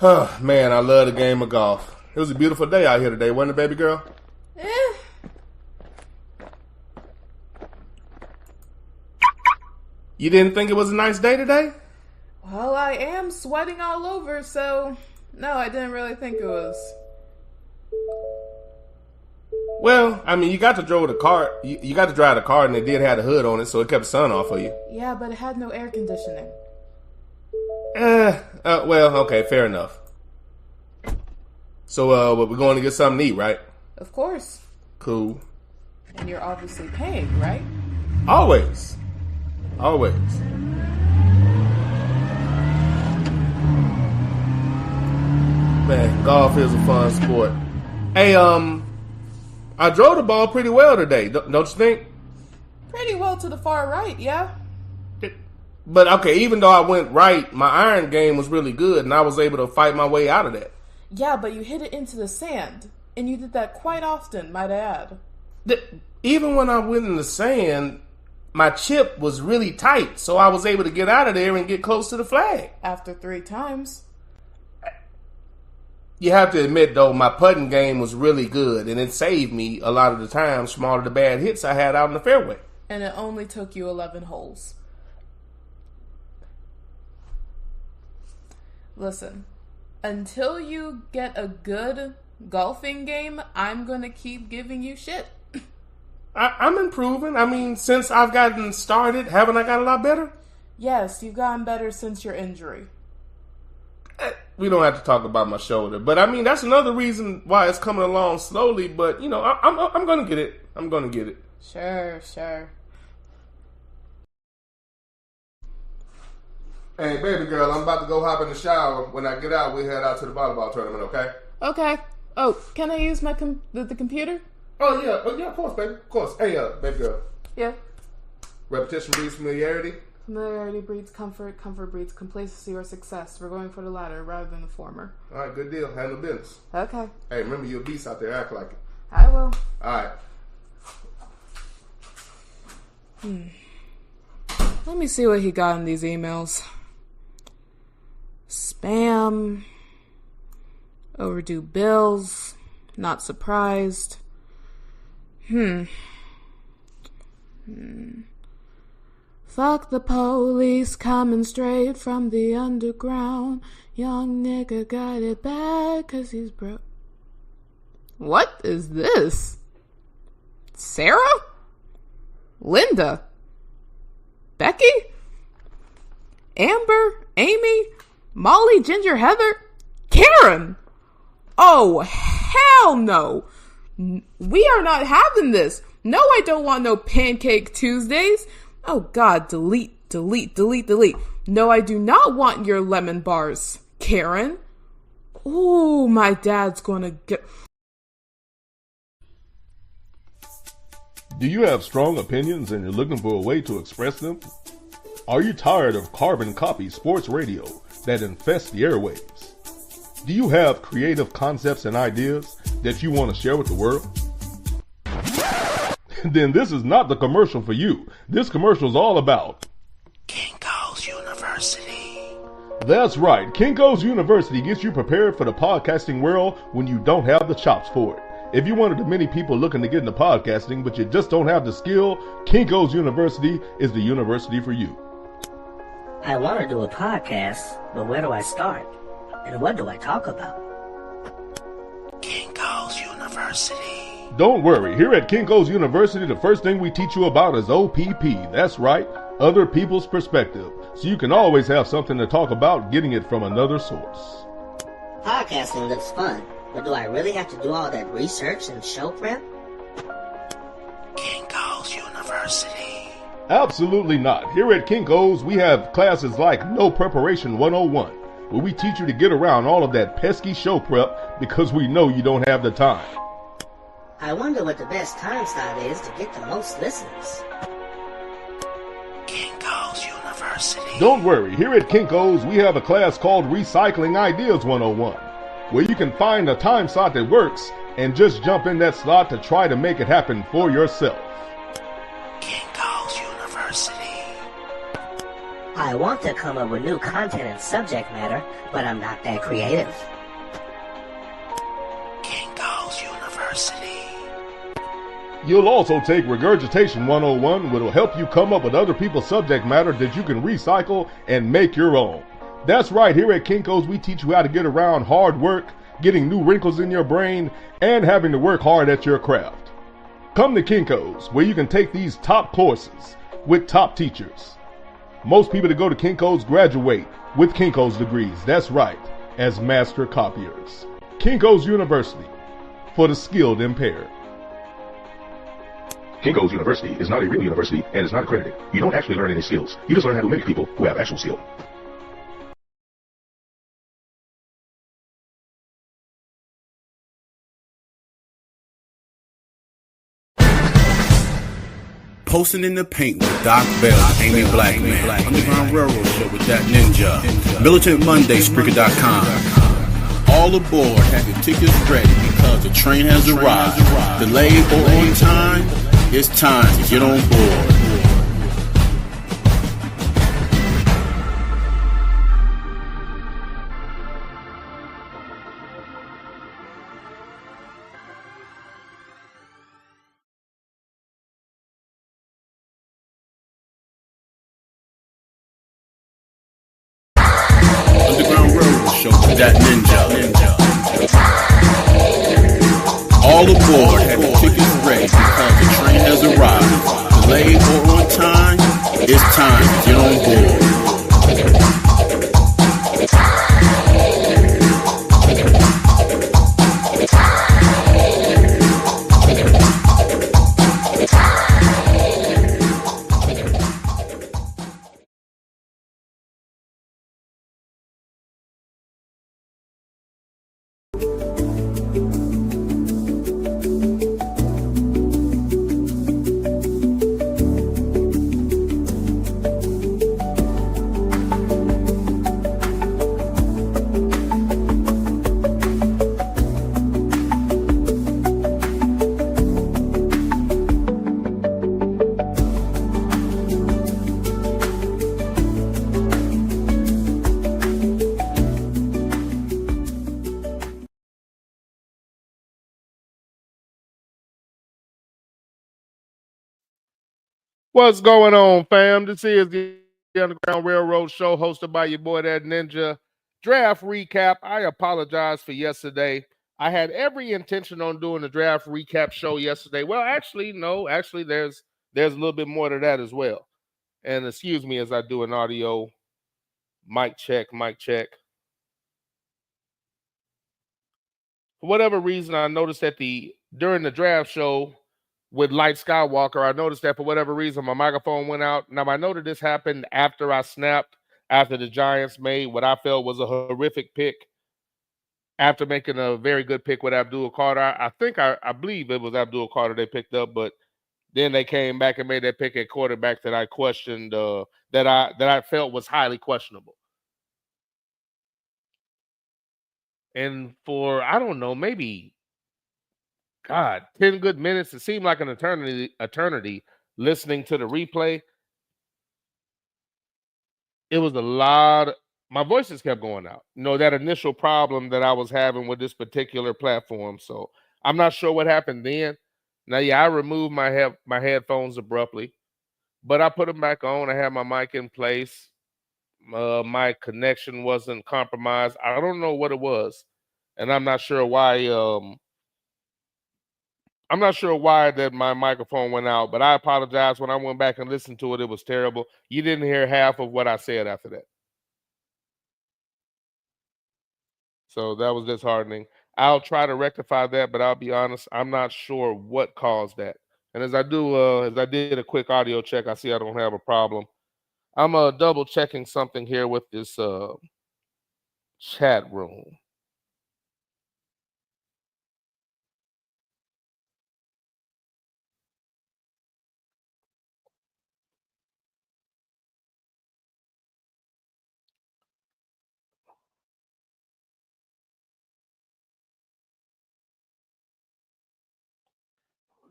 Man, I love the game of golf. It was a beautiful day out here today, wasn't it, baby girl? You didn't think it was a nice day today? Well, I am sweating all over, so no, I didn't really think it was. Well, I mean, you got to drive the car. You got to drive the car, and it did have the hood on it, so it kept the sun off of you. Yeah, but it had no air conditioning. Well, okay, fair enough. So, we're going to get something to eat, right? Of course. Cool. And you're obviously paying, right? Always. Man, golf is a fun sport. Hey, I drove the ball pretty well today, don't you think? Pretty well to the far right, yeah? But, okay, even though I went right, my iron game was really good, and I was able to fight my way out of that. Yeah, but you hit it into the sand, and you did that quite often, might I add. Even when I went in the sand, my chip was really tight, so I was able to get out of there and get close to the flag. After 3 times. You have to admit, though, my putting game was really good, and it saved me a lot of the times from all of the bad hits I had out in the fairway. And it only took you 11 holes. Listen, until you get a good golfing game, I'm going to keep giving you shit. I'm improving. I mean, since I've gotten started, haven't I got a lot better? Yes, you've gotten better since your injury. We don't have to talk about my shoulder, but I mean, that's another reason why it's coming along slowly, but, you know, I'm going to get it. I'm going to get it. Sure. Hey, baby girl, I'm about to go hop in the shower. When I get out, we'll head out to the volleyball tournament, okay? Okay. Oh, can I use my the computer? Oh, yeah, of course, baby. Of course. Hey, baby girl. Yeah. Repetition breeds familiarity. Familiarity breeds comfort. Comfort breeds complacency or success. We're going for the latter rather than the former. All right, good deal. Handle business. Okay. Hey, remember you're a beast out there. Act like it. I will. All right. Let me see what he got in these emails. Spam. Overdue bills. Not surprised. Fuck the police coming straight from the underground. Young nigga got it bad 'cause he's broke. What is this? Sarah? Linda? Becky? Amber? Amy? Molly? Ginger? Heather? Karen? Oh, hell no. We are not having this. No, I don't want no Pancake Tuesdays. Oh God, delete. No, I do not want your lemon bars, Karen. Ooh, my dad's gonna get... Do you have strong opinions and you're looking for a way to express them? Are you tired of carbon copy sports radio that infests the airwaves? Do you have creative concepts and ideas that you want to share with the world? Then this is not the commercial for you. This commercial is all about Kinko's University. That's right. Kinko's University gets you prepared for the podcasting world when you don't have the chops for it. If you're one of the many people looking to get into podcasting, but you just don't have the skill, Kinko's University is the university for you. I want to do a podcast, but where do I start? And what do I talk about? Kinko's University. Don't worry, here at Kinko's University, the first thing we teach you about is OPP. That's right, other people's perspective. So you can always have something to talk about getting it from another source. Podcasting looks fun, but do I really have to do all that research and show prep? Kinko's University. Absolutely not. Here at Kinko's, we have classes like No Preparation 101, where we teach you to get around all of that pesky show prep because we know you don't have the time. I wonder what the best time slot is to get the most listeners. Kinko's University. Don't worry, here at Kinko's, we have a class called Recycling Ideas 101, where you can find a time slot that works and just jump in that slot to try to make it happen for yourself. Kinko's University. I want to come up with new content and subject matter, but I'm not that creative. Kinko's University. You'll also take Regurgitation 101, which will help you come up with other people's subject matter that you can recycle and make your own. That's right, here at Kinko's we teach you how to get around hard work, getting new wrinkles in your brain, and having to work hard at your craft. Come to Kinko's, where you can take these top courses with top teachers. Most people that go to Kinko's graduate with Kinko's degrees, that's right, as master copiers. Kinko's University, for the skilled impaired. Kinko's University is not a real university and is not accredited. You don't actually learn any skills. You just learn how to mimic people who have actual skill. Posting in the paint with Doc Bell, Amy Blackman, Underground Railroad Show with that ninja, Militant Monday, Spreaker.com. All aboard, have your tickets ready because the train has arrived. Delayed or on time, it's time to get on board. Underground Railroad Show with that ninja. All aboard, have your tickets ready because the train has arrived. Delayed or on time, it's time to get on board. What's going on, fam? This is the Underground Railroad Show hosted by your boy, that ninja. Draft recap. I apologize for yesterday. I had every intention on doing the draft recap show yesterday. Well, actually, no. Actually, there's a little bit more to that as well. And excuse me as I do an audio mic check. For whatever reason, I noticed that during the draft show with Light Skywalker, I noticed that for whatever reason my microphone went out. Now, I know that this happened after I snapped, after the Giants made what I felt was a horrific pick, after making a very good pick with Abdul Carter. I believe it was Abdul Carter they picked up, but then they came back and made that pick at quarterback that I questioned, that I felt was highly questionable. And for, I don't know, maybe, God, 10 good minutes, it seemed like an eternity listening to the replay. It was a lot. My voice just kept going out. You know, that initial problem that I was having with this particular platform. So I'm not sure what happened then. Now, yeah, I removed my headphones abruptly, but I put them back on. I had my mic in place. My connection wasn't compromised. I don't know what it was, and I'm not sure why. I'm not sure why that my microphone went out, but I apologize. When I went back and listened to it, it was terrible. You didn't hear half of what I said after that. So that was disheartening. I'll try to rectify that, but I'll be honest, I'm not sure what caused that. And as I did a quick audio check, I see I don't have a problem. I'm double checking something here with this chat room.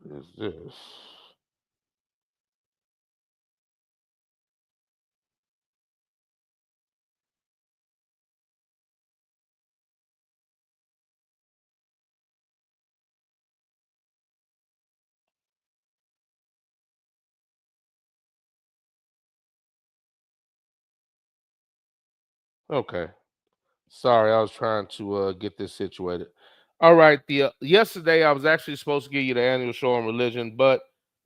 What is this? Okay. Sorry, I was trying to get this situated. All right. The yesterday I was actually supposed to give you the annual show on religion, but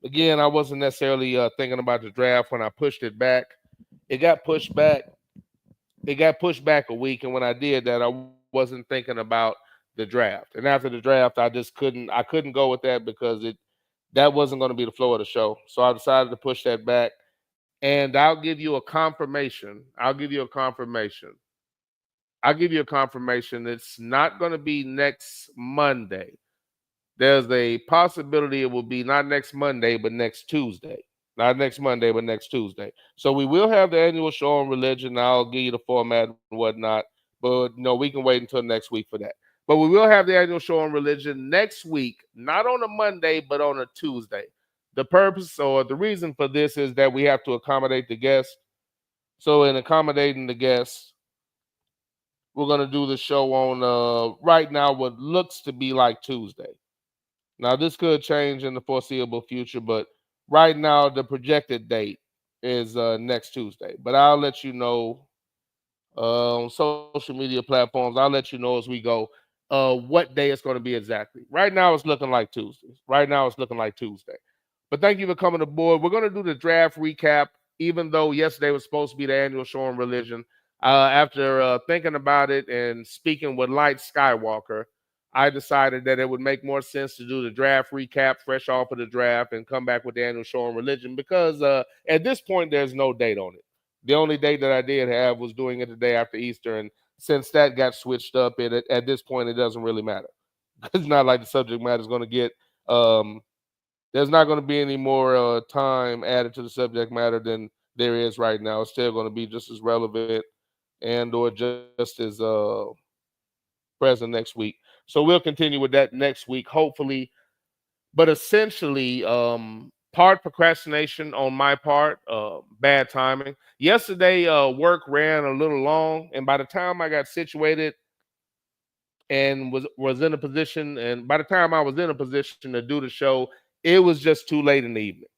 again, I wasn't necessarily thinking about the draft when I pushed it back. It got pushed back. It got pushed back a week, and when I did that, I wasn't thinking about the draft. And after the draft, I just couldn't. I couldn't go with that because that wasn't going to be the flow of the show. So I decided to push that back. And I'll give you a confirmation. I'll give you a confirmation. I'll give you a confirmation. It's not going to be next Monday. There's a possibility it will be not next Monday, but next Tuesday. Not next Monday, but next Tuesday. So we will have the annual show on religion. I'll give you the format and whatnot. But no, we can wait until next week for that. But we will have the annual show on religion next week, not on a Monday, but on a Tuesday. The purpose or the reason for this is that we have to accommodate the guests. So in accommodating the guests, we're going to do the show on right now what looks to be like Tuesday. Now, this could change in the foreseeable future, but right now the projected date is next Tuesday. But I'll let you know on social media platforms. I'll let you know as we go what day it's going to be exactly. Right now it's looking like Tuesday. Right now it's looking like Tuesday. But thank you for coming aboard. We're going to do the draft recap, even though yesterday was supposed to be the annual show on religion. After thinking about it and speaking with Light Skywalker, I decided that it would make more sense to do the draft recap fresh off of the draft and come back with the annual show on religion because at this point, there's no date on it. The only date that I did have was doing it the day after Easter. And since that got switched up, at this point, it doesn't really matter. It's not like the subject matter is going to get there's not going to be any more time added to the subject matter than there is right now. It's still going to be just as relevant and or just as present next week. So we'll continue with that next week, hopefully. But essentially, part procrastination on my part, bad timing. Yesterday, work ran a little long, and by the time I got situated and was in a position, and by the time I was in a position to do the show, it was just too late in the evening.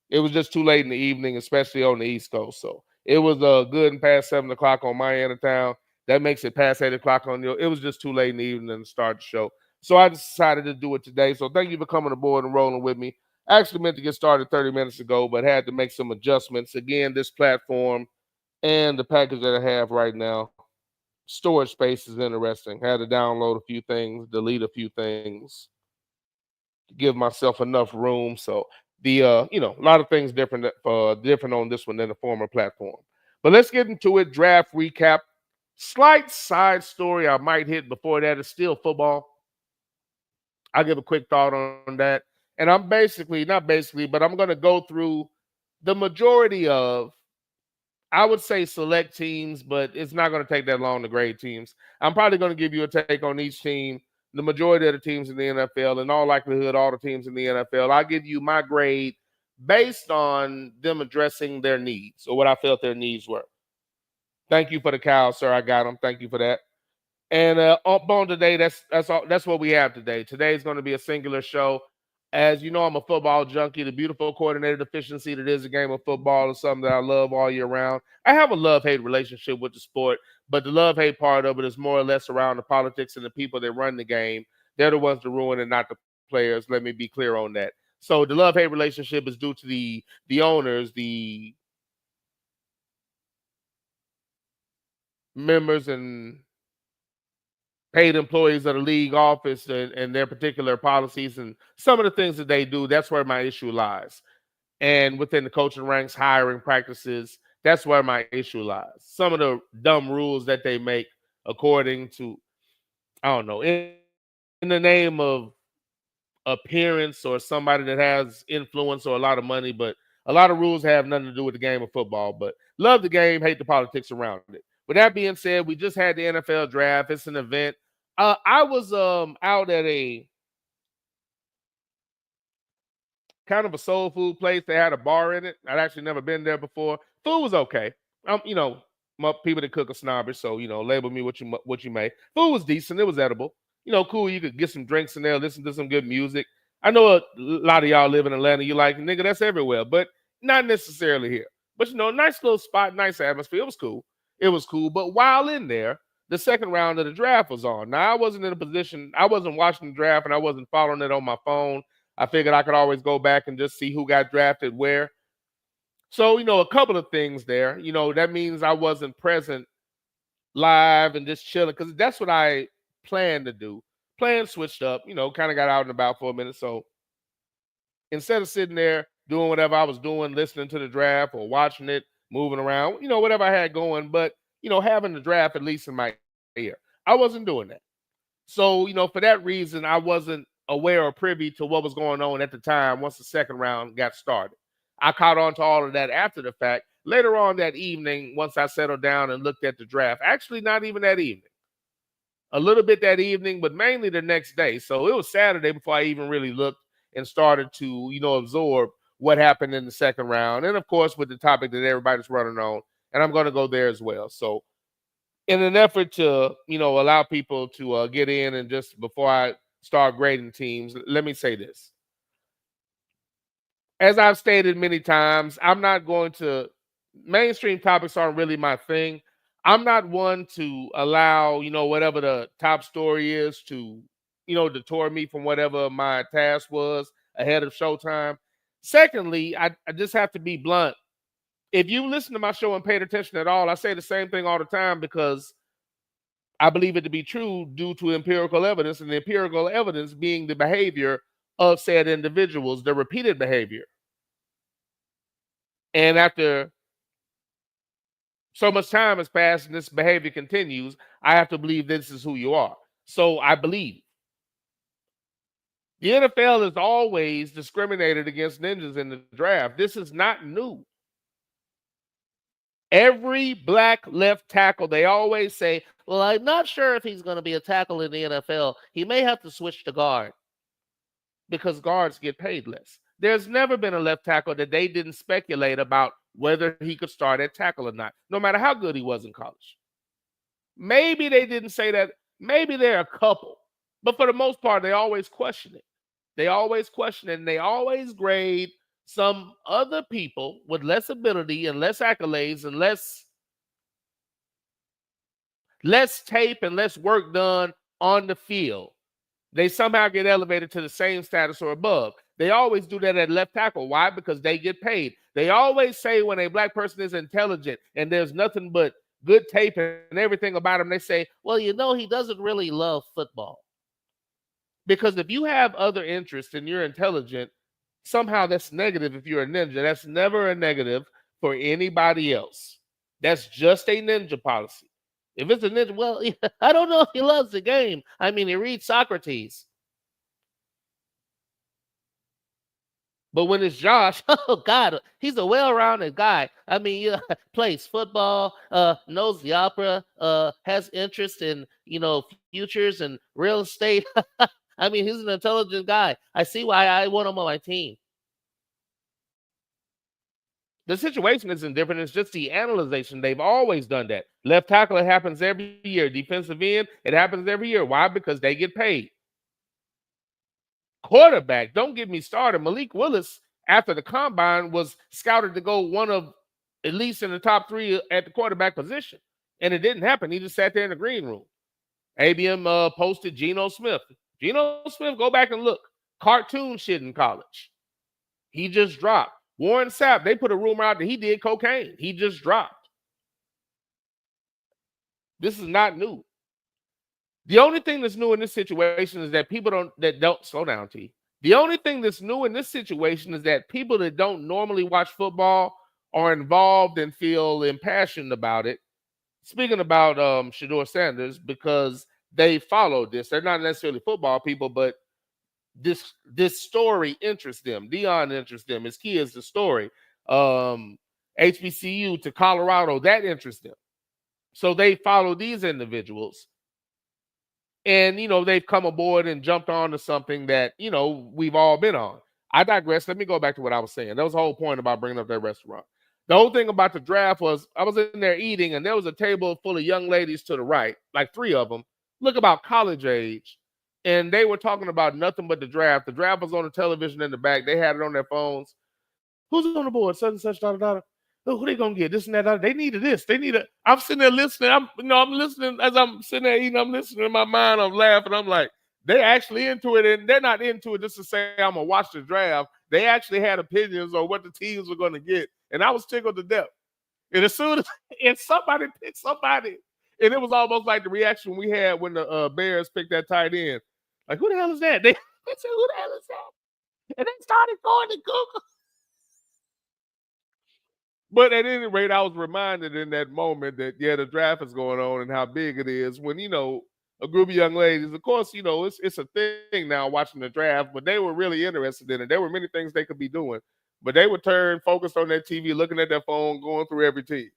It was just too late in the evening, especially on the East Coast. So it was good and past 7 o'clock on my end of town. That makes it past 8 o'clock on you. It was just too late in the evening to start the show. So I decided to do it today. So thank you for coming aboard and rolling with me. I actually meant to get started 30 minutes ago, but had to make some adjustments. Again, this platform and the package that I have right now, storage space is interesting. Had to download a few things, delete a few things, give myself enough room. So the a lot of things different on this one than the former platform. But let's get into it. Draft recap. Slight side story I might hit before that is still football. I'll give a quick thought on that. And I'm but I'm going to go through the majority of, I would say, select teams, but it's not going to take that long to grade teams. I'm probably going to give you a take on each team, the majority of the teams in the NFL, in all likelihood, all the teams in the NFL. I'll give you my grade based on them addressing their needs or what I felt their needs were. Thank you for the cow, sir. I got them. Thank you for that. And up on today, that's all. That's what we have today. Today is going to be a singular show. As you know, I'm a football junkie. The beautiful coordinated efficiency that is a game of football is something that I love all year round. I have a love-hate relationship with the sport, but the love-hate part of it is more or less around the politics and the people that run the game. They're the ones that ruin it, not the players. Let me be clear on that. So the love-hate relationship is due to the owners, the members, and paid employees of the league office and their particular policies and some of the things that they do. That's where my issue lies. And within the coaching ranks, hiring practices, that's where my issue lies. Some of the dumb rules that they make according to, I don't know, in the name of appearance or somebody that has influence or a lot of money, but a lot of rules have nothing to do with the game of football. But love the game, hate the politics around it. With that being said, we just had the NFL draft. It's an event. I was out at a kind of a soul food place. They had a bar in it. I'd actually never been there before. Food was okay. My people that cook are snobbish, so label me what you may. Food was decent. It was edible. Cool. You could get some drinks in there, listen to some good music. I know a lot of y'all live in Atlanta. You like, nigga, that's everywhere, but not necessarily here. But nice little spot, nice atmosphere. It was cool. It was cool. But while in there, the second round of the draft was on. Now, I wasn't in a position, I wasn't watching the draft and I wasn't following it on my phone. I figured I could always go back and just see who got drafted where. So, a couple of things there. That means I wasn't present live and just chilling because that's what I planned to do. Plan switched up, kind of got out and about for a minute. So instead of sitting there doing whatever I was doing, listening to the draft or watching it, moving around, whatever I had going, but, having the draft at least in my ear, I wasn't doing that. So, for that reason, I wasn't aware or privy to what was going on at the time once the second round got started. I caught on to all of that after the fact. Later on that evening, once I settled down and looked at the draft, actually not even that evening. A little bit that evening, but mainly the next day. So it was Saturday before I even really looked and started to, absorb what happened in the second round. And, of course, with the topic that everybody's running on, and I'm going to go there as well. So in an effort to, allow people to get in and just before I start grading teams, let me say this. As I've stated many times, I'm not going to – mainstream topics aren't really my thing. I'm not one to allow, whatever the top story is to, detour me from whatever my task was ahead of showtime. Secondly, I just have to be blunt. If you listen to my show and paid attention at all, I say the same thing all the time because I believe it to be true due to empirical evidence, and the empirical evidence being the behavior of said individuals, the repeated behavior. And after so much time has passed and this behavior continues, I have to believe this is who you are. So I believe. The NFL has always discriminated against ninjas in the draft. This is not new. Every black left tackle, they always say, well, I'm not sure if he's going to be a tackle in the NFL. He may have to switch to guard because guards get paid less. There's never been a left tackle that they didn't speculate about whether he could start at tackle or not, no matter how good he was in college. Maybe they didn't say that. Maybe there are a couple. But for the most part, they always question it. They always question it, and they always grade some other people with less ability and less accolades and less tape and less work done on the field. They somehow get elevated to the same status or above. They always do that at left tackle. Why? Because they get paid. They always say when a black person is intelligent and there's nothing but good tape and everything about him, they say, well, he doesn't really love football. Because if you have other interests and you're intelligent, somehow that's negative if you're a ninja. That's never a negative for anybody else. That's just a ninja policy. If it's a ninja, well, I don't know if he loves the game. I mean, he reads Socrates. But when it's Josh, oh, God, he's a well-rounded guy. I mean, plays football, knows the opera, has interest in, futures and real estate. I mean, he's an intelligent guy. I see why I want him on my team. The situation isn't different. It's just the analyzation. They've always done that. Left tackle, it happens every year. Defensive end, it happens every year. Why? Because they get paid. Quarterback, don't get me started. Malik Willis, after the combine, was scouted to go one of at least in the top 3 at the quarterback position. And it didn't happen. He just sat there in the green room. ABM posted Geno Smith. Geno Smith, go back and look. Cartoon shit in college. He just dropped. Warren Sapp, they put a rumor out that he did cocaine. He just dropped. This is not new. The only thing that's new in this situation is that people don't slow down, T. The only thing that's new in this situation is that people that don't normally watch football are involved and feel impassioned about it. Speaking about Shedeur Sanders, because they followed this. They're not necessarily football people, but this story interests them. Deion interests them. His key is the story. HBCU to Colorado, that interests them. So they follow these individuals. And, they've come aboard and jumped on to something that, we've all been on. I digress. Let me go back to what I was saying. That was the whole point about bringing up that restaurant. The whole thing about the draft was I was in there eating, and there was a table full of young ladies to the right, like 3 of them, look about college age. And they were talking about nothing but the draft. The draft was on the television in the back. They had it on their phones. Who's on the board? Such and such, da, da, da. who they gonna get? This and that. They needed this. They need a. I'm sitting there listening. I'm listening as I'm sitting there eating. I'm listening in my mind. I'm laughing. I'm like, they actually into it, and they're not into it just to say I'm gonna watch the draft. They actually had opinions on what the teams were gonna get, and I was tickled to death. And as soon as somebody picked somebody, and it was almost like the reaction we had when the Bears picked that tight end. Like, who the hell is that? They said, who the hell is that? And they started going to Google. But at any rate, I was reminded in that moment that, yeah, the draft is going on and how big it is when, a group of young ladies, of course, it's a thing now watching the draft, but they were really interested in it. There were many things they could be doing, but they would turn focused on their TV, looking at their phone, going through every team.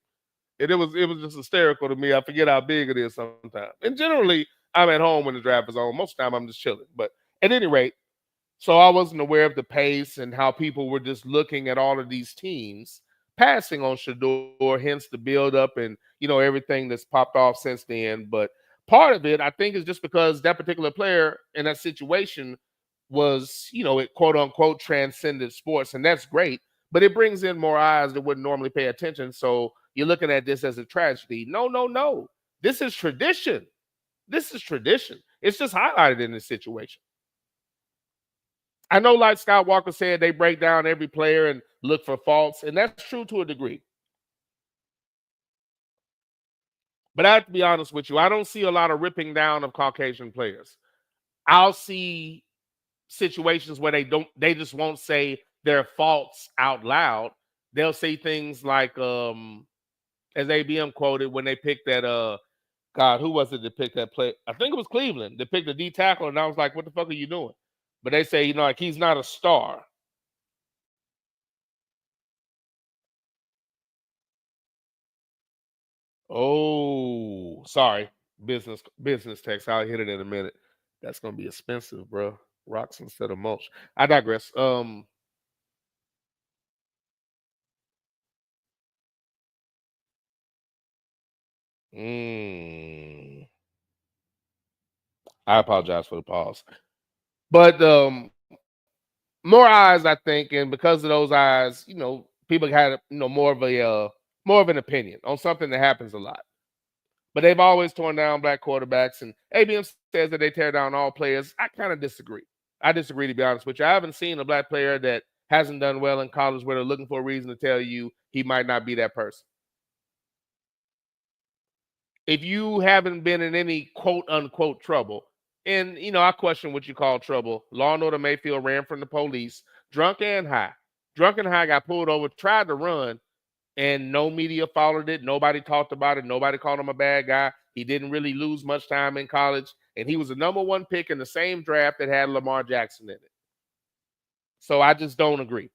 And it was just hysterical to me. I forget how big it is sometimes. And generally, I'm at home when the draft is on. Most of the time, I'm just chilling. But at any rate, so I wasn't aware of the pace and how people were just looking at all of these teams passing on Shedeur, hence the build-up and, everything that's popped off since then. But part of it, I think, is just because that particular player in that situation was, it quote-unquote transcended sports, and that's great. But it brings in more eyes that wouldn't normally pay attention. So you're looking at this as a tragedy. No. This is tradition. This is tradition. It's just highlighted in this situation. I know, like Scott Walker said, they break down every player and look for faults, and that's true to a degree. But I have to be honest with you, I don't see a lot of ripping down of Caucasian players. I'll see situations where they just won't say their faults out loud. They'll say things like, as ABM quoted when they picked that, God, who was it that picked that play? I think it was Cleveland. They picked a D tackle, and I was like, what the fuck are you doing? But they say, like, he's not a star. Oh, sorry. Business text. I'll hit it in a minute. That's going to be expensive, bro. Rocks instead of mulch. I digress. I apologize for the pause. But more eyes, I think, and because of those eyes, people had more of an opinion on something that happens a lot. But they've always torn down black quarterbacks, and ABM says that they tear down all players. I kind of disagree. I disagree, to be honest with you. I haven't seen a black player that hasn't done well in college where they're looking for a reason to tell you he might not be that person. If you haven't been in any quote-unquote trouble, and, I question what you call trouble. Law and Order Mayfield ran from the police, drunk and high. Drunk and high, got pulled over, tried to run, and no media followed it. Nobody talked about it. Nobody called him a bad guy. He didn't really lose much time in college, and he was the number one pick in the same draft that had Lamar Jackson in it. So I just don't agree.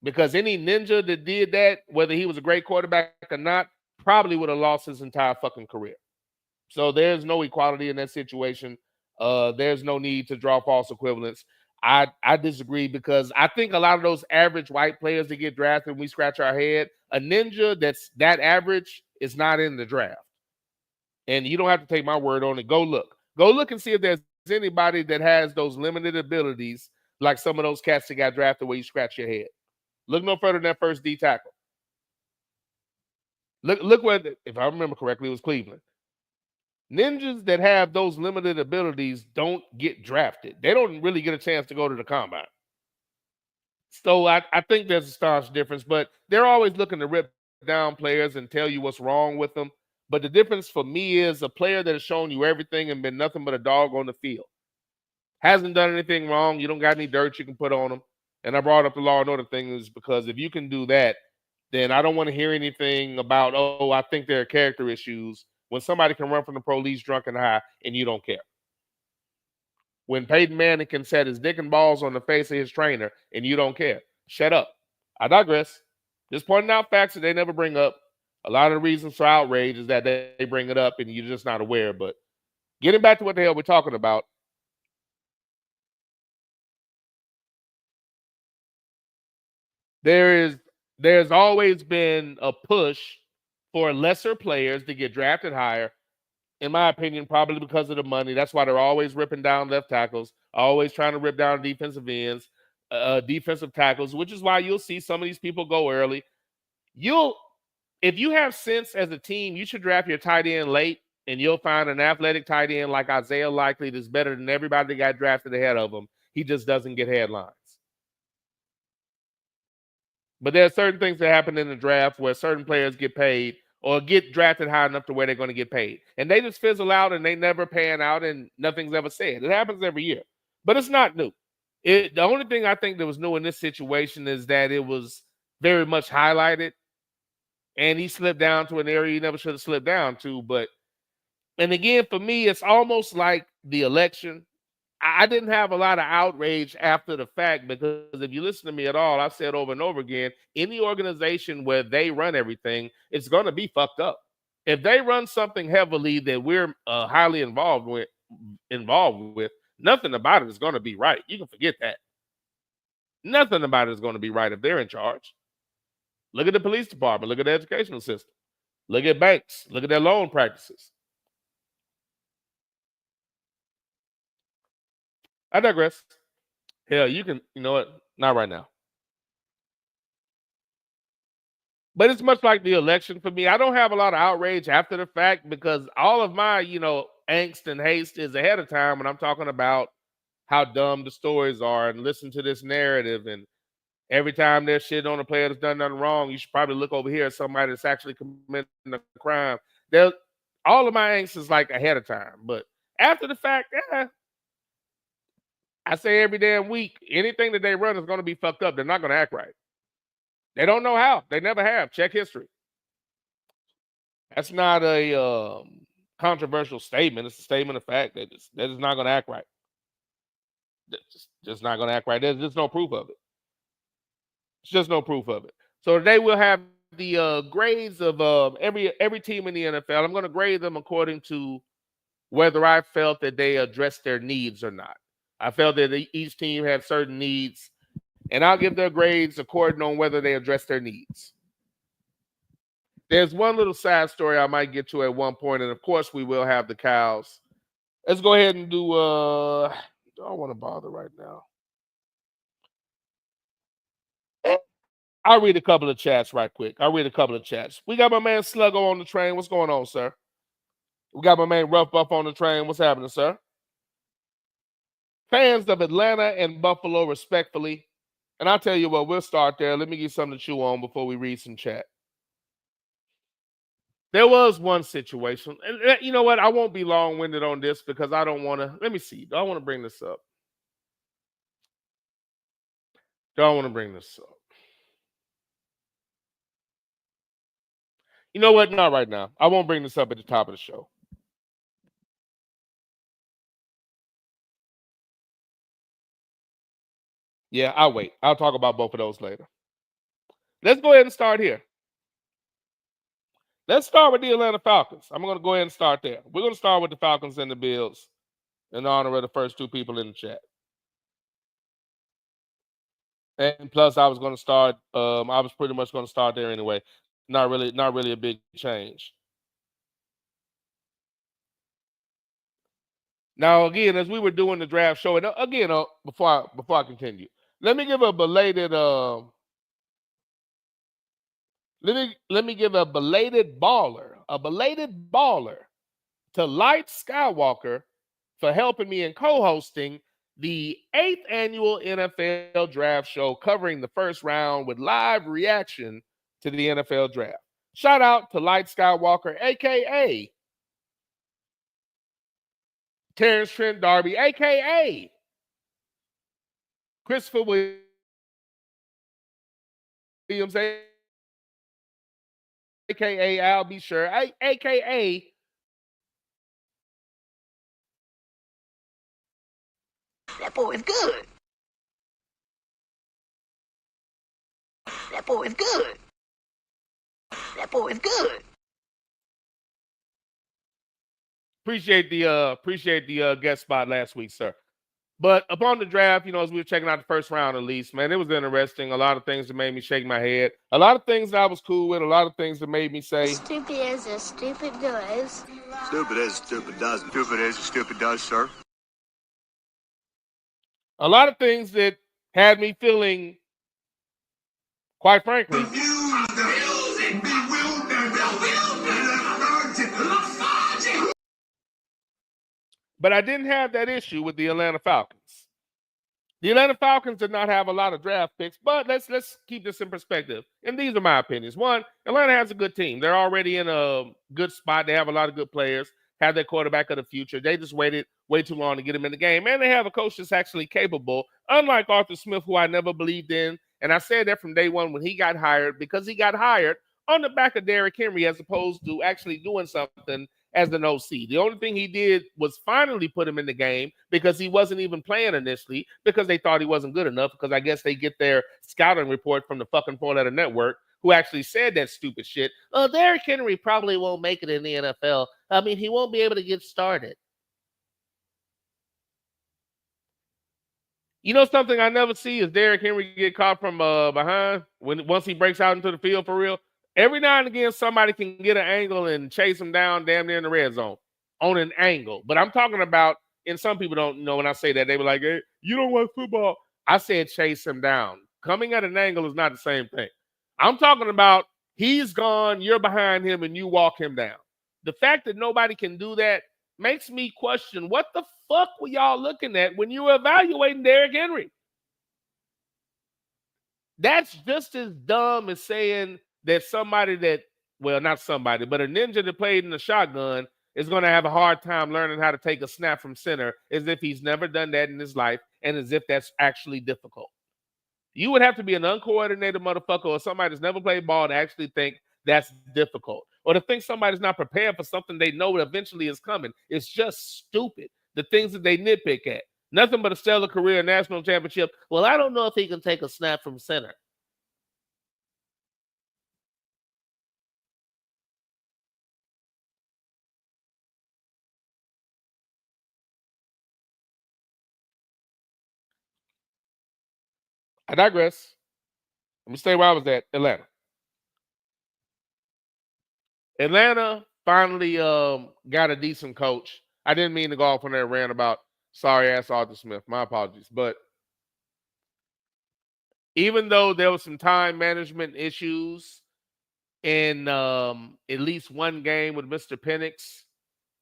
Because any ninja that did that, whether he was a great quarterback or not, probably would have lost his entire fucking career. So there's no equality in that situation. There's no need to draw false equivalents. I disagree because I think a lot of those average white players that get drafted, we scratch our head. A ninja that's that average is not in the draft. And you don't have to take my word on it. Go look. Go look and see if there's anybody that has those limited abilities like some of those cats that got drafted where you scratch your head. Look no further than that first D tackle. Look where, if I remember correctly, it was Cleveland. Ninjas that have those limited abilities don't get drafted. They don't really get a chance to go to the combine. So I think there's a staunch difference, but they're always looking to rip down players and tell you what's wrong with them. But the difference for me is a player that has shown you everything and been nothing but a dog on the field. Hasn't done anything wrong. You don't got any dirt you can put on them. And I brought up the Law and Order thing is because if you can do that, then I don't want to hear anything about, I think there are character issues when somebody can run from the police drunk and high and you don't care. When Peyton Manning can set his dick and balls on the face of his trainer and you don't care. Shut up. I digress. Just pointing out facts that they never bring up. A lot of the reasons for outrage is that they bring it up and you're just not aware. But getting back to what the hell we're talking about, there's always been a push for lesser players to get drafted higher. In my opinion, probably because of the money. That's why they're always ripping down left tackles, always trying to rip down defensive ends, defensive tackles, which is why you'll see some of these people go early. if you have sense as a team, you should draft your tight end late, and you'll find an athletic tight end like Isaiah Likely that's better than everybody that got drafted ahead of him. He just doesn't get headlines. But there are certain things that happen in the draft where certain players get paid or get drafted high enough to where they're going to get paid. And they just fizzle out and they never pan out and nothing's ever said. It happens every year. But it's not new. The only thing I think that was new in this situation is that it was very much highlighted. And he slipped down to an area he never should have slipped down to. And again, for me, it's almost like the election. I didn't have a lot of outrage after the fact because if you listen to me at all, I've said over and over again, any organization where they run everything, it's going to be fucked up. If they run something heavily that we're highly involved with, nothing about it is going to be right. You can forget that. Nothing about it is going to be right if they're in charge. Look at the police department. Look at the educational system. Look at banks. Look at their loan practices. I digress. Hell, you know what? Not right now. But it's much like the election for me. I don't have a lot of outrage after the fact because all of my, angst and haste is ahead of time when I'm talking about how dumb the stories are and listen to this narrative. And every time there's shit on a player that's done nothing wrong, you should probably look over here at somebody that's actually committing a crime. All of my angst is like ahead of time. But after the fact, I say every damn week, anything that they run is going to be fucked up. They're not going to act right. They don't know how. They never have. Check history. That's not a controversial statement. It's a statement of fact that they're just not going to act right. Just not going to act right. There's just no proof of it. It's just no proof of it. So today we'll have the grades of every team in the NFL. I'm going to grade them according to whether I felt that they addressed their needs or not. I felt that each team had certain needs, and I'll give their grades according on whether they address their needs. There's one little side story I might get to at one point, and of course we will have the cows. Let's go ahead and do I don't want to bother right now. I'll read a couple of chats right quick. We got my man Sluggo on the train. What's going on, sir? We got my man Rough Buff on the train. What's happening, sir? Fans of Atlanta and Buffalo, respectfully. And I'll tell you what, we'll start there. Let me get something to chew on before we read some chat. There was one situation. And you know what? I won't be long-winded on this because I don't want to. Let me see. Do I want to bring this up? You know what? Not right now. I won't bring this up at the top of the show. Yeah, I'll wait. I'll talk about both of those later. Let's go ahead and start here. Let's start with the Atlanta Falcons. I'm going to go ahead and start there. We're going to start with the Falcons and the Bills in honor of the first two people in the chat. And plus, I was going to start. I was pretty much going to start there anyway. Not really a big change. Now, again, as we were doing the draft show, and again, before I continue, let me give a belated baller, to Light Skywalker for helping me in co-hosting the 8th annual NFL draft show covering the first round with live reaction to the NFL draft. Shout out to Light Skywalker, a.k.a. Terrence Trent D'Arby, a.k.a. Christopher Williams, a.k.a. Al B. Sure, a.k.a. That boy is good. That boy is good. That boy is good. Appreciate the guest spot last week, sir. But upon the draft, as we were checking out the first round at least, man, it was interesting. A lot of things that made me shake my head. A lot of things that I was cool with. A lot of things that made me say, stupid as a stupid does. Stupid as a stupid does. Stupid as a stupid does, sir. A lot of things that had me feeling, quite frankly, But I didn't have that issue with the Atlanta Falcons. The Atlanta Falcons did not have a lot of draft picks, but let's keep this in perspective. And these are my opinions. One, Atlanta has a good team. They're already in a good spot. They have a lot of good players, have their quarterback of the future. They just waited way too long to get him in the game. And they have a coach that's actually capable, unlike Arthur Smith, who I never believed in. And I said that from day one when he got hired, because he got hired on the back of Derrick Henry as opposed to actually doing something as an OC. The only thing he did was finally put him in the game because he wasn't even playing initially because they thought he wasn't good enough, because I guess they get their scouting report from the fucking four-letter network who actually said that stupid shit. Oh, Derrick Henry probably won't make it in the NFL. I mean, he won't be able to get started. You know something I never see is Derrick Henry get caught from behind once he breaks out into the field for real. Every now and again, somebody can get an angle and chase him down damn near in the red zone on an angle. But I'm talking about, and some people don't know when I say that, they were like, hey, you don't watch football. I said chase him down. Coming at an angle is not the same thing. I'm talking about he's gone, you're behind him, and you walk him down. The fact that nobody can do that makes me question, what the fuck were y'all looking at when you were evaluating Derrick Henry? That's just as dumb as saying that somebody that, well, not somebody, but a ninja that played in the shotgun is going to have a hard time learning how to take a snap from center, as if he's never done that in his life and as if that's actually difficult. You would have to be an uncoordinated motherfucker or somebody that's never played ball to actually think that's difficult, or to think somebody's not prepared for something they know eventually is coming. It's just stupid. The things that they nitpick at. Nothing but a stellar career, national championship. Well, I don't know if he can take a snap from center. I digress. Let me stay where I was at. Atlanta finally got a decent coach. I didn't mean to go off on that rant about sorry ass Arthur Smith. My apologies. But even though there was some time management issues in at least one game with Mr. Penix,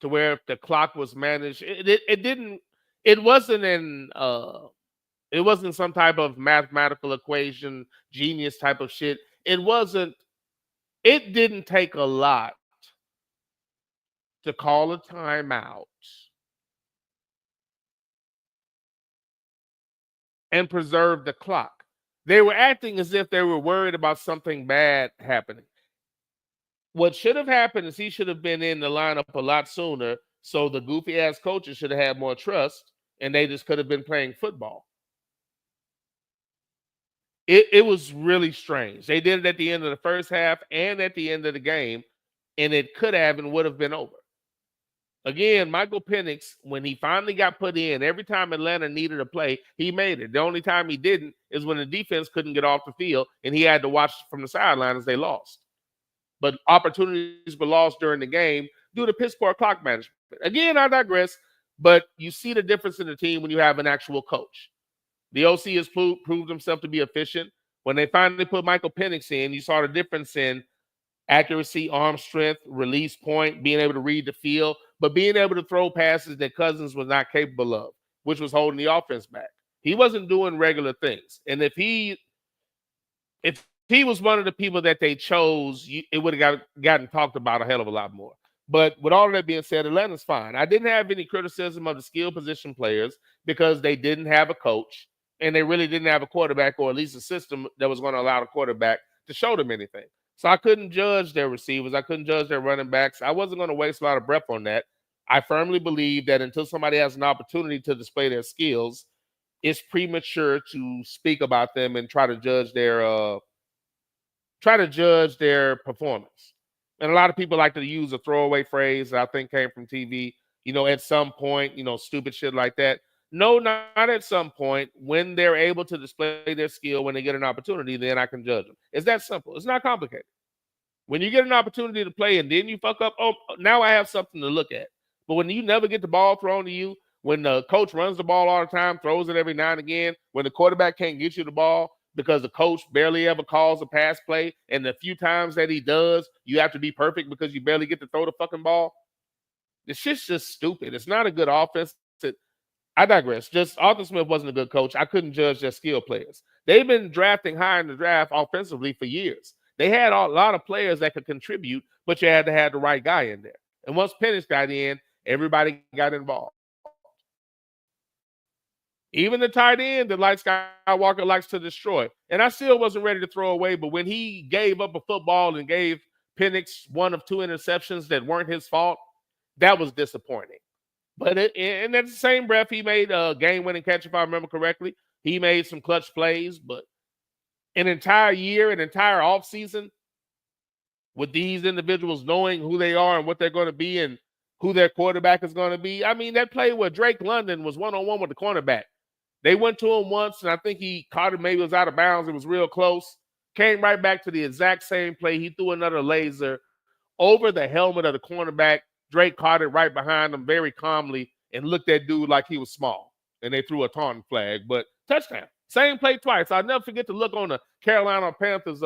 to where if the clock was managed, it wasn't some type of mathematical equation, genius type of shit. It didn't take a lot to call a timeout and preserve the clock. They were acting as if they were worried about something bad happening. What should have happened is he should have been in the lineup a lot sooner, so the goofy ass coaches should have had more trust, and they just could have been playing football. It was really strange. They did it at the end of the first half and at the end of the game, and it could have and would have been over. Again, Michael Penix, when he finally got put in, every time Atlanta needed a play, he made it. The only time he didn't is when the defense couldn't get off the field, and he had to watch from the sideline as they lost. But opportunities were lost during the game due to piss poor clock management. Again, I digress, but you see the difference in the team when you have an actual coach. The OC has proved himself to be efficient. When they finally put Michael Penix in, you saw the difference in accuracy, arm strength, release point, being able to read the field, but being able to throw passes that Cousins was not capable of, which was holding the offense back. He wasn't doing regular things. And if he was one of the people that they chose, it would have gotten talked about a hell of a lot more. But with all of that being said, Atlanta's fine. I didn't have any criticism of the skill position players because they didn't have a coach and they really didn't have a quarterback, or at least a system that was going to allow the quarterback to show them anything. So I couldn't judge their receivers. I couldn't judge their running backs. I wasn't going to waste a lot of breath on that. I firmly believe that until somebody has an opportunity to display their skills, it's premature to speak about them and try to judge their performance. And a lot of people like to use a throwaway phrase that I think came from TV, at some point, stupid shit like that. No, not at some point. When they're able to display their skill, when they get an opportunity, then I can judge them. It's that simple. It's not complicated. When you get an opportunity to play and then you fuck up, oh, now I have something to look at. But when you never get the ball thrown to you, when the coach runs the ball all the time, throws it every now and again, when the quarterback can't get you the ball because the coach barely ever calls a pass play, and the few times that he does, you have to be perfect because you barely get to throw the fucking ball, The shit's just stupid. It's not a good offense. I digress. Just Arthur Smith wasn't a good coach. I couldn't judge their skill players. They've been drafting high in the draft offensively for years. They had a lot of players that could contribute, but you had to have the right guy in there. And once Penix got in, everybody got involved. Even the tight end that Skywalker likes to destroy. And I still wasn't ready to throw away, but when he gave up a football and gave Penix one of 2 interceptions that weren't his fault, that was disappointing. But and at the same breath, he made a game-winning catch, if I remember correctly. He made some clutch plays, but an entire year, an entire offseason, with these individuals knowing who they are and what they're going to be and who their quarterback is going to be. I mean, that play where Drake London was one-on-one with the cornerback. They went to him once, and I think he caught it. Maybe it was out of bounds. It was real close. Came right back to the exact same play. He threw another laser over the helmet of the cornerback. Drake caught it right behind him very calmly and looked at dude like he was small. And they threw a taunting flag, but touchdown. Same play twice. I'll never forget to look on the Carolina Panthers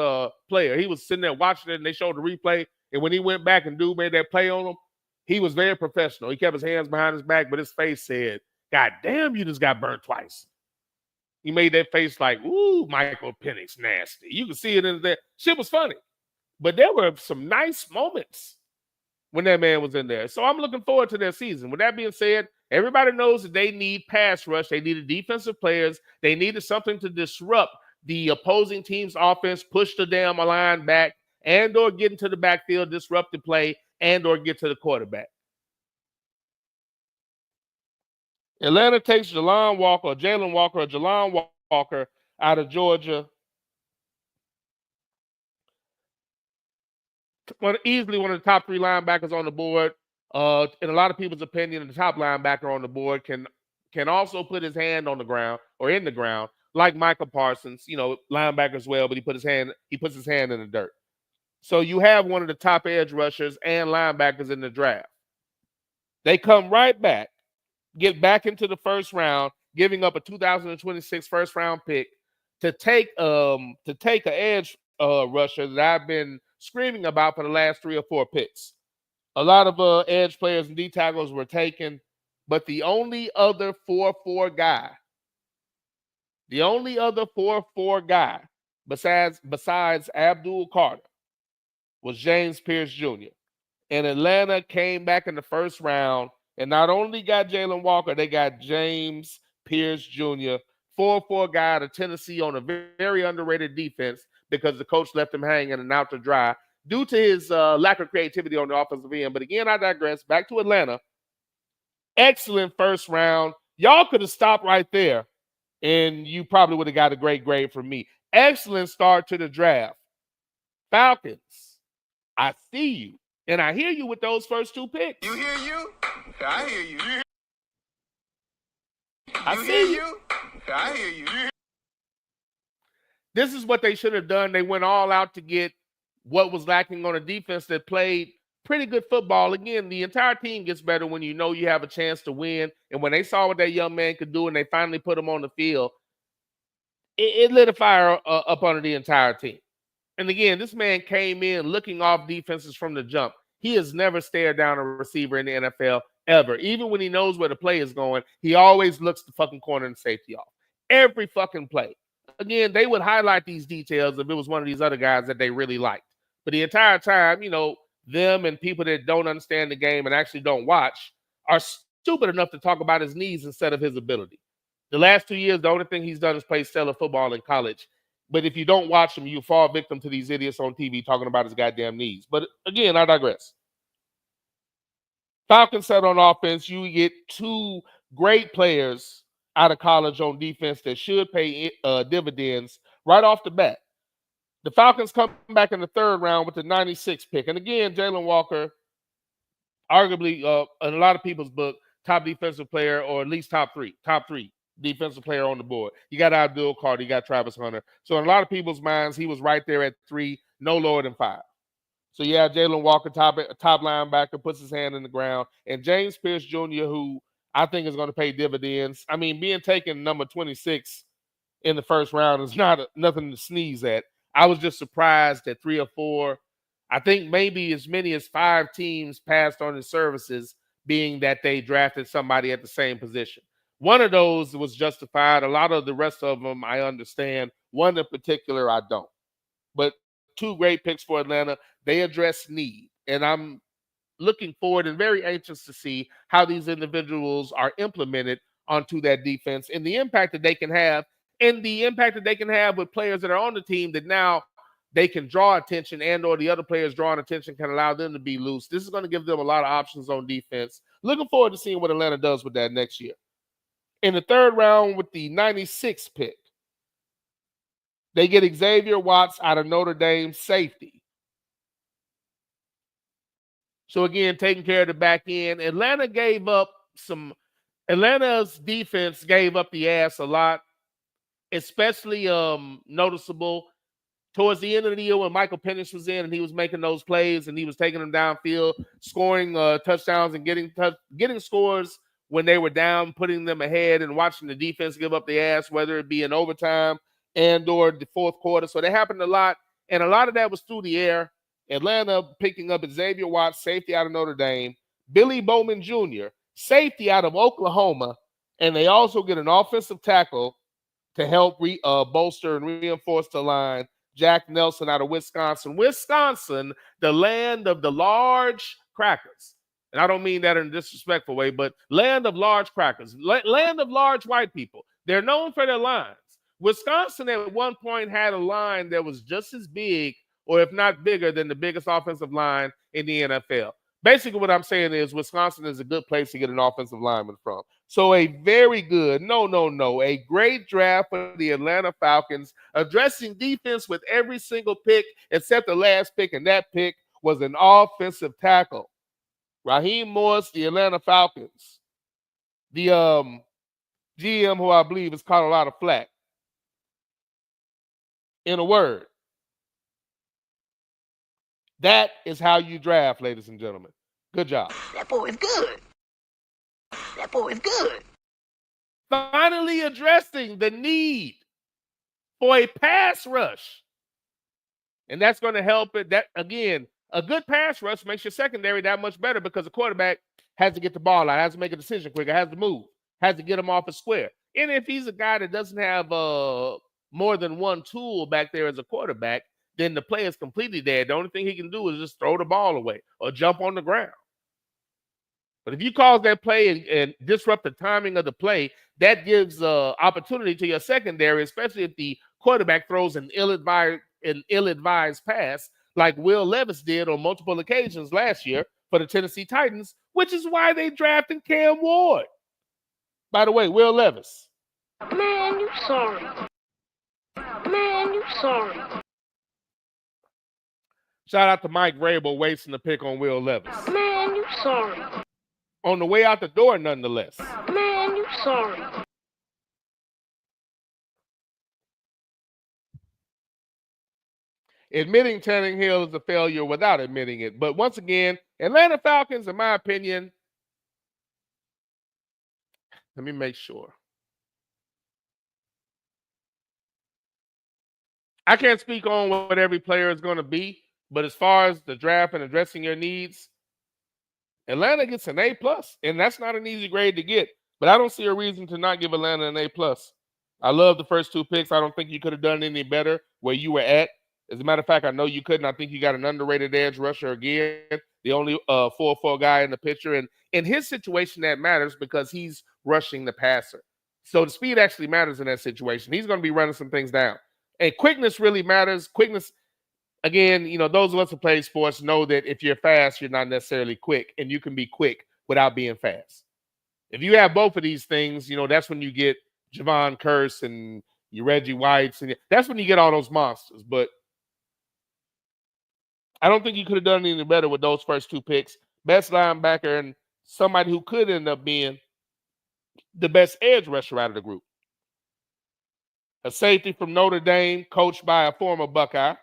player. He was sitting there watching it, and they showed the replay. And when he went back and dude made that play on him, he was very professional. He kept his hands behind his back, but his face said, God damn, you just got burnt twice. He made that face like, ooh, Michael Penix, nasty. You can see it in there. Shit was funny. But there were some nice moments when that man was in there. So I'm looking forward to their season. With that being said, everybody knows that they need pass rush. They needed defensive players. They needed something to disrupt the opposing team's offense, push the damn line back, and or get into the backfield, disrupt the play, and or get to the quarterback. Atlanta takes Jalen Walker out of Georgia. Easily one of the top 3 linebackers on the board. In a lot of people's opinion, the top linebacker on the board can also put his hand on the ground or in the ground, like Michael Parsons, linebacker as well, but he puts his hand in the dirt. So you have one of the top edge rushers and linebackers in the draft. They come right back, get back into the first round, giving up a 2026 first round pick to take an edge rusher that I've been screaming about for the last 3 or 4 picks. A lot of edge players and D tackles were taken, but the only other 4-4 guy besides Abdul Carter was James Pierce Jr. And Atlanta came back in the first round and not only got Jalen Walker, they got James Pierce Jr., 4-4 guy out of Tennessee on a very underrated defense because the coach left him hanging and out to dry due to his lack of creativity on the offensive end. But again, I digress. Back to Atlanta. Excellent first round. Y'all could have stopped right there, and you probably would have got a great grade from me. Excellent start to the draft. Falcons, I see you, and I hear you with those first 2 picks. You hear you? I hear you. I see you. I hear you. This is what they should have done. They went all out to get what was lacking on a defense that played pretty good football. Again, the entire team gets better when you know you have a chance to win. And when they saw what that young man could do and they finally put him on the field, it lit a fire up under the entire team. And again, this man came in looking off defenses from the jump. He has never stared down a receiver in the NFL ever. Even when he knows where the play is going, he always looks the fucking corner and safety off. Every fucking play. Again, they would highlight these details if it was one of these other guys that they really liked. But the entire time, them and people that don't understand the game and actually don't watch are stupid enough to talk about his knees instead of his ability. The last 2 years, the only thing he's done is play stellar football in college. But if you don't watch him, you fall victim to these idiots on TV talking about his goddamn knees. But again, I digress. Falcons set on offense. You get 2 great players out of college on defense that should pay dividends right off the bat. The Falcons come back in the 3rd round with the 96th pick. And again, Jalen Walker, arguably, in a lot of people's book, top defensive player, or at least top three defensive player on the board. You got Abdul Carter, you got Travis Hunter. So in a lot of people's minds, he was right there at 3, no lower than 5. So yeah, Jalen Walker, top linebacker, puts his hand in the ground. And James Pierce Jr., who I think is going to pay dividends. I mean, being taken number 26 in the first round is nothing to sneeze at. I was just surprised that 3 or 4, I think maybe as many as 5 teams passed on his services being that they drafted somebody at the same position. One of those was justified. A lot of the rest of them I understand. One in particular I don't. But two great picks for Atlanta. They address need. And I'm looking forward and very anxious to see how these individuals are implemented onto that defense and the impact that they can have, and the impact that they can have with players that are on the team that now they can draw attention, and or the other players drawing attention can allow them to be loose. This is going to give them a lot of options on defense. Looking forward to seeing what Atlanta does with that next year. In the third round with the 96th pick, they get Xavier Watts out of Notre Dame, safety. So again, taking care of the back end. Atlanta's defense gave up the ass a lot, especially noticeable towards the end of the year when Michael Penix was in and he was making those plays and he was taking them downfield, scoring touchdowns and getting scores when they were down, putting them ahead, and watching the defense give up the ass, whether it be in overtime and or the fourth quarter. So that happened a lot, and a lot of that was through the air. Atlanta picking up Xavier Watts, safety out of Notre Dame, Billy Bowman Jr., safety out of Oklahoma, and they also get an offensive tackle to help bolster and reinforce the line, Jack Nelson out of Wisconsin. Wisconsin, the land of the large crackers. And I don't mean that in a disrespectful way, but land of large crackers, land of large white people. They're known for their lines. Wisconsin at one point had a line that was just as big, or if not bigger, than the biggest offensive line in the NFL. Basically, what I'm saying is Wisconsin is a good place to get an offensive lineman from. So a very good, a great draft for the Atlanta Falcons, addressing defense with every single pick except the last pick, and that pick was an offensive tackle. Raheem Morris, the Atlanta Falcons. The GM, who I believe has caught a lot of flack. In a word, that is how you draft, ladies and gentlemen. Good job. That boy is good. That boy is good. Finally addressing the need for a pass rush. And that's going to help it. That, again, a good pass rush makes your secondary that much better because the quarterback has to get the ball out, has to make a decision quicker, has to move, has to get him off a square. And if he's a guy that doesn't have more than one tool back there as a quarterback, then the play is completely dead. The only thing he can do is just throw the ball away or jump on the ground. But if you cause that play and disrupt the timing of the play, that gives opportunity to your secondary, especially if the quarterback throws an ill-advised pass like Will Levis did on multiple occasions last year for the Tennessee Titans, which is why they drafted Cam Ward. By the way, Will Levis. Man, you sorry. Man, you sorry. Shout out to Mike Vrabel wasting the pick on Will Levis. Man, you sorry. On the way out the door, nonetheless. Man, you sorry. Admitting Tannehill is a failure without admitting it. But once again, Atlanta Falcons, in my opinion, let me make sure. I can't speak on what every player is going to be, but as far as the draft and addressing your needs, Atlanta gets an A+, and that's not an easy grade to get. But I don't see a reason to not give Atlanta an A+. I love the first two picks. I don't think you could have done any better where you were at. As a matter of fact, I know you couldn't. I think you got an underrated edge rusher again, the only 4-4 guy in the picture. And in his situation, that matters because he's rushing the passer. So the speed actually matters in that situation. He's going to be running some things down. And quickness really matters. Quickness, again, those of us who play sports know that if you're fast, you're not necessarily quick. And you can be quick without being fast. If you have both of these things, that's when you get Javon Curse and your Reggie Whites. And that's when you get all those monsters. But I don't think you could have done any better with those first two picks. Best linebacker and somebody who could end up being the best edge rusher out of the group. A safety from Notre Dame, coached by a former Buckeye.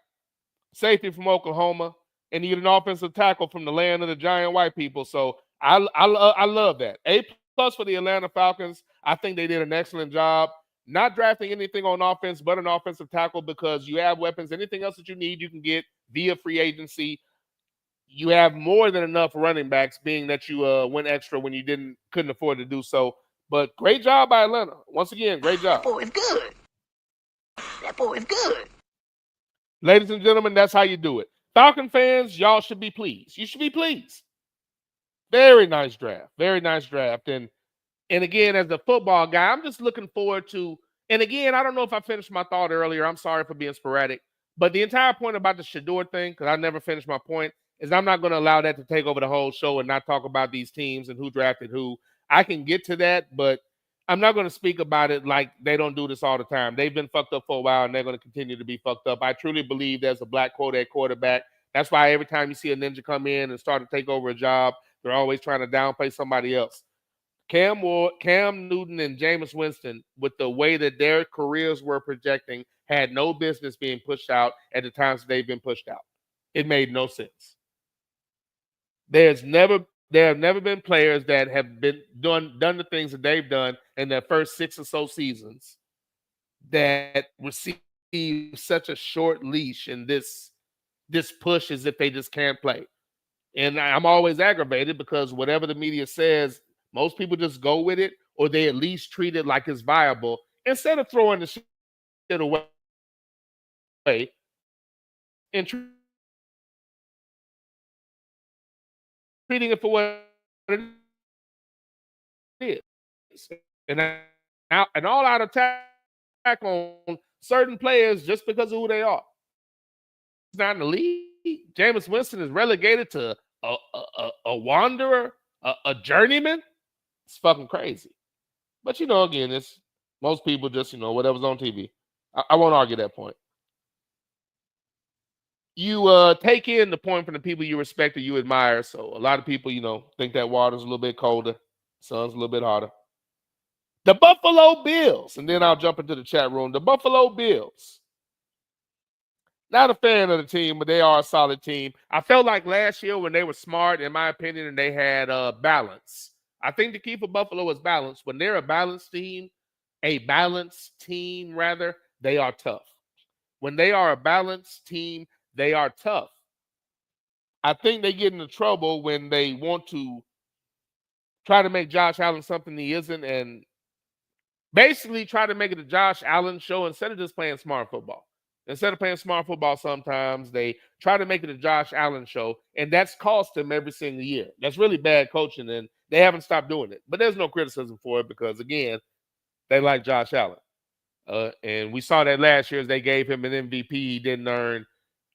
Safety from Oklahoma. And you get an offensive tackle from the land of the giant white people. So I love that. A+ for the Atlanta Falcons. I think they did an excellent job. Not drafting anything on offense but an offensive tackle because you have weapons. Anything else that you need, you can get via free agency. you have more than enough running backs, being that you went extra when you couldn't afford to do so. But great job by Atlanta. Once again, great job. That boy is good. That boy is good. Ladies and gentlemen, that's how you do it. Falcon fans, y'all should be pleased. You should be pleased. Very nice draft. Very nice draft. And again, as a football guy, I'm just looking forward to, and again, I don't know if I finished my thought earlier. I'm sorry for being sporadic. But the entire point about the Shedeur thing, because I never finished my point, is I'm not going to allow that to take over the whole show and not talk about these teams and who drafted who. I can get to that, but I'm not going to speak about it like they don't do this all the time. They've been fucked up for a while, and they're going to continue to be fucked up. I truly believe there's a black quota at quarterback. That's why every time you see a ninja come in and start to take over a job, they're always trying to downplay somebody else. Cam Newton, and Jameis Winston, with the way that their careers were projecting, had no business being pushed out at the times they've been pushed out. It made no sense. There have never been players that have been done the things that they've done in their first 6 or so seasons that receive such a short leash in this push as if they just can't play. And I'm always aggravated because whatever the media says, most people just go with it, or they at least treat it like it's viable instead of throwing the shit away and treating it for what it is. And all out attack on certain players just because of who they are. It's not in the league. Jameis Winston is relegated to a wanderer, a journeyman. It's fucking crazy. But, again, it's most people just, whatever's on TV. I won't argue that point. You take in the point from the people you respect or you admire. So a lot of people, think that water's a little bit colder, sun's a little bit hotter. The Buffalo Bills, and then I'll jump into the chat room. The Buffalo Bills. Not a fan of the team, but they are a solid team. I felt like last year when they were smart, in my opinion, and they had balance. I think the key for Buffalo is balance. When they're a balanced team, they are tough. When they are a balanced team, they are tough. I think they get into trouble when they want to try to make Josh Allen something he isn't, and basically try to make it a Josh Allen show instead of just playing smart football. Instead of playing smart football, sometimes they try to make it a Josh Allen show, and that's cost them every single year. That's really bad coaching, and they haven't stopped doing it. But there's no criticism for it because, again, they like Josh Allen. And we saw that last year as they gave him an MVP he didn't earn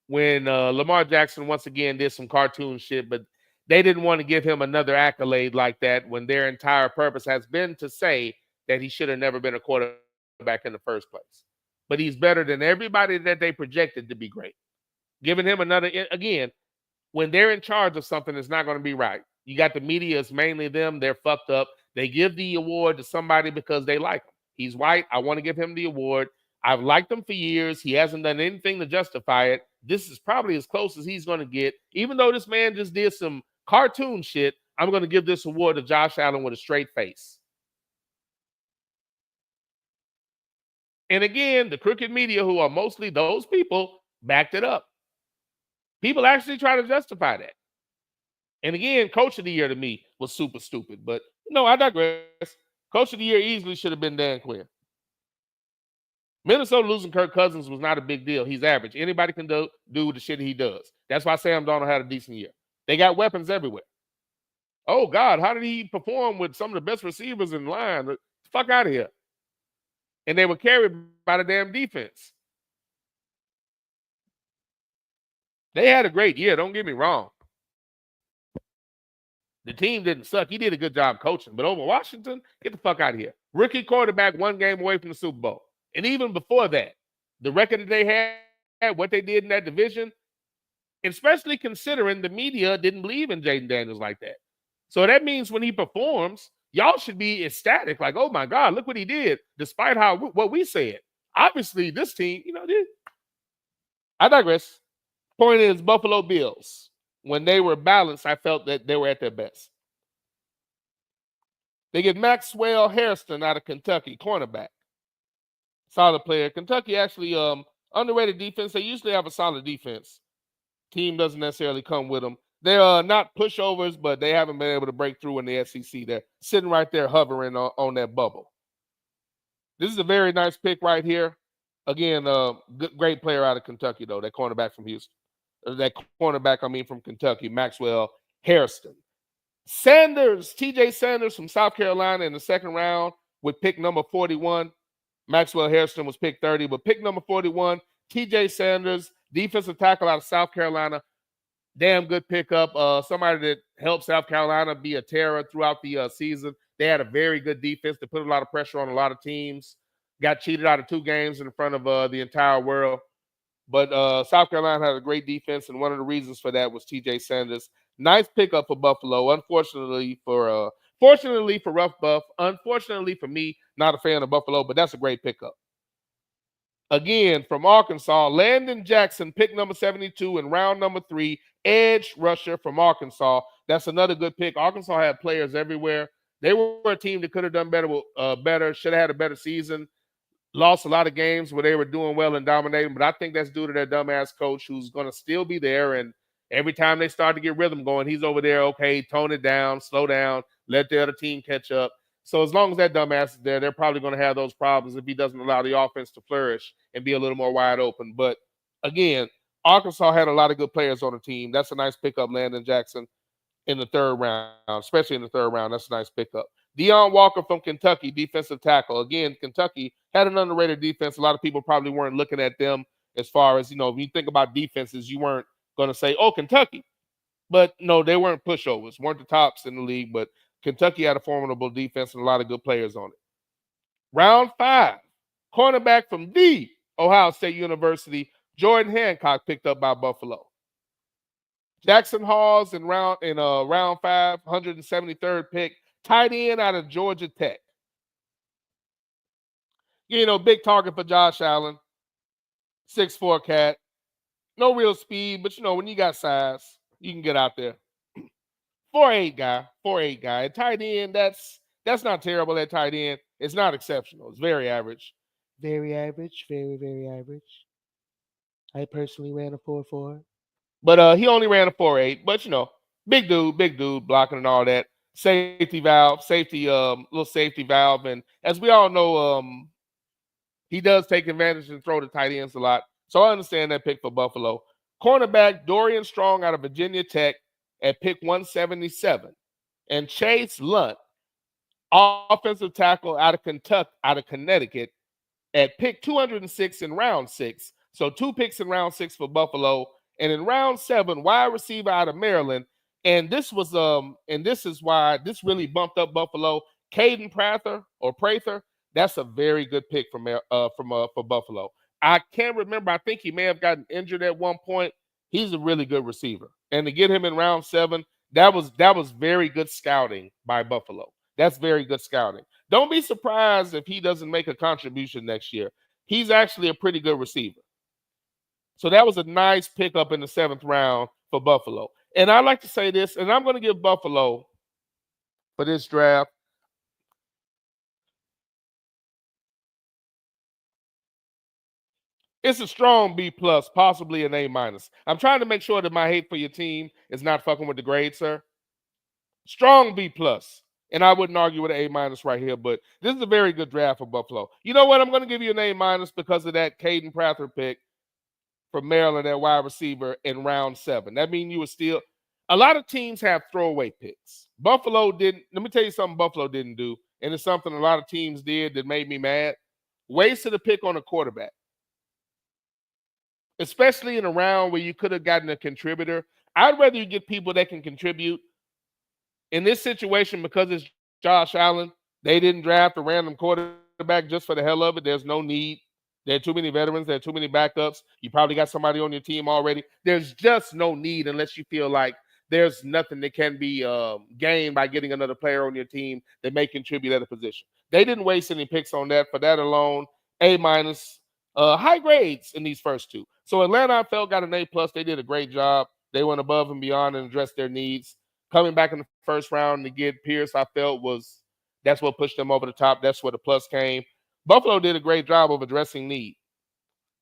when Lamar Jackson once again did some cartoon shit, but they didn't want to give him another accolade like that when their entire purpose has been to say that he should have never been a quarterback in the first place. But he's better than everybody that they projected to be great. Giving him another, again, when they're in charge of something, it's not going to be right. You got the media, it's mainly them. They're fucked up. They give the award to somebody because they like him. He's white. I want to give him the award. I've liked him for years. He hasn't done anything to justify it. This is probably as close as he's going to get. Even though this man just did some cartoon shit, I'm going to give this award to Josh Allen with a straight face. And again, the crooked media, who are mostly those people, backed it up. People actually try to justify that. And again, Coach of the Year to me was super stupid. But, I digress. Coach of the Year easily should have been Dan Quinn. Minnesota losing Kirk Cousins was not a big deal. He's average. Anybody can do the shit he does. That's why Sam Darnold had a decent year. They got weapons everywhere. Oh, God, how did he perform with some of the best receivers in line? The fuck out of here. And they were carried by the damn defense. They had a great year. Don't get me wrong. The team didn't suck. He did a good job coaching. But over Washington, get the fuck out of here. Rookie quarterback, 1 game away from the Super Bowl. And even before that, the record that they had, what they did in that division, especially considering the media didn't believe in Jaden Daniels like that. So that means when he performs, y'all should be ecstatic. Like, oh, my God, look what he did, despite what we said. Obviously, this team, I digress. Point is, Buffalo Bills, when they were balanced, I felt that they were at their best. They get Maxwell Hairston out of Kentucky, cornerback. Solid player. Kentucky actually underrated defense. They usually have a solid defense. Team doesn't necessarily come with them. They're not pushovers, but they haven't been able to break through in the SEC. They're sitting right there hovering on that bubble. This is a very nice pick right here. Again, great player out of Kentucky, though, that cornerback from Houston. From Kentucky, Maxwell Hairston. TJ Sanders from South Carolina in the second round with pick number 41. Maxwell Hairston was pick 30, but pick number 41, TJ Sanders, defensive tackle out of South Carolina. Damn good pickup. Somebody that helped South Carolina be a terror throughout the season. They had a very good defense that put a lot of pressure on a lot of teams. Got cheated out of 2 games in front of the entire world. But South Carolina had a great defense, and one of the reasons for that was TJ Sanders. Nice pickup for Buffalo. Fortunately for Rough Buff. Unfortunately for me, not a fan of Buffalo, but that's a great pickup. Again, from Arkansas, Landon Jackson, pick number 72 in round number 3, edge rusher from Arkansas. That's another good pick. Arkansas had players everywhere. They were a team that could have done better, should have had a better season. Lost a lot of games where they were doing well and dominating, but I think that's due to their dumbass coach who's going to still be there. And every time they start to get rhythm going, he's over there, okay, tone it down, slow down, let the other team catch up. So as long as that dumbass is there, they're probably going to have those problems if he doesn't allow the offense to flourish and be a little more wide open. But again, Arkansas had a lot of good players on the team. That's a nice pickup, Landon Jackson, in the third round, especially in the third round. That's a nice pickup. Deion Walker from Kentucky, defensive tackle. Again, Kentucky had an underrated defense. A lot of people probably weren't looking at them as far as, when you think about defenses, you weren't going to say, oh, Kentucky. But no, they weren't pushovers, weren't the tops in the league, but Kentucky had a formidable defense and a lot of good players on it. Round 5, cornerback from the Ohio State University, Jordan Hancock, picked up by Buffalo. Jackson Halls in round 5, 173rd pick, tight end out of Georgia Tech. Big target for Josh Allen, 6'4" cat. No real speed, but when you got size, you can get out there. 4'8" guy. At tight end, that's not terrible at tight end. It's not exceptional. It's very average. Very average, very, very average. I personally ran a 4.4. But he only ran a 4.8. But big dude, blocking and all that. Little safety valve. And as we all know, he does take advantage and throw the tight ends a lot. So I understand that pick for Buffalo. Cornerback Dorian Strong out of Virginia Tech at pick 177. And Chase Lunt, offensive tackle out of Connecticut, at pick 206 in round 6. So 2 picks in round 6 for Buffalo. And in round 7, wide receiver out of Maryland. And this is why this really bumped up Buffalo. Caden Prather. That's a very good pick for Buffalo. I can't remember. I think he may have gotten injured at one point. He's a really good receiver. And to get him in round 7, that was very good scouting by Buffalo. That's very good scouting. Don't be surprised if he doesn't make a contribution next year. He's actually a pretty good receiver. So that was a nice pickup in the 7th round for Buffalo. And I like to say this, and I'm going to give Buffalo for this draft. It's a strong B+, possibly an A-. I'm trying to make sure that my hate for your team is not fucking with the grade, sir. Strong B+. And I wouldn't argue with an A- right here, but this is a very good draft for Buffalo. You know what? I'm going to give you an A- because of that Caden Prather pick from Maryland at wide receiver in round 7. That means you were still – a lot of teams have throwaway picks. Buffalo didn't – let me tell you something Buffalo didn't do, and it's something a lot of teams did that made me mad. Wasted a pick on a quarterback. Especially in a round where you could have gotten a contributor. I'd rather you get people that can contribute. In this situation, because it's Josh Allen, they didn't draft a random quarterback just for the hell of it. There's no need. There are too many veterans. There are too many backups. You probably got somebody on your team already. There's just no need unless you feel like there's nothing that can be gained by getting another player on your team that may contribute at a position. They didn't waste any picks on that. For that alone, A-. High grades in these first 2. So Atlanta, I felt, got an A+. They did a great job. They went above and beyond and addressed their needs. Coming back in the first round to get Pierce, I felt that's what pushed them over the top. That's where the plus came. Buffalo did a great job of addressing need.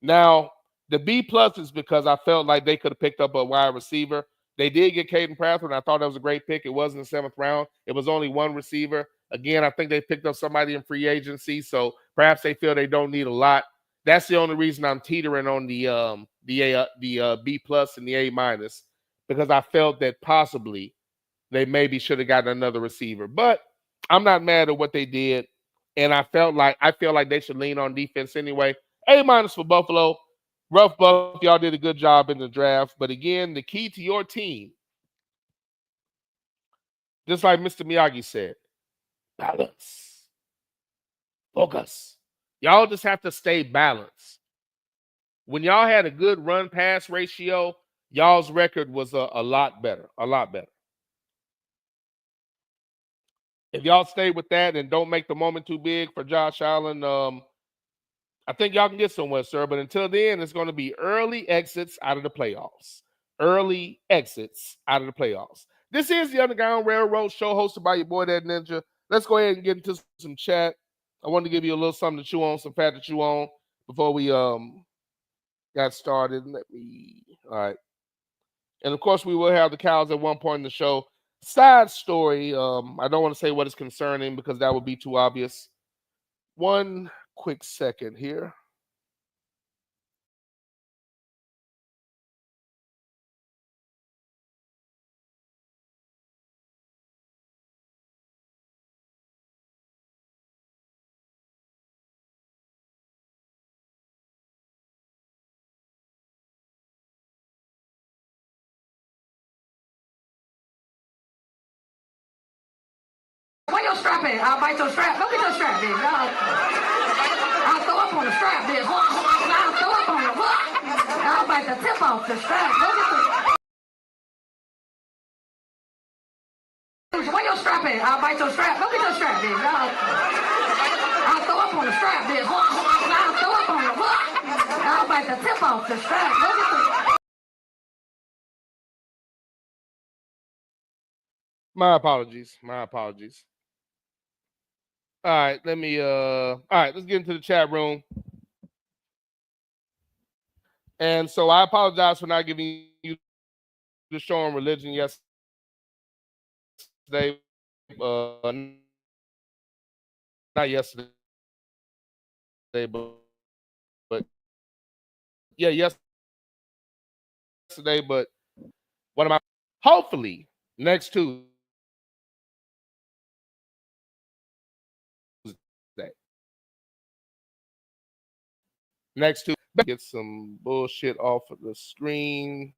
Now, the B+ is because I felt like they could have picked up a wide receiver. They did get Caden Prather, and I thought that was a great pick. It was in the 7th round. It was only one receiver. Again, I think they picked up somebody in free agency, so perhaps they feel they don't need a lot. That's the only reason I'm teetering on the B plus and the A minus, because I felt that possibly they maybe should have gotten another receiver. But I'm not mad at what they did, and I feel like they should lean on defense anyway. A minus for Buffalo. Rough Buff, y'all did a good job in the draft. But again, the key to your team, just like Mr. Miyagi said, balance, focus. Y'all just have to stay balanced. When y'all had a good run-pass ratio, y'all's record was a lot better, a lot better. If y'all stay with that and don't make the moment too big for Josh Allen, I think y'all can get somewhere, sir. But until then, it's going to be early exits out of the playoffs. Early exits out of the playoffs. This is the Underground Railroad Show hosted by your boy, That Ninja. Let's go ahead and get into some chat. I wanted to give you a little something to chew on, some fat to chew on before we got started. All right. And, of course, we will have the cows at one point in the show. Side story, I don't want to say what is concerning because that would be too obvious. One quick second here. Where your strap at? I'll bite your strap. Go get your strap, bitch. I'll throw up on the strap, bitch. I'll throw up on the I'll bite the tip off the strap. Go get the... Where your strap at? I'll bite your strap. Go get your strap, bitch. I'll throw up on the strap, bitch. I'll throw up on the I'll bite the tip off the strap. Go get the... My apologies. My apologies. All right, let's get into the chat room. And so I apologize for not giving you the show on religion yesterday. Not yesterday, but yeah, yesterday, but what am I? Hopefully, next Tuesday. Next Tuesday, get some bullshit off of the screen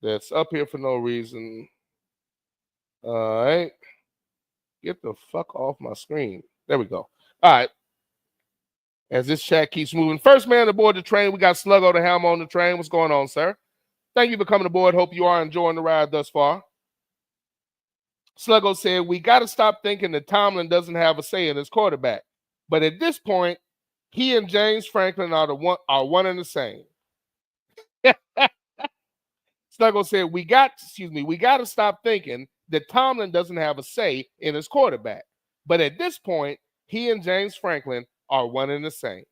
that's up here for no reason. All right. Get the fuck off my screen. There we go. All right. As this chat keeps moving. First man aboard the train, we got Sluggo the Ham on the train. What's going on, sir? Thank you for coming aboard. Hope you are enjoying the ride thus far. Sluggo said, we got to stop thinking that Tomlin doesn't have a say in his quarterback. But at this point, he and James Franklin are one and the same. Sluggo said, we got to stop thinking that Tomlin doesn't have a say in his quarterback. But at this point, he and James Franklin are one and the same.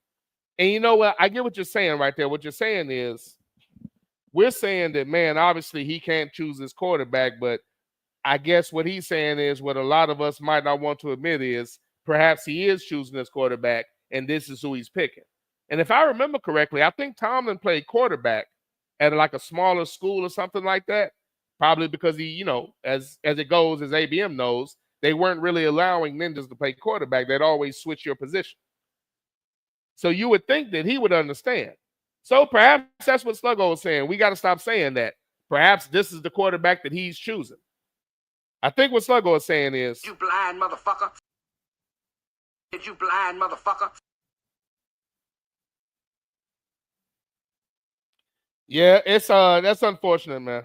And you know what? I get what you're saying right there. What you're saying is, we're saying that, man, obviously he can't choose his quarterback, but I guess what he's saying is what a lot of us might not want to admit is perhaps he is choosing his quarterback, and this is who he's picking. And if I remember correctly, I think Tomlin played quarterback at like a smaller school or something like that, probably because he, you know, as it goes, as ABM knows, they weren't really allowing ninjas to play quarterback. They'd always switch your position. So you would think that he would understand. So perhaps that's what Sluggo was saying. We got to stop saying that. Perhaps this is the quarterback that he's choosing. I think what Sluggo is saying is, You blind motherfucker. Did you blind motherfucker? yeah, it's that's unfortunate, man.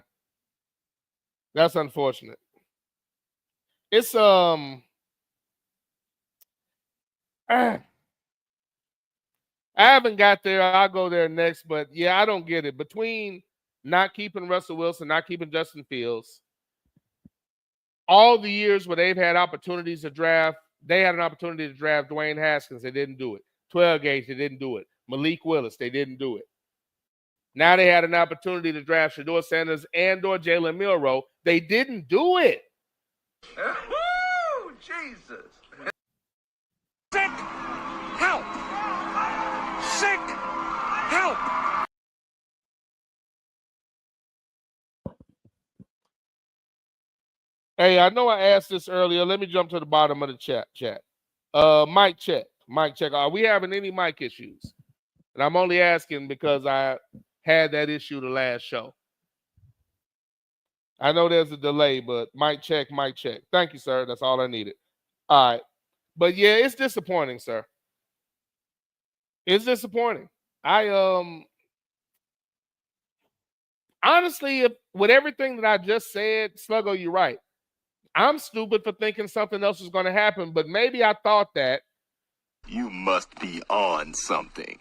That's unfortunate. It's I haven't got there. I'll go there next, but yeah, I don't get it. Between not keeping Russell Wilson, not keeping Justin Fields, all the years where they've had opportunities to draft, they had an opportunity to draft Dwayne Haskins. They didn't do it. 12 Gauge, they didn't do it. Malik Willis, they didn't do it. Now they had an opportunity to draft Shedeur Sanders and or Jalen Milroe. They didn't do it. Oh, Jesus. Sick help. Sick help. Hey, I know I asked this earlier. Let me jump to the bottom of the chat. Mic check. Are we having any mic issues? And I'm only asking because I had that issue the last show. I know there's a delay, but mic check. Thank you, sir. That's all I needed. All right. But yeah, it's disappointing, sir. It's disappointing. Honestly, with everything that I just said, Sluggo, you're right. I'm stupid for thinking something else was going to happen, but maybe I thought that. You must be on something.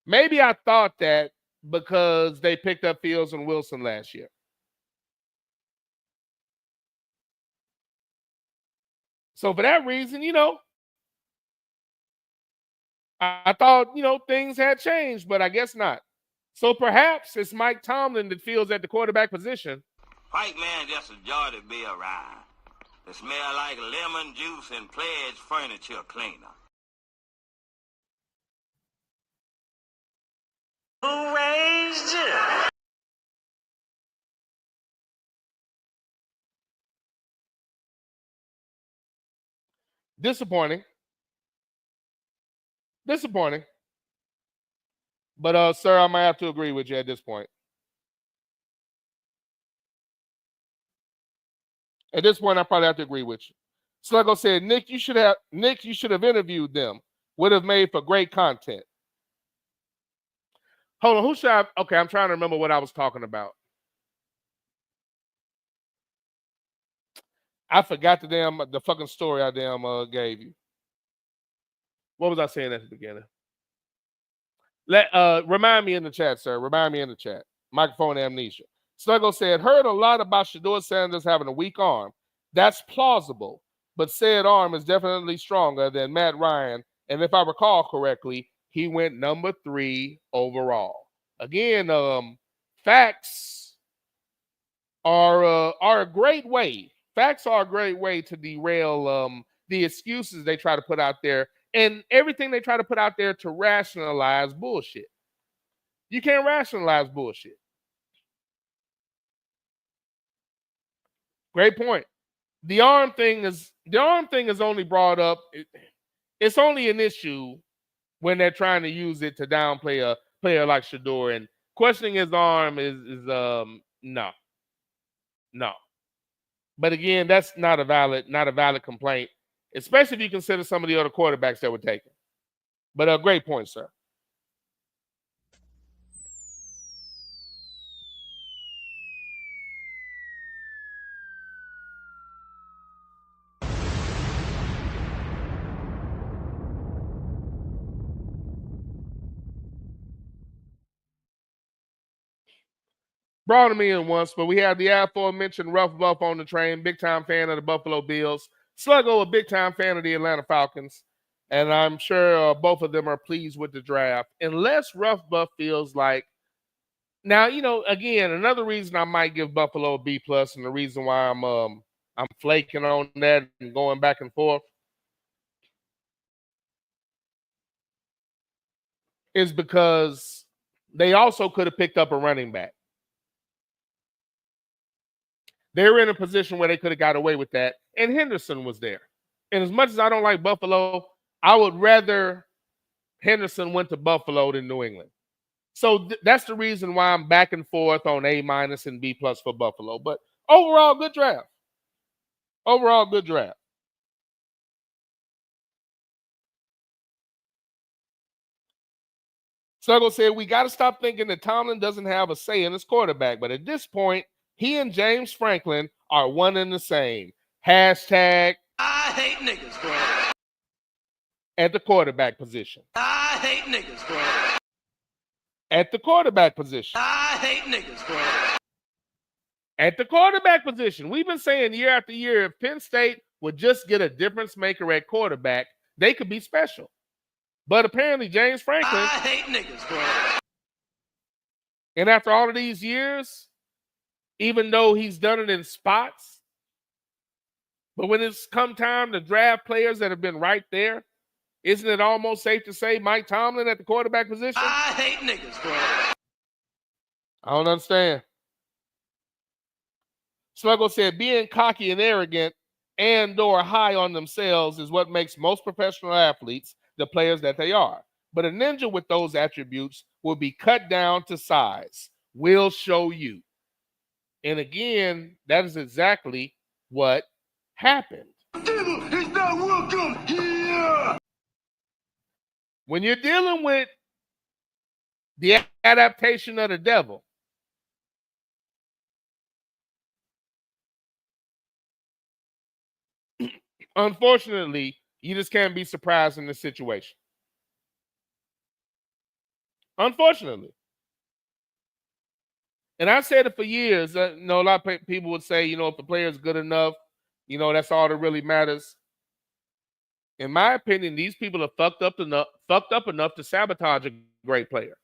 Maybe I thought that because they picked up Fields and Wilson last year. So for that reason, I thought, things had changed, but I guess not. So perhaps it's Mike Tomlin that feels at the quarterback position. White man just a joy to be around. They smell like lemon juice and Pledge furniture cleaner. Who raised you? Disappointing. But, sir, I might have to agree with you at this point. At this point, I probably have to agree with you. Sluggo said, Nick, you should have interviewed them. Would have made for great content. Hold on, who should I? Okay, I'm trying to remember what I was talking about. I forgot the fucking story I gave you. What was I saying at the beginning? Remind me in the chat, sir. Remind me in the chat. Microphone amnesia. Sluggo said, heard a lot about Shedeur Sanders having a weak arm. That's plausible, but said arm is definitely stronger than Matt Ryan. And if I recall correctly, he went number 3 overall. Again, facts are a great way. Facts are a great way to derail the excuses they try to put out there and everything they try to put out there to rationalize bullshit. You can't rationalize bullshit. Great point. The arm thing is only brought up. It's only an issue when they're trying to use it to downplay a player like Shedeur, and questioning his arm is no. But again, that's not a valid complaint, especially if you consider some of the other quarterbacks that were taken. But a great point, sir. Brought him in once, but we had the aforementioned Rough Buff on the train, big-time fan of the Buffalo Bills. Sluggo, a big-time fan of the Atlanta Falcons. And I'm sure both of them are pleased with the draft. Unless Rough Buff feels like... Now, again, another reason I might give Buffalo a B+, and the reason why I'm flaking on that and going back and forth, is because they also could have picked up a running back. They were in a position where they could have got away with that, and Henderson was there. And as much as I don't like Buffalo, I would rather Henderson went to Buffalo than New England. So that's the reason why I'm back and forth on A- and B+ for Buffalo. But overall, good draft. Sluggo said, we got to stop thinking that Tomlin doesn't have a say in his quarterback. But at this point, he and James Franklin are one and the same. Hashtag I hate niggas, bro. At the quarterback position. I hate niggas, bro. At the quarterback position. I hate niggas, bro. At the quarterback position. We've been saying year after year, if Penn State would just get a difference maker at quarterback, they could be special. But apparently James Franklin. I hate niggas, bro. And after all of these years, even though he's done it in spots, but when it's come time to draft players that have been right there, isn't it almost safe to say Mike Tomlin at the quarterback position? I hate niggas, bro. I don't understand. Sluggo said, being cocky and arrogant and/or high on themselves is what makes most professional athletes the players that they are. But a ninja with those attributes will be cut down to size. We'll show you. And again, that is exactly what happened. Devil is not welcome here. When you're dealing with the adaptation of the devil, unfortunately, you just can't be surprised in this situation. Unfortunately. And I've said it for years. A lot of people would say, if the player is good enough, that's all that really matters. In my opinion, these people are fucked up enough to sabotage a great player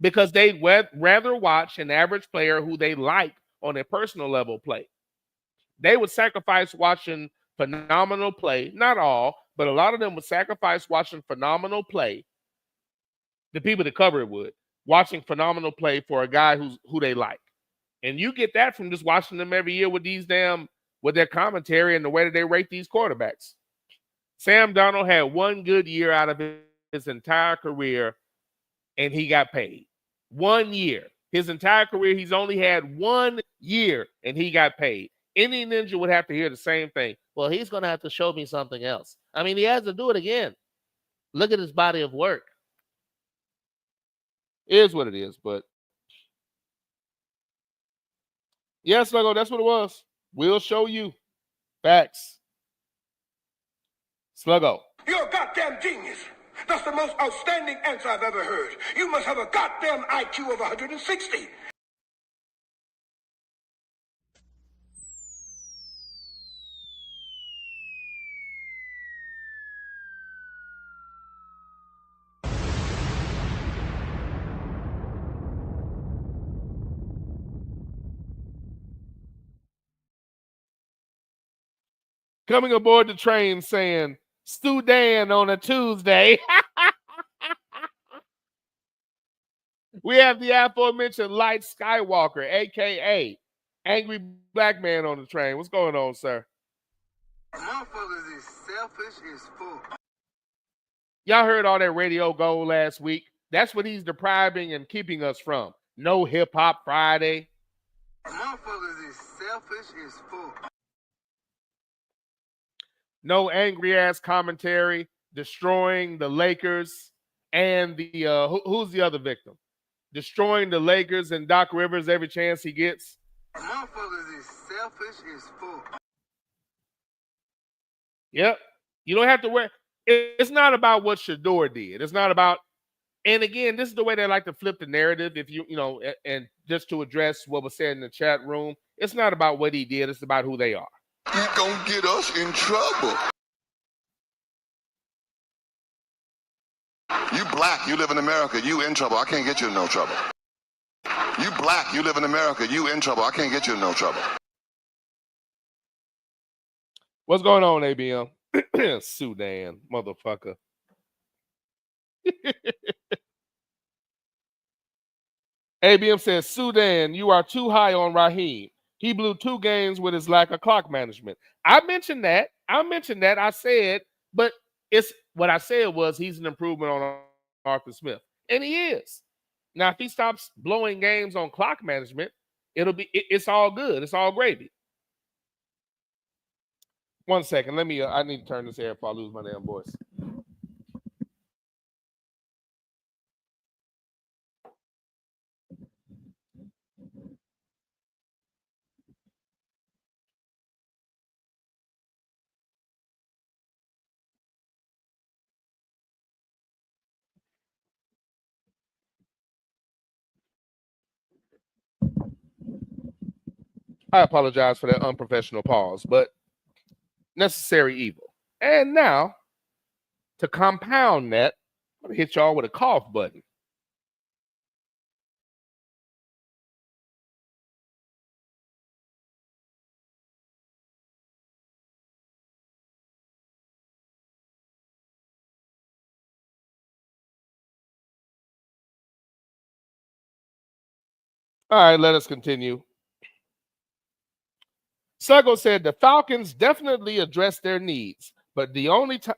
because they'd rather watch an average player who they like on a personal level play. They would sacrifice watching phenomenal play. Not all, but a lot of them would sacrifice watching phenomenal play. The people that cover it would. Watching phenomenal play for a guy who they like. And you get that from just watching them every year with with their commentary and the way that they rate these quarterbacks. Sam Darnold had one good year out of his entire career, and he got paid. 1 year. His entire career, he's only had 1 year, and he got paid. Any ninja would have to hear the same thing. Well, he's going to have to show me something else. I mean, he has to do it again. Look at his body of work. It is what it is, but yes, Sluggo, that's what it was. We'll show you. Facts. Sluggo. You're a goddamn genius. That's the most outstanding answer I've ever heard. You must have a goddamn IQ of 160. Coming aboard the train saying, Stu Dan on a Tuesday. We have the aforementioned Light Skywalker, a.k.a. Angry Black Man on the train. What's going on, sir? Motherfuckers is selfish as fuck. Y'all heard all that radio gold last week. That's what he's depriving and keeping us from. No Hip Hop Friday. Motherfuckers is selfish as fuck. No angry ass commentary, destroying the Lakers and the who's the other victim? Destroying the Lakers and Doc Rivers every chance he gets. Motherfuckers is selfish as fuck. Yep. You don't have to wear. It's not about what Shador did. It's not about. And again, this is the way they like to flip the narrative. If and just to address what was said in the chat room, it's not about what he did. It's about who they are. You gonna get us in trouble. You black, you live in America, you in trouble. I can't get you in no trouble. You black, you live in America, you in trouble. I can't get you in no trouble. What's going on, ABM? Sudan, motherfucker. ABM says, Sudan, you are too high on Raheem. He blew 2 games with his lack of clock management. I mentioned that. I said, but it's what I said was he's an improvement on Arthur Smith. And he is. Now, if he stops blowing games on clock management, it's all good. It's all gravy. 1 second. Let me, I need to turn this air if I lose my damn voice. I apologize for that unprofessional pause, but necessary evil. And now, to compound that, I'm going to hit y'all with a cough button. All right, let us continue. Sluggo said the Falcons definitely addressed their needs, but only time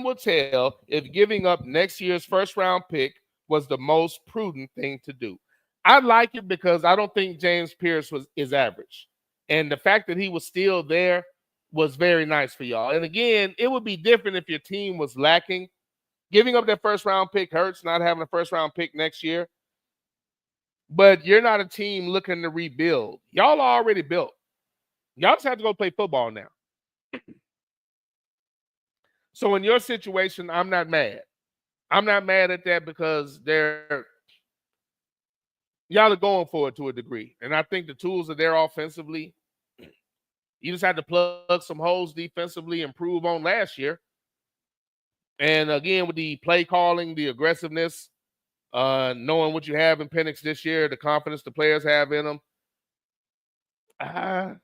will tell if giving up next year's first-round pick was the most prudent thing to do. I like it because I don't think James Pierce is average. And the fact that he was still there was very nice for y'all. And again, it would be different if your team was lacking. Giving up that first-round pick hurts, not having a first-round pick next year. But you're not a team looking to rebuild. Y'all are already built. Y'all just have to go play football now. So in your situation, I'm not mad. I'm not mad at that because y'all are going for it to a degree. And I think the tools are there offensively. You just had to plug some holes defensively, improve on last year. And again, with the play calling, the aggressiveness, knowing what you have in Penix this year, the confidence the players have in them, I'm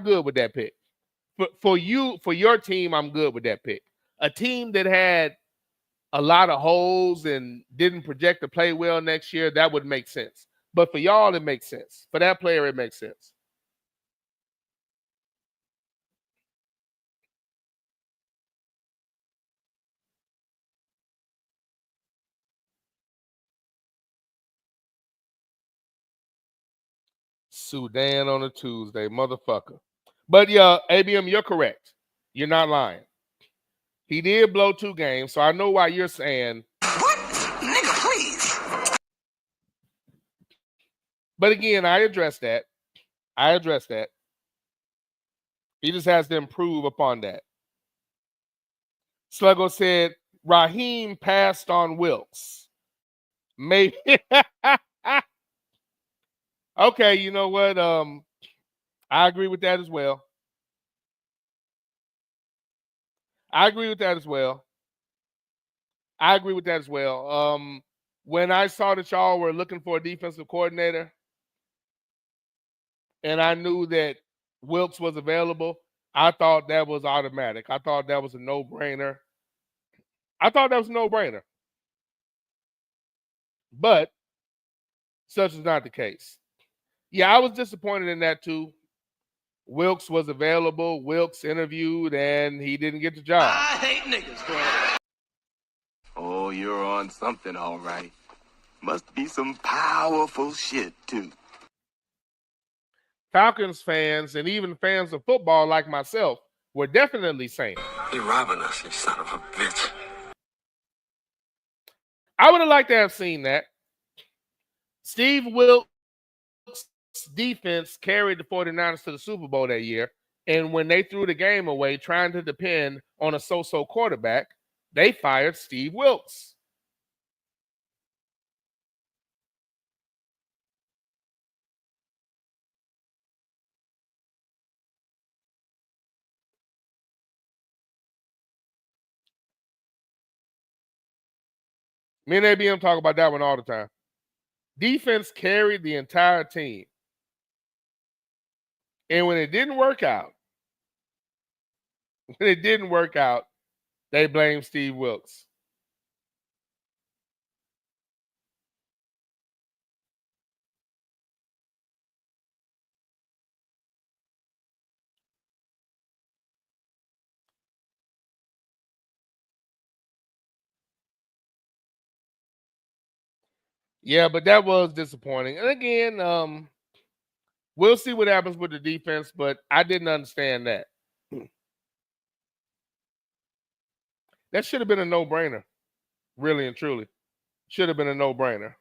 good with that pick. For your team, I'm good with that pick. A team that had a lot of holes and didn't project to play well next year, that would make sense. But for y'all, it makes sense. For that player, it makes sense. Sudan on a Tuesday, motherfucker. But yeah, ABM, you're correct. You're not lying. He did blow 2 games, so I know why you're saying. What? Nigga, please. But again, I addressed that. He just has to improve upon that. Sluggo said Raheem passed on Wilkes. Maybe. Okay, you know what? I agree with that as well. When I saw that y'all were looking for a defensive coordinator and I knew that Wilkes was available, I thought that was automatic. I thought that was a no-brainer. But such is not the case. Yeah, I was disappointed in that too. Wilkes was available. Wilkes interviewed, and he didn't get the job. I hate niggas, bro. Oh, you're on something, all right. Must be some powerful shit, too. Falcons fans and even fans of football like myself were definitely saying, You're robbing us, you son of a bitch. I would have liked to have seen that. Steve Wilkes' defense carried the 49ers to the Super Bowl that year. And when they threw the game away trying to depend on a so-so quarterback, they fired Steve Wilkes. Me and ABM talk about that one all the time. Defense carried the entire team. And when it didn't work out, they blamed Steve Wilkes. Yeah, but that was disappointing. And again, we'll see what happens with the defense, but I didn't understand that. That should have been a no-brainer, really and truly. Should have been a no-brainer.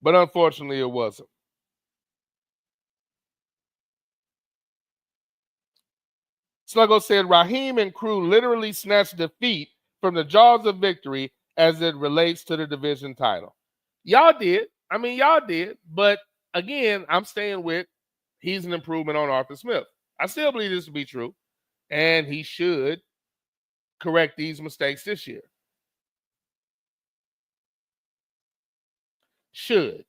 But unfortunately, it wasn't. Sluggo said Raheem and crew literally snatched defeat from the jaws of victory as it relates to the division title. Y'all did. Y'all did. But again, I'm staying with he's an improvement on Arthur Smith. I still believe this to be true. And he should correct these mistakes this year. Should.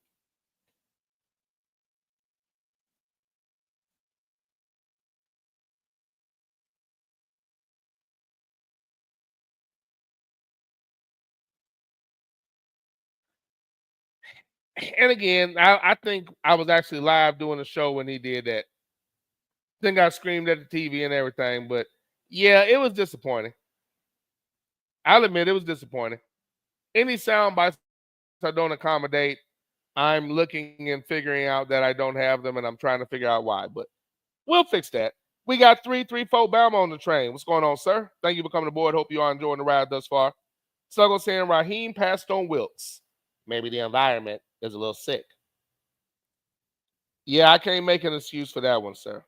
And again, I think I was actually live doing a show when he did that. I think I screamed at the TV and everything, but yeah, it was disappointing. I'll admit it was disappointing. Any sound bites I don't accommodate, I'm looking and figuring out that I don't have them, and I'm trying to figure out why. But we'll fix that. We got 334 Bama on the train. What's going on, sir? Thank you for coming aboard. Hope you are enjoying the ride thus far. Sluggo saying Raheem passed on Wilkes. Maybe the environment is a little sick. Yeah, I can't make an excuse for that one, sir.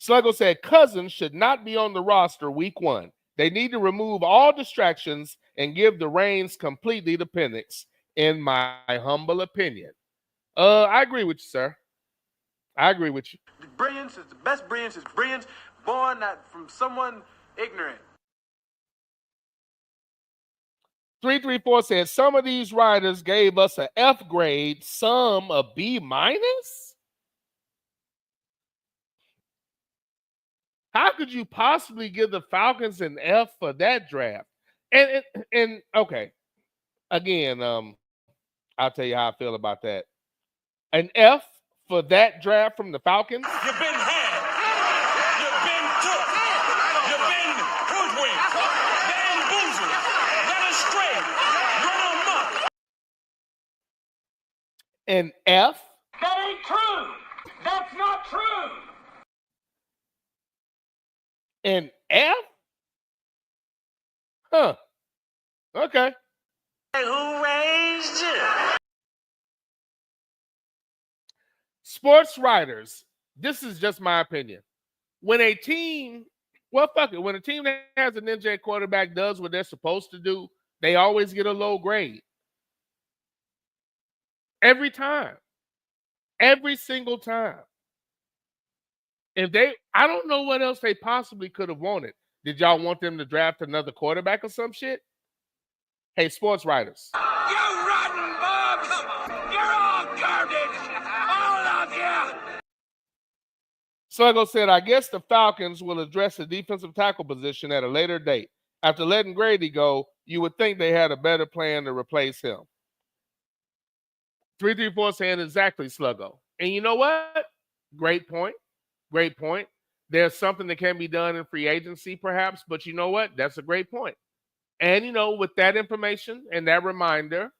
Sluggo said Cousins should not be on the roster week 1. They need to remove all distractions and give the reins completely to Penix, in my humble opinion. I agree with you, sir. I agree with you. Brilliance is the best brilliance is brilliance born from someone ignorant. 334 said some of these writers gave us an F grade, some a B minus. How could you possibly give the Falcons an F for that draft? And okay, again, I'll tell you how I feel about that. An F for that draft from the Falcons? You've been had. You've been took. You've been hoodwinked. Bamboozled. Led astray. Run amok. An F? That ain't true. That's not true. An F? Huh. Okay. Who raised you? Sports writers, this is just my opinion. When a team, well, fuck it. When a team that has an NJ quarterback does what they're supposed to do, they always get a low grade. Every time. Every single time. I don't know what else they possibly could have wanted. Did y'all want them to draft another quarterback or some shit? Hey, sports writers. You rotten bubs. You're all garbage. All of you. Sluggo said, I guess the Falcons will address the defensive tackle position at a later date. After letting Grady go, you would think they had a better plan to replace him. 334 saying exactly, Sluggo. And you know what? Great point. Great point. There's something that can be done in free agency, perhaps, but you know what? That's a great point. And, with that information and that reminder,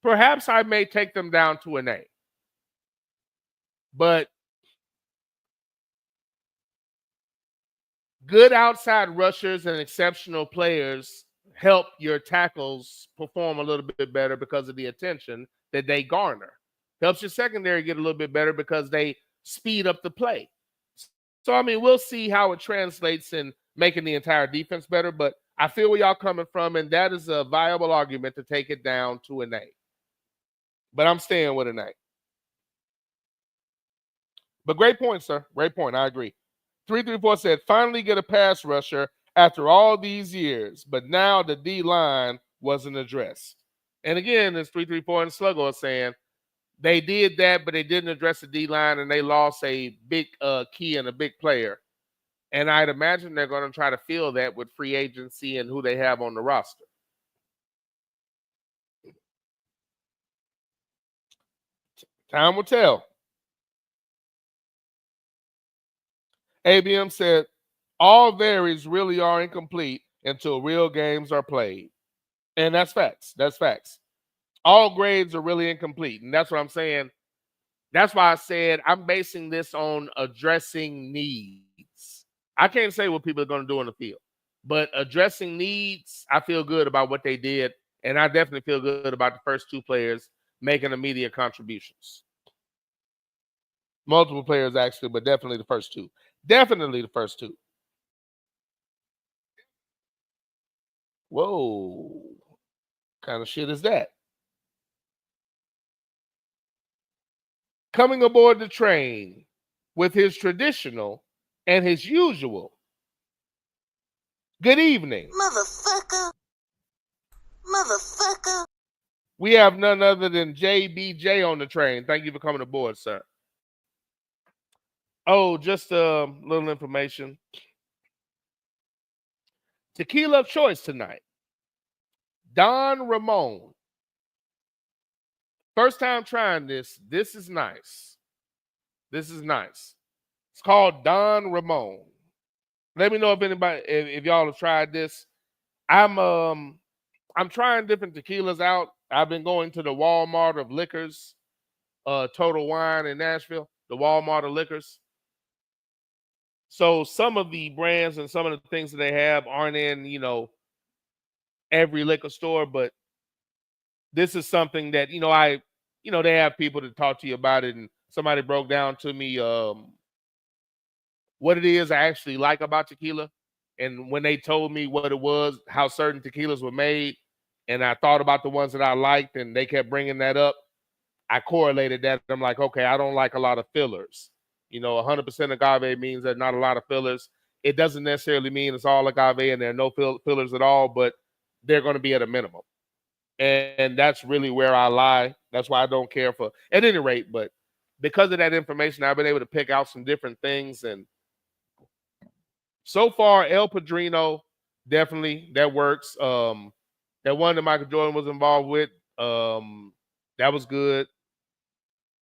perhaps I may take them down to an A. But good outside rushers and exceptional players help your tackles perform a little bit better because of the attention that they garner. Helps your secondary get a little bit better because they speed up the play. So, we'll see how it translates in making the entire defense better, but I feel where y'all coming from, and that is a viable argument to take it down to an A. But I'm staying with an A. But great point, sir. Great point. I agree. 334 said, finally get a pass rusher after all these years, but now the D-line wasn't addressed. And again, as 334 and Sluggo are saying, they did that, but they didn't address the D-line, and they lost a big key and a big player. And I'd imagine they're going to try to fill that with free agency and who they have on the roster. Time will tell. ABM said, all varies really are incomplete until real games are played. And that's facts. That's facts. All grades are really incomplete. And that's what I'm saying. That's why I said I'm basing this on addressing needs. I can't say what people are going to do in the field. But addressing needs, I feel good about what they did. And I definitely feel good about the first two players making immediate contributions. Multiple players, actually, but definitely the first two. Definitely the first two. Whoa. What kind of shit is that? Coming aboard the train with his traditional and his usual. Good evening. Motherfucker. Motherfucker. We have none other than JBJ on the train. Thank you for coming aboard, sir. Oh, just a little information. Tequila of choice tonight. Don Ramon. First time trying this. This is nice. This is nice. It's called Don Ramon. Let me know if anybody, if y'all have tried this. I'm trying different tequilas out. I've been going to the Walmart of liquors, Total Wine in Nashville, the Walmart of liquors. So some of the brands and some of the things that they have aren't in, every liquor store, but this is something that, they have people to talk to you about it. And somebody broke down to me what it is I actually like about tequila. And when they told me what it was, how certain tequilas were made, and I thought about the ones that I liked, and they kept bringing that up, I correlated that. I'm like, okay, I don't like a lot of fillers. 100% agave means there's not a lot of fillers. It doesn't necessarily mean it's all agave and there are no fillers at all, but they're going to be at a minimum. And that's really where I lie. That's why I don't care for, at any rate, but because of that information, I've been able to pick out some different things. And so far, El Padrino, definitely, that works. That one that Michael Jordan was involved with, that was good.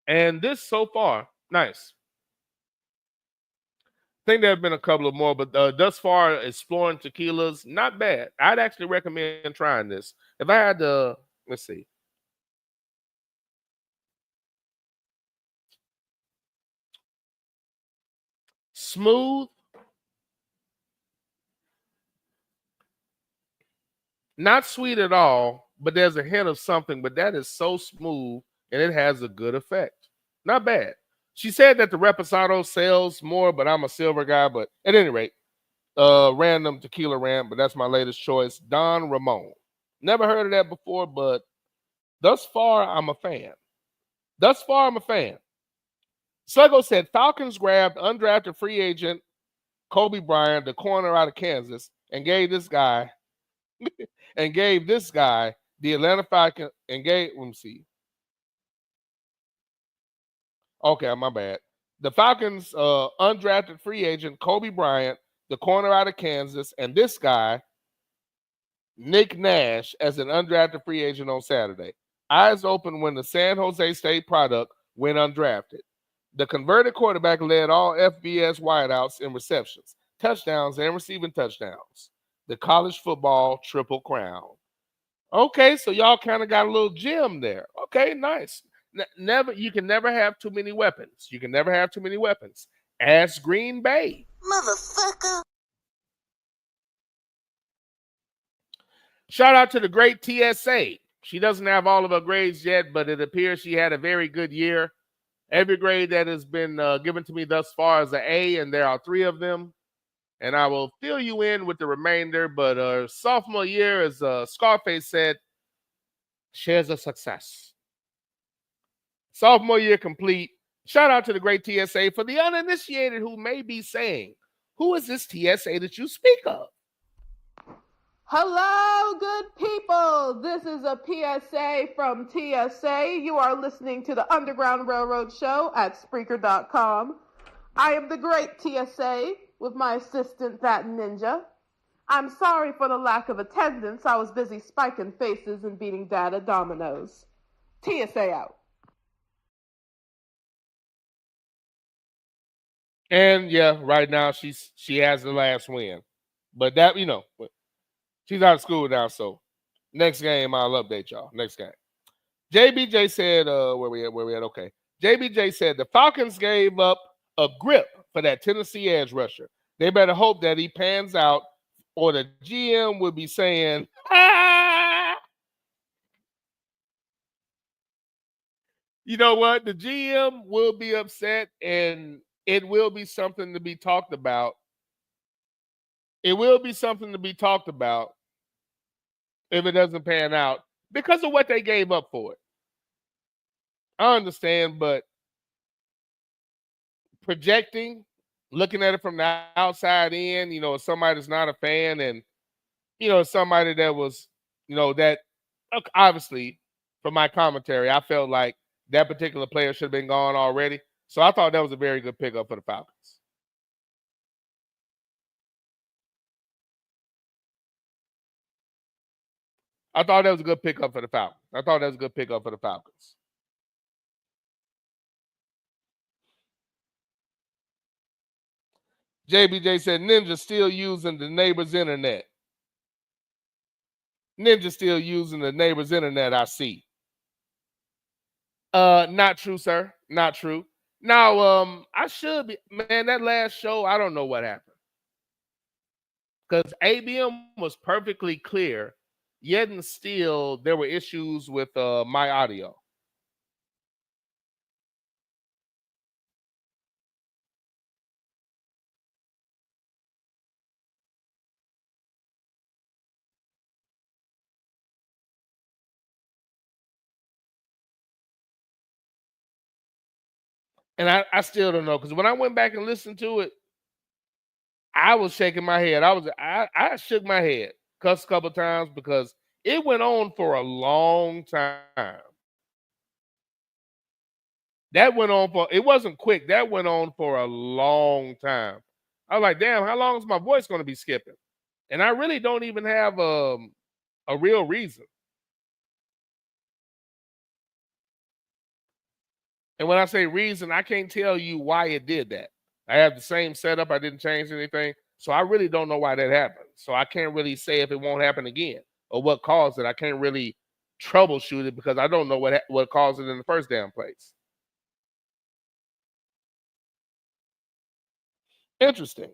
And this so far, nice. I think there have been a couple of more, but thus far, exploring tequilas, not bad. I'd actually recommend trying this. If I had to, let's see. Smooth. Not sweet at all, but there's a hint of something, but that is so smooth, and it has a good effect. Not bad. She said that the Reposado sells more, but I'm a silver guy. But at any rate, random tequila rant, but that's my latest choice. Don Ramon. Never heard of that before, but thus far, I'm a fan. Sluggo said Falcons grabbed undrafted free agent Kobe Bryant, the corner out of Kansas, and gave this guy the Atlanta Falcons and gave, let me see. Okay, my bad. The Falcons undrafted free agent Kobe Bryant, the corner out of Kansas, and this guy, Nick Nash, as an undrafted free agent on Saturday. Eyes open when the San Jose State product went undrafted. The converted quarterback led all FBS wideouts in receptions, touchdowns, and receiving touchdowns. The college football triple crown. Okay, so y'all kind of got a little gem there. Okay, nice. You can never have too many weapons. Ask Green Bay. Motherfucker. Shout out to the great TSA. She doesn't have all of her grades yet, but it appears she had a very good year. Every grade that has been given to me thus far is an A, and there are 3 of them. And I will fill you in with the remainder. But sophomore year, as Scarface said, shares a success. Sophomore year complete. Shout out to the great TSA. For the uninitiated who may be saying, who is this TSA that you speak of? Hello, good people. This is a PSA from TSA. You are listening to the Underground Railroad Show at Spreaker.com. I am the great TSA with my assistant, That Ninja. I'm sorry for the lack of attendance. I was busy spiking faces and beating data dominoes. TSA out. And yeah, right now she has the last win. But that, she's out of school now, so next game I'll update y'all. Next game. JBJ said, where we at? Okay. JBJ said the Falcons gave up a grip for that Tennessee edge rusher. They better hope that he pans out, or the GM would be saying, You know what? The GM will be upset, and it will be something to be talked about. It will be something to be talked about if it doesn't pan out because of what they gave up for it. I understand, but projecting, looking at it from the outside in, as somebody that's not a fan, and, somebody that was, that obviously from my commentary, I felt like that particular player should have been gone already. So I thought that was a very good pickup for the Falcons. I thought that was a good pickup for the Falcons. JBJ said Ninja still using the neighbor's internet. I see. Not true, sir. Not true. Now, I should be, man, that last show, I don't know what happened. Because ABM was perfectly clear, yet and still there were issues with my audio. And I still don't know, because when I went back and listened to it, I was shaking my head. I shook my head, cussed a couple times, because it went on for a long time. It wasn't quick. That went on for a long time. I was like, damn, how long is my voice going to be skipping? And I really don't even have a real reason. And when I say reason, I can't tell you why it did that. I have the same setup. I didn't change anything. So I really don't know why that happened. So I can't really say if it won't happen again or what caused it. I can't really troubleshoot it because I don't know what caused it in the first damn place. Interesting.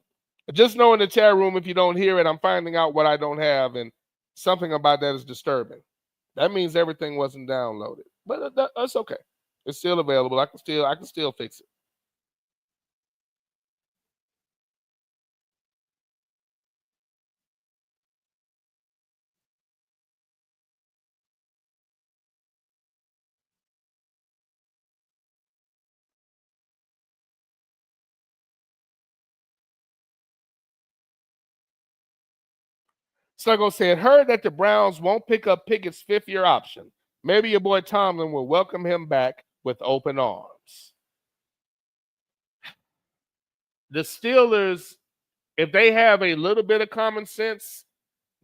Just know in the chat room, if you don't hear it, I'm finding out what I don't have, and something about that is disturbing. That means everything wasn't downloaded. But that's okay. It's still available. I can still fix it. Sluggo said, heard that the Browns won't pick up Pickett's fifth-year option. Maybe your boy Tomlin will welcome him back with open arms. The Steelers, if they have a little bit of common sense,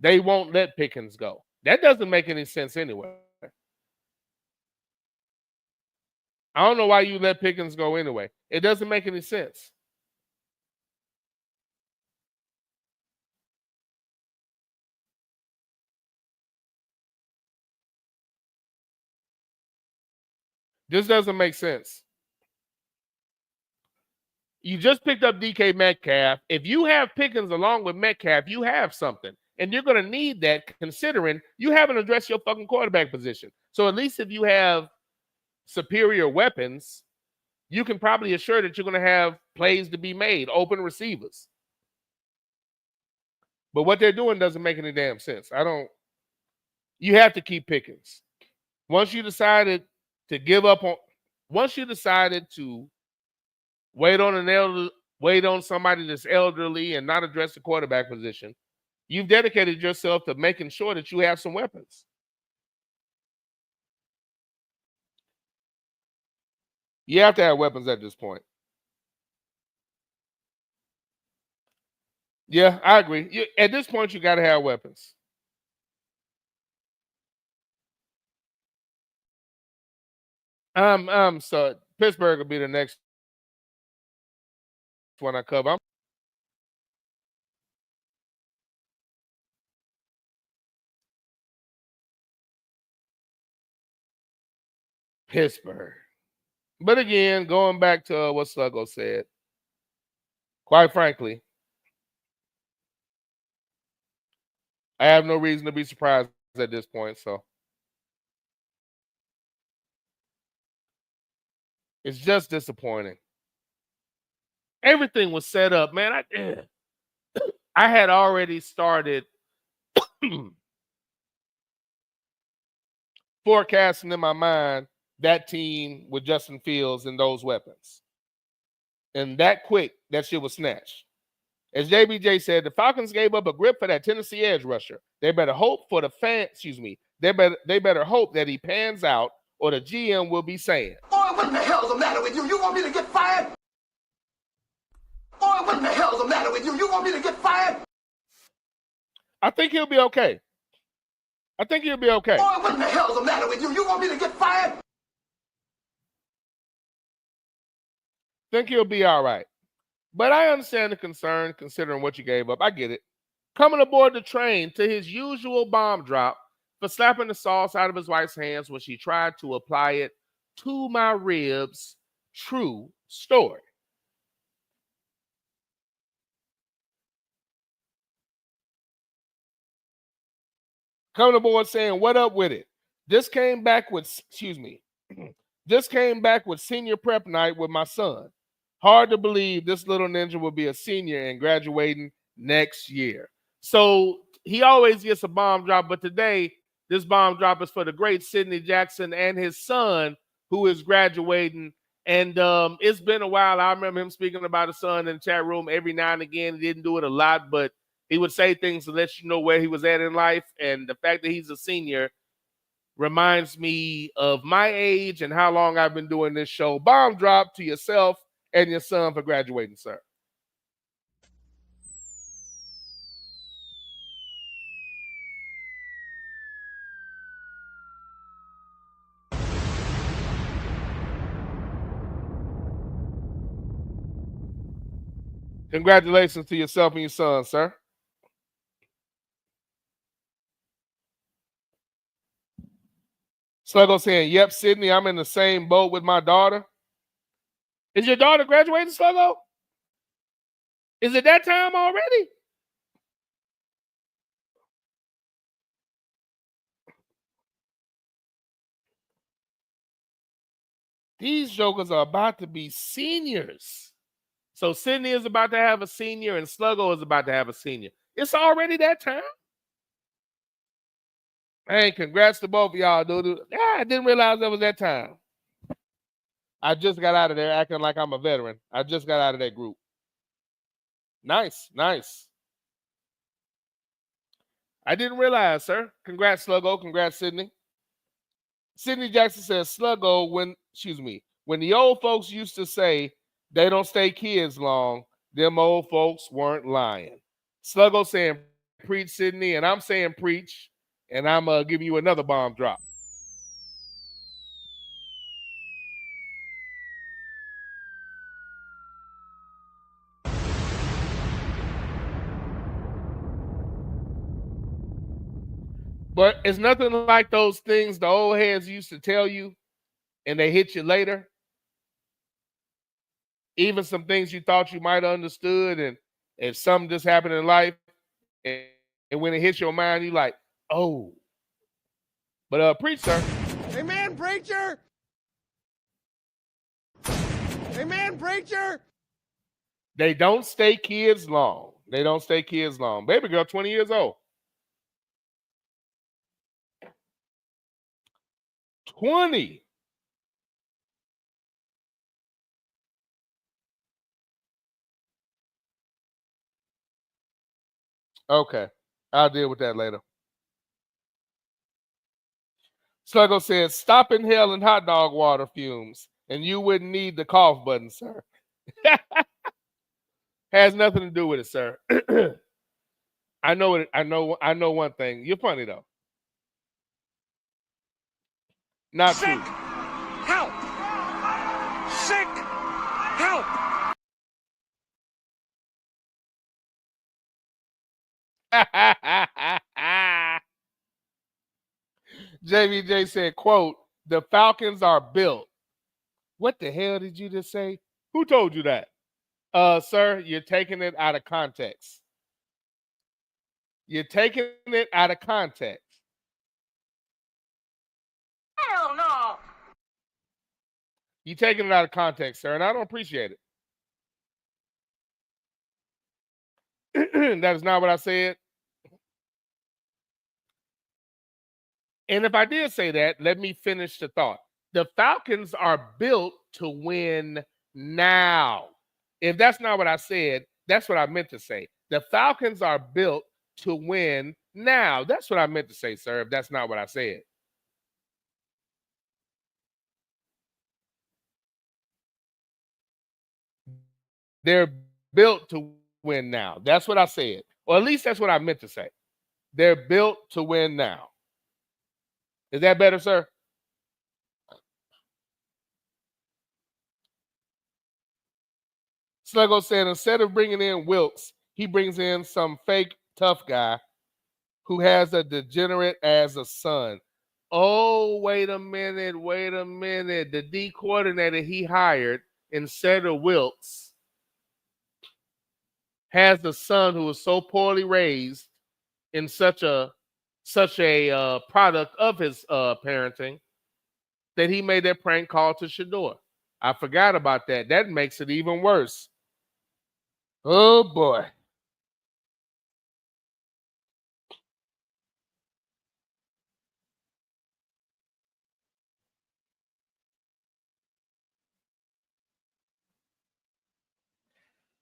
they won't let Pickens go. That doesn't make any sense anyway. I don't know why you let Pickens go anyway. It doesn't make any sense. This doesn't make sense. You just picked up DK Metcalf. If you have Pickens along with Metcalf, you have something. And you're going to need that considering you haven't addressed your fucking quarterback position. So at least if you have superior weapons, you can probably assure that you're going to have plays to be made, open receivers. But what they're doing doesn't make any damn sense. You have to keep Pickens. Once you decided to wait on somebody that's elderly and not address the quarterback position, you've dedicated yourself to making sure that you have some weapons. You have to have weapons at this point. Yeah, I agree. At this point, you got to have weapons. So Pittsburgh will be the next one I cover. Pittsburgh. But again, going back to what Sluggo said, quite frankly, I have no reason to be surprised at this point. So it's just disappointing. Everything was set up, man. I had already started forecasting in my mind that team with Justin Fields and those weapons. And that quick, that shit was snatched. As JBJ said, the Falcons gave up a grip for that Tennessee edge rusher. They better hope for the fan, they better hope that he pans out, or the GM will be saying, Boy, what in the hell's the matter with you? You want me to get fired? Boy, what in the hell's the matter with you? You want me to get fired? I think he'll be okay. I think he'll be okay. Boy, what in the hell is the matter with you? You want me to get fired? Think he'll be all right. But I understand the concern considering what you gave up. I get it. Coming aboard the train to his usual bomb drop for slapping the sauce out of his wife's hands when she tried to apply it to my ribs. True story. Coming aboard saying, what up with it? Just came back with senior prep night with my son. Hard to believe this little ninja will be a senior and graduating next year. So he always gets a bomb drop, but today this bomb drop is for the great Sidney Jackson and his son who is graduating. And it's been a while. I remember him speaking about his son in the chat room every now and again. He didn't do it a lot, but he would say things to let you know where he was at in life. And the fact that he's a senior reminds me of my age and how long I've been doing this show. Bomb drop to yourself and your son for graduating, sir. Congratulations to yourself and your son, sir. Sluggo saying, yep, Sydney, I'm in the same boat with my daughter. Is your daughter graduating, Sluggo? Is it that time already? These jokers are about to be seniors. So Sydney is about to have a senior and Sluggo is about to have a senior. It's already that time? Hey, congrats to both of y'all, dude. Yeah, I didn't realize that was that time. I just got out of there acting like I'm a veteran. I just got out of that group. Nice, nice. I didn't realize, sir. Congrats, Sluggo. Congrats, Sydney. Sidney Jackson says, Sluggo, when the old folks used to say they don't stay kids long, them old folks weren't lying. Sluggo saying, preach, Sydney, and I'm saying preach, and I'm giving you another bomb drop. But it's nothing like those things the old heads used to tell you and they hit you later. Even some things you thought you might have understood and if something just happened in life and when it hits your mind, you're like, oh. But preach, sir. Amen, preacher. Amen, preacher. They don't stay kids long. They don't stay kids long. Baby girl, 20 years old. 20. Okay. I'll deal with that later. Sluggo says, stop inhaling hot dog water fumes, and you wouldn't need the cough button, sir. Has nothing to do with it, sir. I know it. I know one thing. You're funny though. Not Sick true. help. Sick help. JVJ said, quote, the Falcons are built. What the hell did you just say? Who told you that? Sir, you're taking it out of context. You're taking it out of context. Hell no. You're taking it out of context, sir, and I don't appreciate it. That is not what I said. And if I did say that, let me finish the thought. The Falcons are built to win now. If that's not what I said, that's what I meant to say. The Falcons are built to win now. That's what I meant to say, sir, if that's not what I said. They're built to win now. That's what I said. Or at least that's what I meant to say. They're built to win now. Is that better, sir? Sluggo said instead of bringing in Wilkes, he brings in some fake tough guy who has a degenerate as a son. Oh, wait a minute. The D coordinator he hired instead of Wilkes has a son who was so poorly raised in such a product of his parenting that he made that prank call to Shador. I forgot about that. That makes it even worse. Oh boy.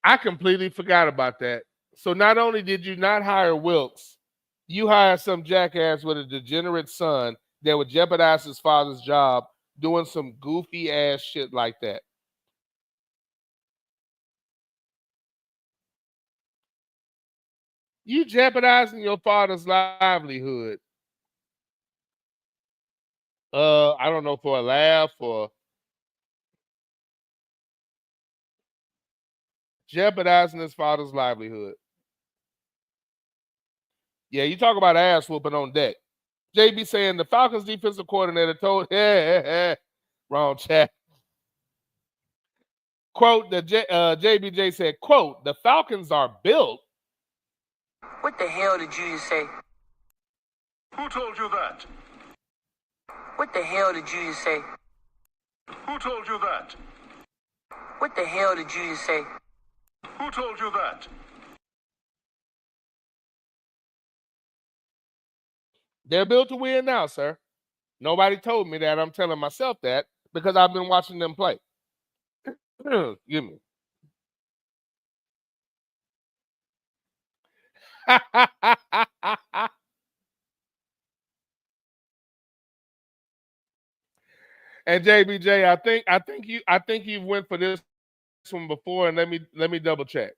I completely forgot about that. So not only did you not hire Wilkes, you hired some jackass with a degenerate son that would jeopardize his father's job doing some goofy ass shit like that. You jeopardizing your father's livelihood. I don't know, for a laugh or jeopardizing his father's livelihood. Yeah, you talk about ass whooping on deck. JB saying the Falcons defensive coordinator told wrong chat. Quote, JBJ said, quote, the Falcons are built. What the hell did you just say? Who told you that? What the hell did you just say? Who told you that? What the hell did you just say? Who told you that? They're built to win now, sir. Nobody told me that. I'm telling myself that because I've been watching them play. Give me. And JBJ, I think you went for this one before, and let me double check.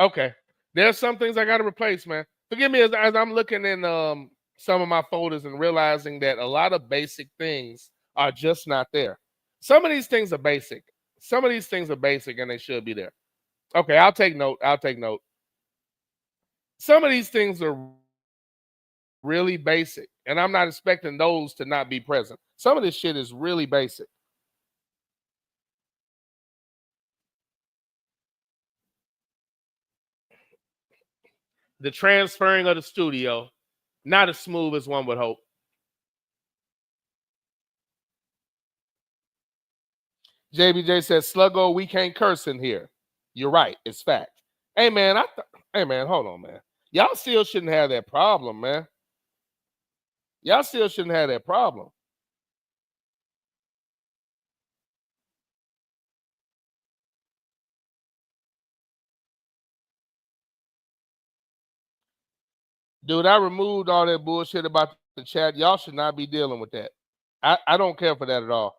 Okay. There's some things I gotta replace, man. Forgive me as I'm looking in some of my folders and realizing that a lot of basic things are just not there. Some of these things are basic. Some of these things are basic and they should be there. Okay, I'll take note. Some of these things are really basic, and I'm not expecting those to not be present. Some of this shit is really basic. The transferring of the studio, not as smooth as one would hope. JBJ says, Sluggo, we can't curse in here. You're right. It's fact. Hey, man, hold on, man. Y'all still shouldn't have that problem, man. Y'all still shouldn't have that problem. Dude, I removed all that bullshit about the chat. Y'all should not be dealing with that. I don't care for that at all.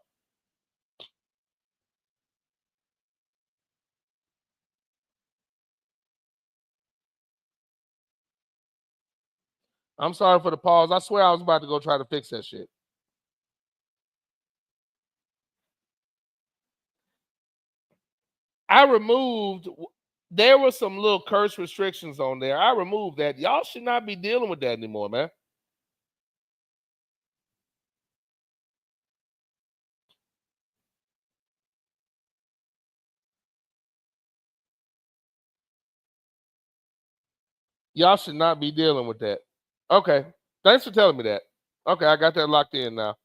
I'm sorry for the pause. I swear I was about to go try to fix that shit. There were some little curse restrictions on there. I removed that. Y'all should not be dealing with that anymore, man. Y'all should not be dealing with that. Okay. Thanks for telling me that. Okay, I got that locked in now.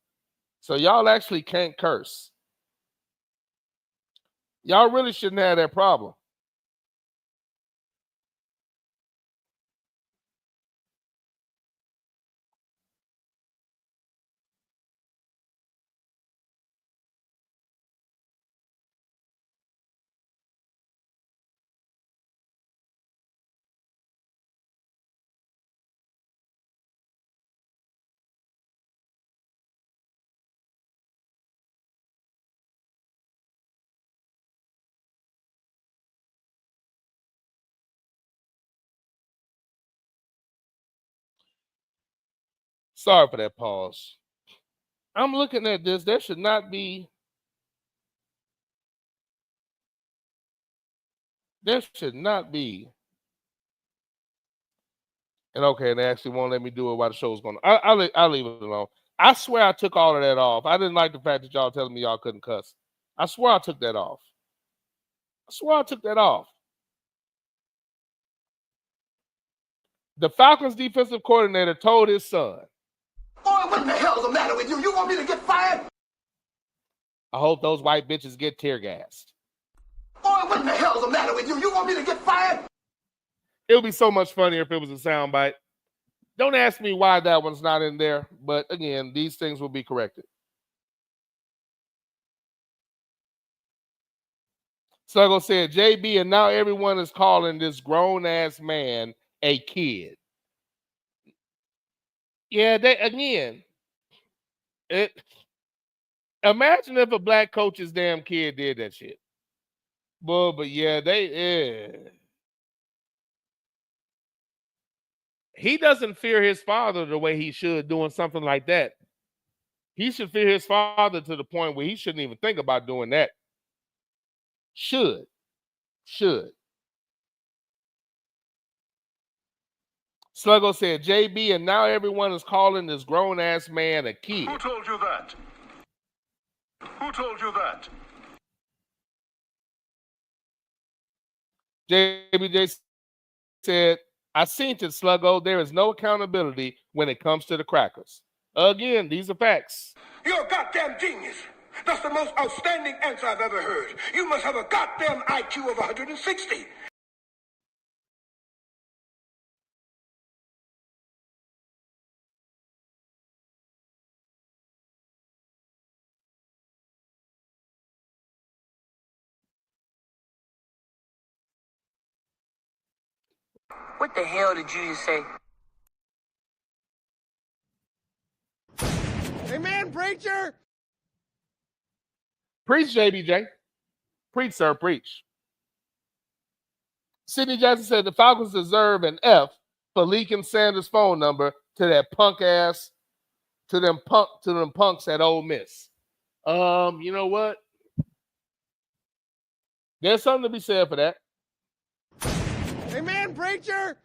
So y'all actually can't curse. Y'all really shouldn't have that problem. Sorry for that pause. I'm looking at this. There should not be. There should not be. And okay, they actually won't let me do it while the show's going on. I'll leave it alone. I swear I took all of that off. I didn't like the fact that y'all telling me y'all couldn't cuss. I swear I took that off. I swear I took that off. The Falcons defensive coordinator told his son, Boy, what in the hell is the matter with you? You want me to get fired? I hope those white bitches get tear gassed. Boy, what in the hell is the matter with you? You want me to get fired? It would be so much funnier if it was a soundbite. Don't ask me why that one's not in there, but again, these things will be corrected. Sluggo said, JB, and now everyone is calling this grown-ass man a kid. Yeah, imagine if a black coach's damn kid did that shit. But yeah, he doesn't fear his father the way he should doing something like that. He should fear his father to the point where he shouldn't even think about doing that. Should. Sluggo said, JB, and now everyone is calling this grown-ass man a kid. Who told you that? Who told you that? JBJ said, I seen it, Sluggo. There is no accountability when it comes to the Crackers. Again, these are facts. You're a goddamn genius. That's the most outstanding answer I've ever heard. You must have a goddamn IQ of 160. What the hell did you just say? Amen, preacher. Preach, JBJ. Preach, sir, preach. Sidney Jackson said the Falcons deserve an F for leaking Sanders' phone number to that punk ass, to them punks at Ole Miss. You know what? There's something to be said for that. Amen, preacher.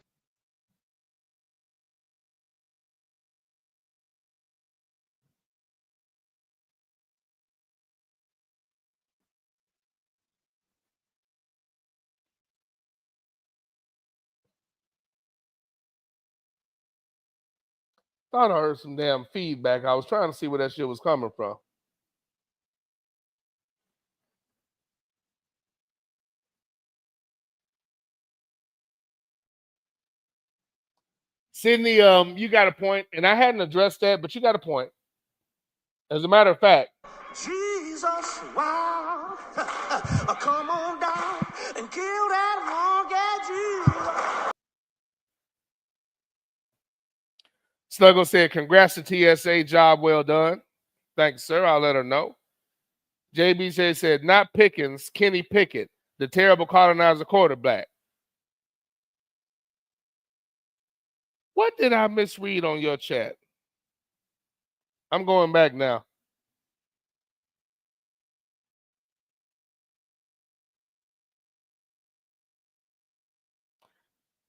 Thought I heard some damn feedback. I was trying to see where that shit was coming from. Sydney, you got a point, and I hadn't addressed that, but you got a point. As a matter of fact, Jesus, wow. Come on down and kill that won't get you. Sluggo said, congrats to TSA, job well done. Thanks, sir. I'll let her know. JBJ said, not Pickens, Kenny Pickett, the terrible colonizer quarterback. What did I misread on your chat? I'm going back now.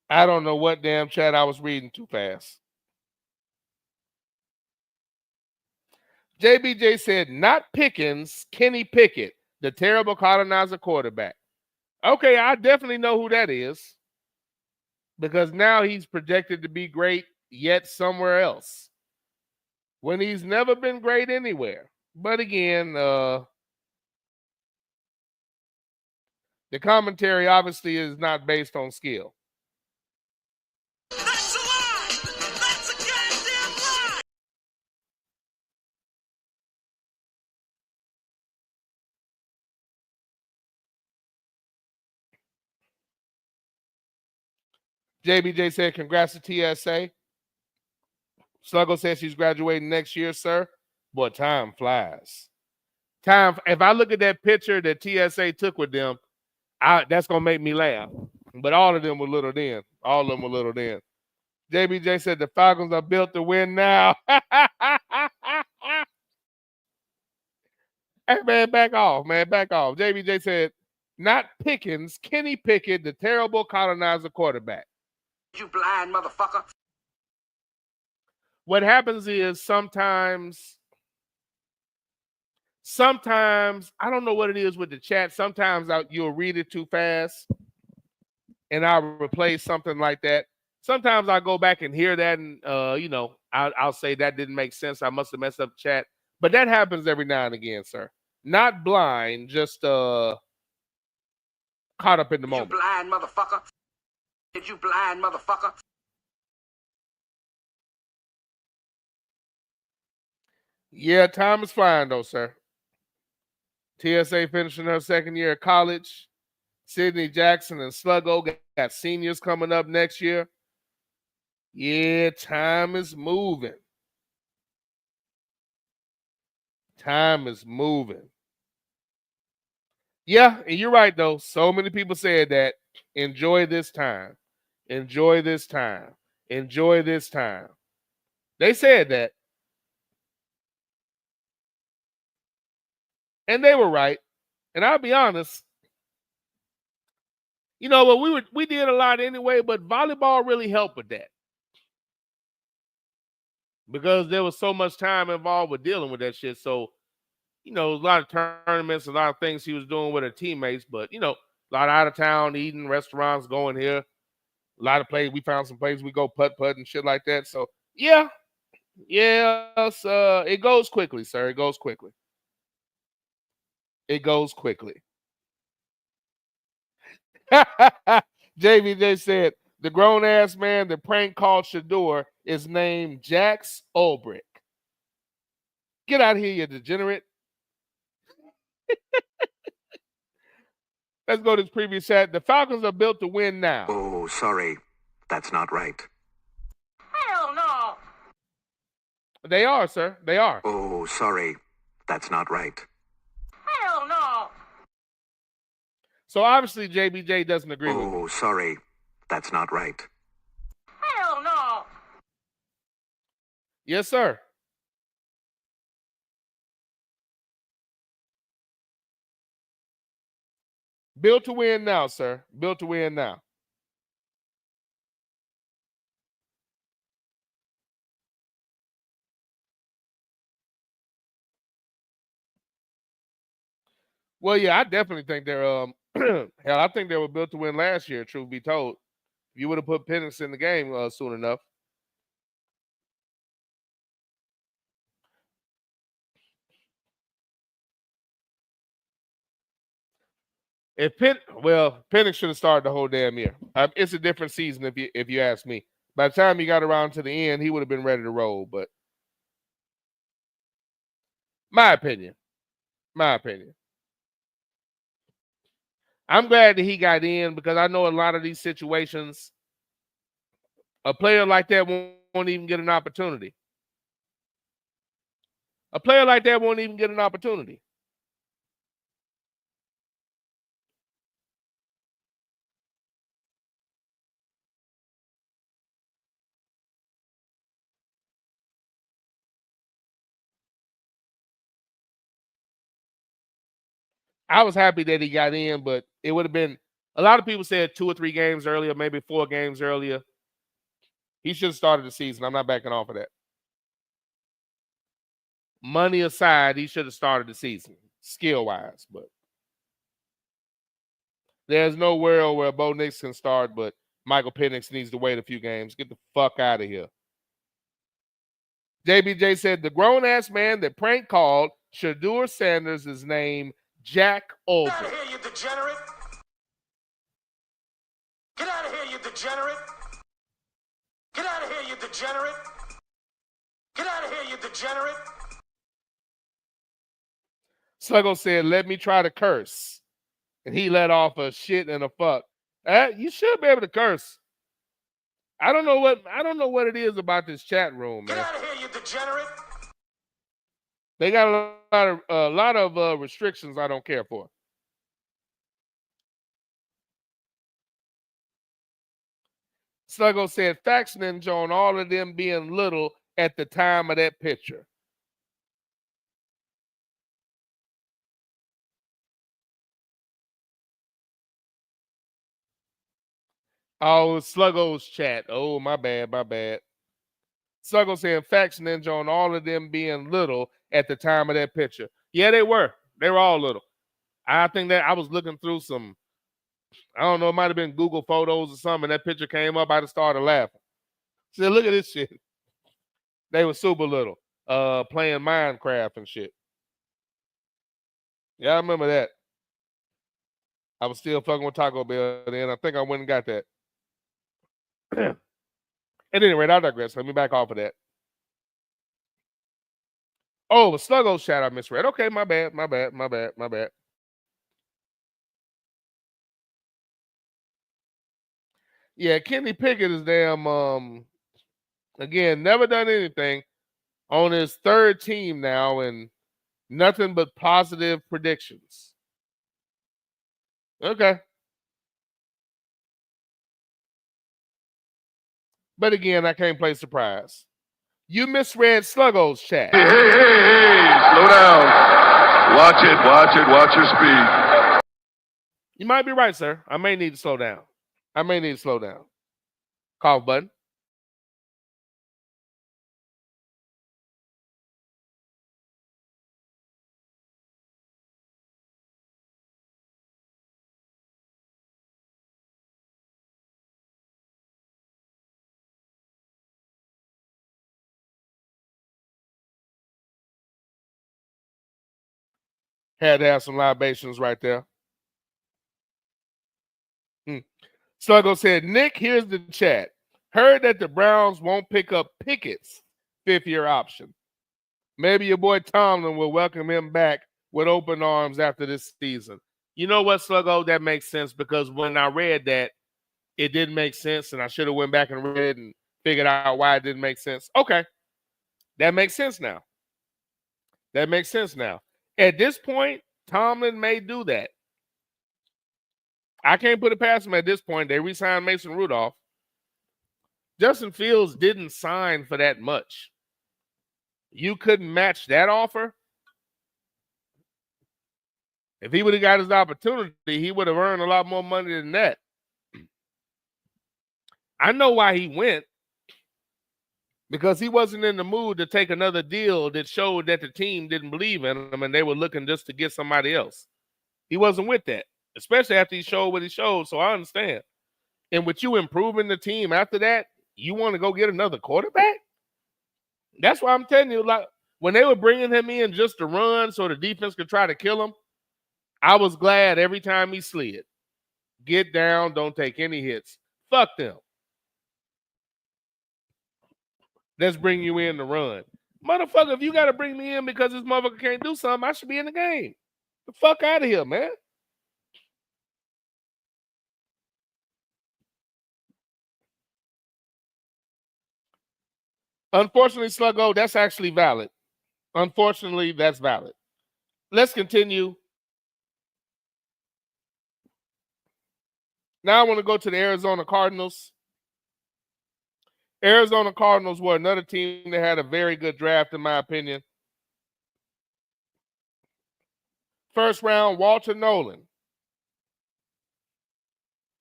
I don't know what damn chat I was reading too fast. JBJ said, not Pickens, Kenny Pickett, the terrible colonizer quarterback. Okay, I definitely know who that is. Because now he's projected to be great yet somewhere else. When he's never been great anywhere. But again, the commentary obviously is not based on skill. That's a lie! That's a goddamn lie! JBJ said, congrats to TSA. Sluggo says she's graduating next year, sir. Boy, time flies. If I look at that picture that TSA took with them, that's going to make me laugh. But all of them were little then. All of them were little then. JBJ said the Falcons are built to win now. Hey, man, back off, man. Back off. JBJ said, not Pickens, Kenny Pickett, the terrible colonizer quarterback. You blind motherfucker. What happens is sometimes, I don't know what it is with the chat. Sometimes you'll read it too fast, and I'll replace something like that. Sometimes I go back and hear that, and I'll say that didn't make sense. I must have messed up the chat. But that happens every now and again, sir. Not blind, just caught up in the moment. You blind motherfucker. Did you blind motherfucker? Yeah, time is flying though, sir. TSA finishing her second year of college. Sidney Jackson and Sluggo got seniors coming up next year. Yeah, time is moving. Time is moving. Yeah, and you're right, though. So many people said that. Enjoy this time. Enjoy this time. Enjoy this time. They said that. And they were right. And I'll be honest. You know, but we did a lot anyway, but volleyball really helped with that. Because there was so much time involved with dealing with that shit. So, a lot of tournaments, a lot of things he was doing with her teammates, but, a lot of out of town eating, restaurants going here, a lot of places. We found some places we go putt and shit like that. So, yeah, it goes quickly, sir. It goes quickly. It goes quickly. JVJ said, the grown-ass man that prank called Shador is named Jax Ulbrich. Get out of here, you degenerate. Let's go to this previous chat. The Falcons are built to win now. Oh, sorry. That's not right. Hell no. They are, sir. They are. Oh, sorry. That's not right. Hell no. So obviously JBJ doesn't agree with me. Oh, sorry. That's not right. Hell no. Yes, sir. Built to win now, sir. Built to win now. Well, yeah, I definitely think they're hell, I think they were built to win last year, truth be told. If you would have put Penix in the game soon enough. Penix should have started the whole damn year. It's a different season if you ask me. By the time he got around to the end, he would have been ready to roll. But my opinion. I'm glad that he got in because I know a lot of these situations, a player like that won't even get an opportunity. A player like that won't even get an opportunity. I was happy that he got in, but it would have been a lot of people said 2 or 3 games earlier, maybe 4 games earlier. He should have started the season. I'm not backing off of that. Money aside, he should have started the season, skill-wise. But there's no world where Bo Nix can start, but Michael Penix needs to wait a few games. Get the fuck out of here. JBJ said, the grown-ass man that prank called Shedeur Sanders is named Jack Ulbrich. Get out of here, you degenerate. Get out of here, you degenerate. Get out of here, you degenerate. Get out of here, you degenerate. Sluggo said, let me try to curse. And he let off a shit and a fuck. You should be able to curse. I don't know what it is about this chat room, man. Get out of here, you degenerate. They got a lot of restrictions I don't care for. Sluggo said, facts ninja on all of them being little at the time of that picture. Oh, Sluggo's chat. Oh, my bad. Sluggo saying facts ninja on all of them being little at the time of that picture. Yeah, they were. They were all little. I think that I was looking through some, I don't know, it might have been Google Photos or something. That picture came up. I just started laughing. Said, look at this shit. They were super little, playing Minecraft and shit. Yeah, I remember that. I was still fucking with Taco Bell then. I think I went and got that. At any rate, I digress. Let me back off of that. Oh, the Sluggo chat I misread. Okay, my bad. Yeah, Kenny Pickett is damn, again, never done anything. On his third team now and nothing but positive predictions. Okay. But again, I can't play surprise. You misread Sluggo's chat. Hey, slow down. Watch your speed. You might be right, sir. I may need to slow down. Cough button. Had to have some libations right there. Sluggo said, Nick, here's the chat. Heard that the Browns won't pick up Pickett's fifth-year option. Maybe your boy Tomlin will welcome him back with open arms after this season. You know what, Sluggo? That makes sense because when I read that, it didn't make sense, and I should have went back and read and figured out why it didn't make sense. Okay. That makes sense now. At this point, Tomlin may do that. I can't put it past him at this point. They re-signed Mason Rudolph. Justin Fields didn't sign for that much. You couldn't match that offer. If he would have got his opportunity, he would have earned a lot more money than that. I know why he went. Because he wasn't in the mood to take another deal that showed that the team didn't believe in him and they were looking just to get somebody else. He wasn't with that, especially after he showed what he showed, so I understand. And with you improving the team after that, you want to go get another quarterback? That's why I'm telling you, like, when they were bringing him in just to run so the defense could try to kill him, I was glad every time he slid. Get down, don't take any hits. Fuck them. Let's bring you in to run. Motherfucker, if you got to bring me in because this motherfucker can't do something, I should be in the game. The fuck out of here, man. Unfortunately, Sluggo, that's actually valid. Unfortunately, that's valid. Let's continue. Now I want to go to the Arizona Cardinals. Arizona Cardinals were another team that had a very good draft, in my opinion. First round, Walter Nolan.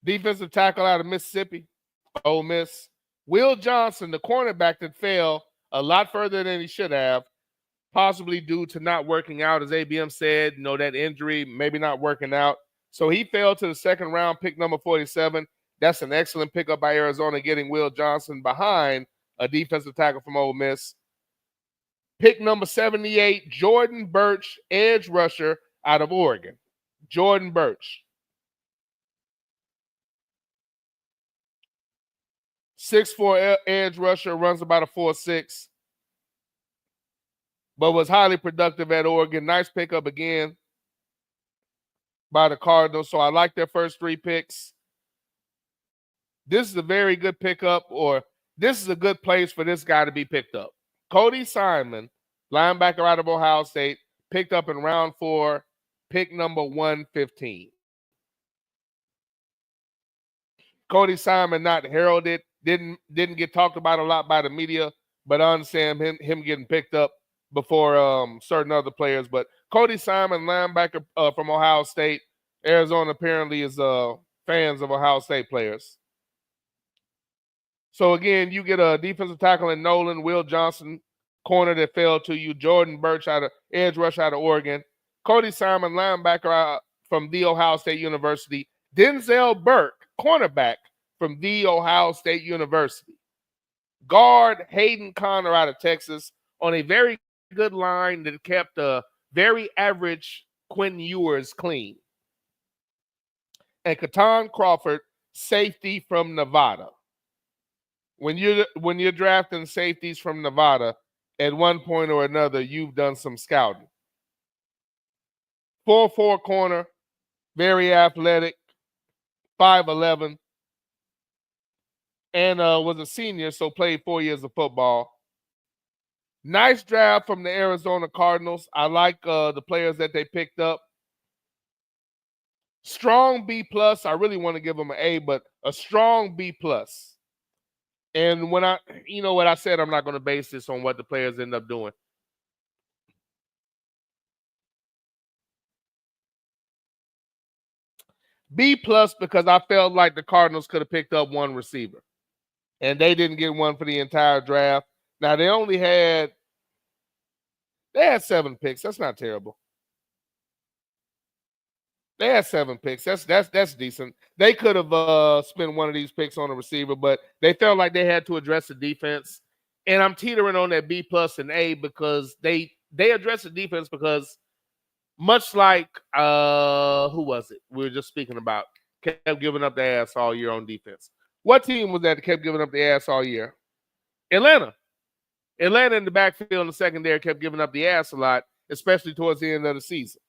Defensive tackle out of Mississippi, Ole Miss. Will Johnson, the cornerback that fell a lot further than he should have, possibly due to not working out, as ABM said, that injury, maybe not working out. So he fell to the second round, pick number 47. That's an excellent pickup by Arizona, getting Will Johnson behind a defensive tackle from Ole Miss. Pick number 78, Jordan Burch, edge rusher out of Oregon. Jordan Burch. 6'4" edge rusher, runs about a 4.6, but was highly productive at Oregon. Nice pickup again by the Cardinals. So I like their first three picks. This is a very good pickup, or this is a good place for this guy to be picked up. Cody Simon, linebacker out of Ohio State, picked up in round 4, pick number 115. Cody Simon not heralded didn't get talked about a lot by the media, but I understand him getting picked up before certain other players. But Cody Simon, linebacker from Ohio State, Arizona apparently is fans of Ohio State players. So again, you get a defensive tackle in Nolan, Will Johnson, corner that fell to you, Jordan Birch edge rush out of Oregon, Cody Simon, linebacker from The Ohio State University, Denzel Burke, cornerback from The Ohio State University, guard Hayden Connor out of Texas on a very good line that kept a very average Quentin Ewers clean, and Katon Crawford, safety from Nevada. When you're drafting safeties from Nevada, at one point or another, you've done some scouting. 4'4" corner, very athletic, 5'11", and was a senior, so played 4 years of football. Nice draft from the Arizona Cardinals. I like the players that they picked up. Strong B+. I really want to give them an A, but a strong B+. And when I said I'm not going to base this on what the players end up doing. B+ because I felt like the Cardinals could have picked up one receiver, and they didn't get one for the entire draft. Now they had 7 picks. That's not terrible. They had 7 picks. That's decent. They could have spent one of these picks on a receiver, but they felt like they had to address the defense. And I'm teetering on that B+ and A because they addressed the defense because much like who was it? We were just speaking about kept giving up the ass all year on defense. What team was that kept giving up the ass all year? Atlanta. Atlanta in the backfield and the secondary kept giving up the ass a lot, especially towards the end of the season.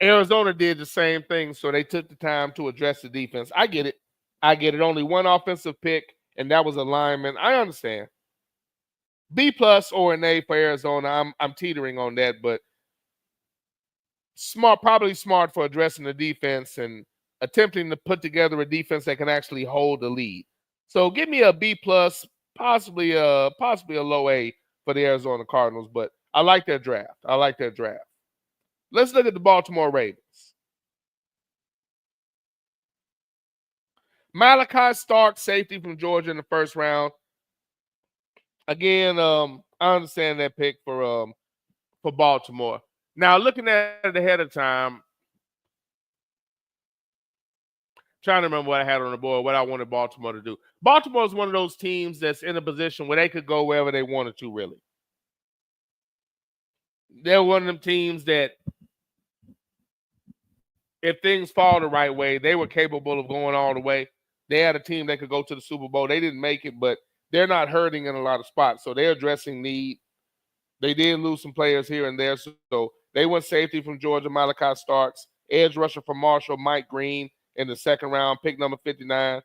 Arizona did the same thing, so they took the time to address the defense. I get it. Only one offensive pick, and that was a lineman. I understand. B+ or an A for Arizona. I'm teetering on that, but probably smart for addressing the defense and attempting to put together a defense that can actually hold the lead. So give me a B+, possibly a low A for the Arizona Cardinals, but I like their draft. Let's look at the Baltimore Ravens. Malachi Stark, safety from Georgia in the first round. Again, I understand that pick for Baltimore. Now, looking at it ahead of time, trying to remember what I had on the board, what I wanted Baltimore to do. Baltimore is one of those teams that's in a position where they could go wherever they wanted to, really. They're one of them teams that if things fall the right way, they were capable of going all the way. They had a team that could go to the Super Bowl. They didn't make it, but they're not hurting in a lot of spots. So they're addressing need. They did lose some players here and there. So they went safety from Georgia, Malachi Starks, edge rusher from Marshall, Mike Green in the second round, pick number 59.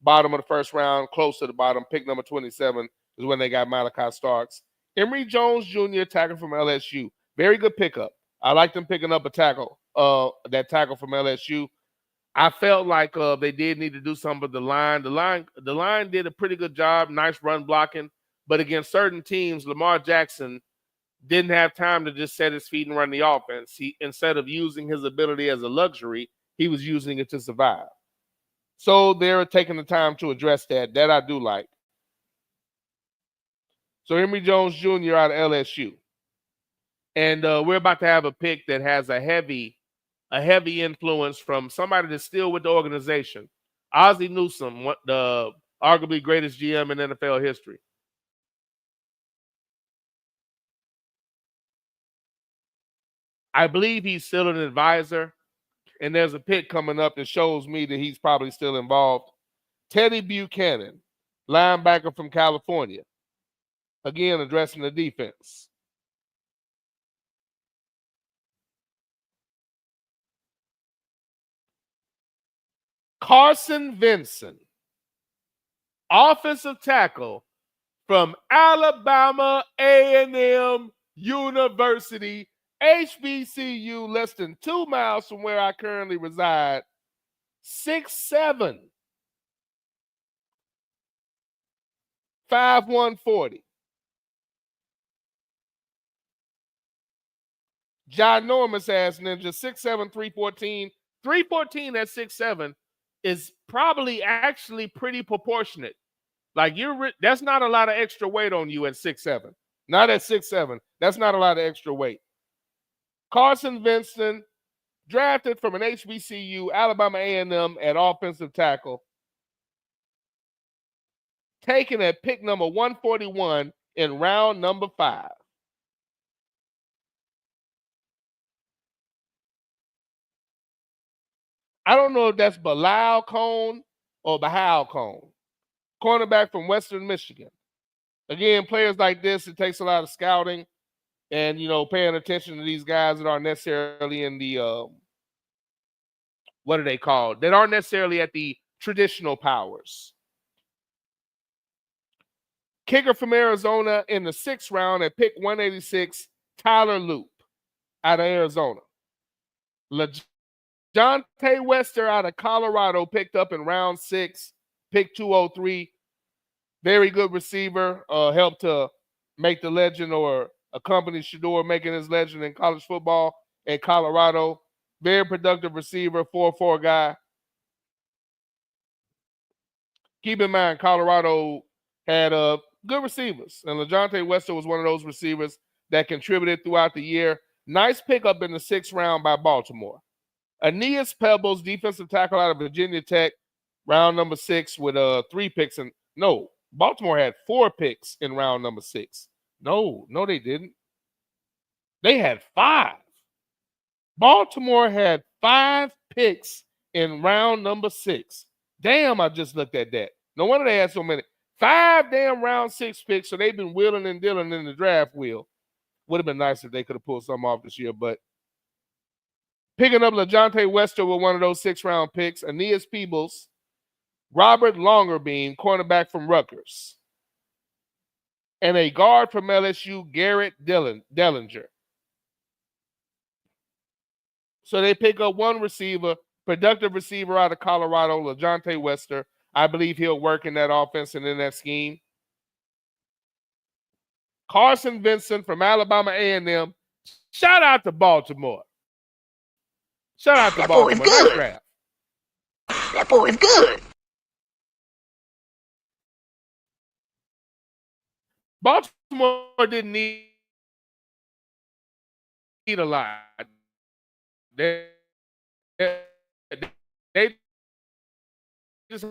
Bottom of the first round, close to the bottom, pick number 27 is when they got Malachi Starks. Emory Jones Jr., tackle from LSU. Very good pickup. I like them picking up a tackle. That tackle from LSU. I felt like they did need to do something with the line. The line did a pretty good job, nice run blocking. But against certain teams, Lamar Jackson didn't have time to just set his feet and run the offense. He, instead of using his ability as a luxury, he was using it to survive. So they're taking the time to address that. That I do like. So Emory Jones Jr. out of LSU. And we're about to have a pick that has a heavy influence from somebody that's still with the organization. Ozzie Newsome, the arguably greatest GM in NFL history. I believe he's still an advisor, and there's a pick coming up that shows me that he's probably still involved. Teddy Buchanan, linebacker from California. Again, addressing the defense. Carson Vincent, offensive tackle from Alabama A&M University, HBCU, less than 2 miles from where I currently reside. 6'7", 5'140. Ginormous ass ninja, 6'7", 314. 314 at 6'7" is probably actually pretty proportionate. Like that's not a lot of extra weight on you at 6'7". Not at 6'7". That's not a lot of extra weight. Carson Vincent, drafted from an HBCU, Alabama A&M at offensive tackle. Taken at pick number 141 in round number 5. I don't know if that's Bilal Cone or Bahal Cone. Cornerback from Western Michigan. Again, players like this, it takes a lot of scouting and, paying attention to these guys that aren't necessarily in the, what are they called? That aren't necessarily at the traditional powers. Kicker from Arizona in the 6th round at pick 186, Tyler Loop out of Arizona. LaJohntay Wester out of Colorado picked up in round 6, pick 203. Very good receiver, helped to make the legend or accompany Shedeur making his legend in college football at Colorado. Very productive receiver, 4'4" guy. Keep in mind, Colorado had good receivers, and LaJohntay Wester was one of those receivers that contributed throughout the year. Nice pickup in the 6th round by Baltimore. Aeneas Pebbles, defensive tackle out of Virginia Tech, round number 6 with 3 picks. Baltimore had 4 picks in round number 6. No, they didn't. They had 5. Baltimore had 5 picks in round number 6. Damn, I just looked at that. No wonder they had so many. 5 damn round 6 picks, so they've been wheeling and dealing in the draft wheel. Would have been nice if they could have pulled something off this year, but picking up LaJohntay Wester with one of those 6th-round picks, Aeneas Peebles, Robert Longerbeam, cornerback from Rutgers, and a guard from LSU, Garrett Dellinger. So they pick up one receiver, productive receiver out of Colorado, LaJohntay Wester. I believe he'll work in that offense and in that scheme. Carson Vincent from Alabama A&M. Shout out to Baltimore. Shout out to Baltimore. Nice draft. That boy is good. Baltimore didn't need a lot. They just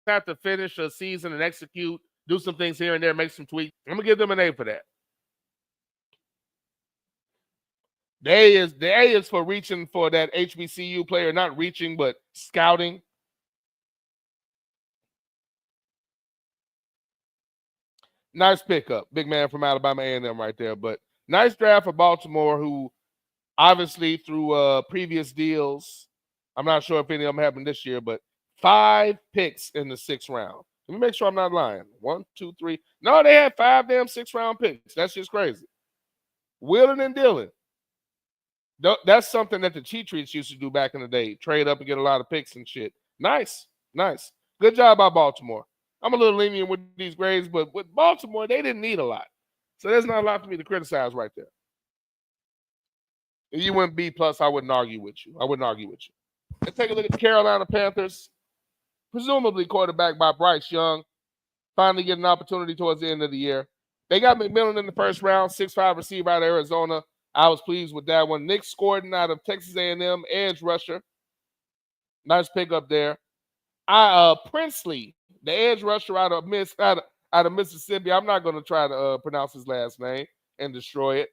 have to finish a season and execute, do some things here and there, make some tweaks. I'm gonna give them an A for that. The A is for reaching for that HBCU player, not reaching, but scouting. Nice pickup. Big man from Alabama A&M right there. But nice draft for Baltimore, who obviously through previous deals, I'm not sure if any of them happened this year, but 5 picks in the 6th round. Let me make sure I'm not lying. 1, 2, 3. No, they had 5 damn 6th-round picks. That's just crazy. Wheeling and dealing. That's something that the Cheat Treats used to do back in the day. Trade up and get a lot of picks and shit. Nice. Good job by Baltimore. I'm a little lenient with these grades, but with Baltimore, they didn't need a lot. So there's not a lot for me to criticize right there. If you went B+, I wouldn't argue with you. Let's take a look at the Carolina Panthers. Presumably quarterback by Bryce Young. Finally get an opportunity towards the end of the year. They got McMillan in the 1st round, 6'5" receiver out of Arizona. I was pleased with that one. Nick Scorden out of Texas A&M, edge rusher. Nice pickup there. Princely, the edge rusher out of Mississippi. I'm not going to try to pronounce his last name and destroy it.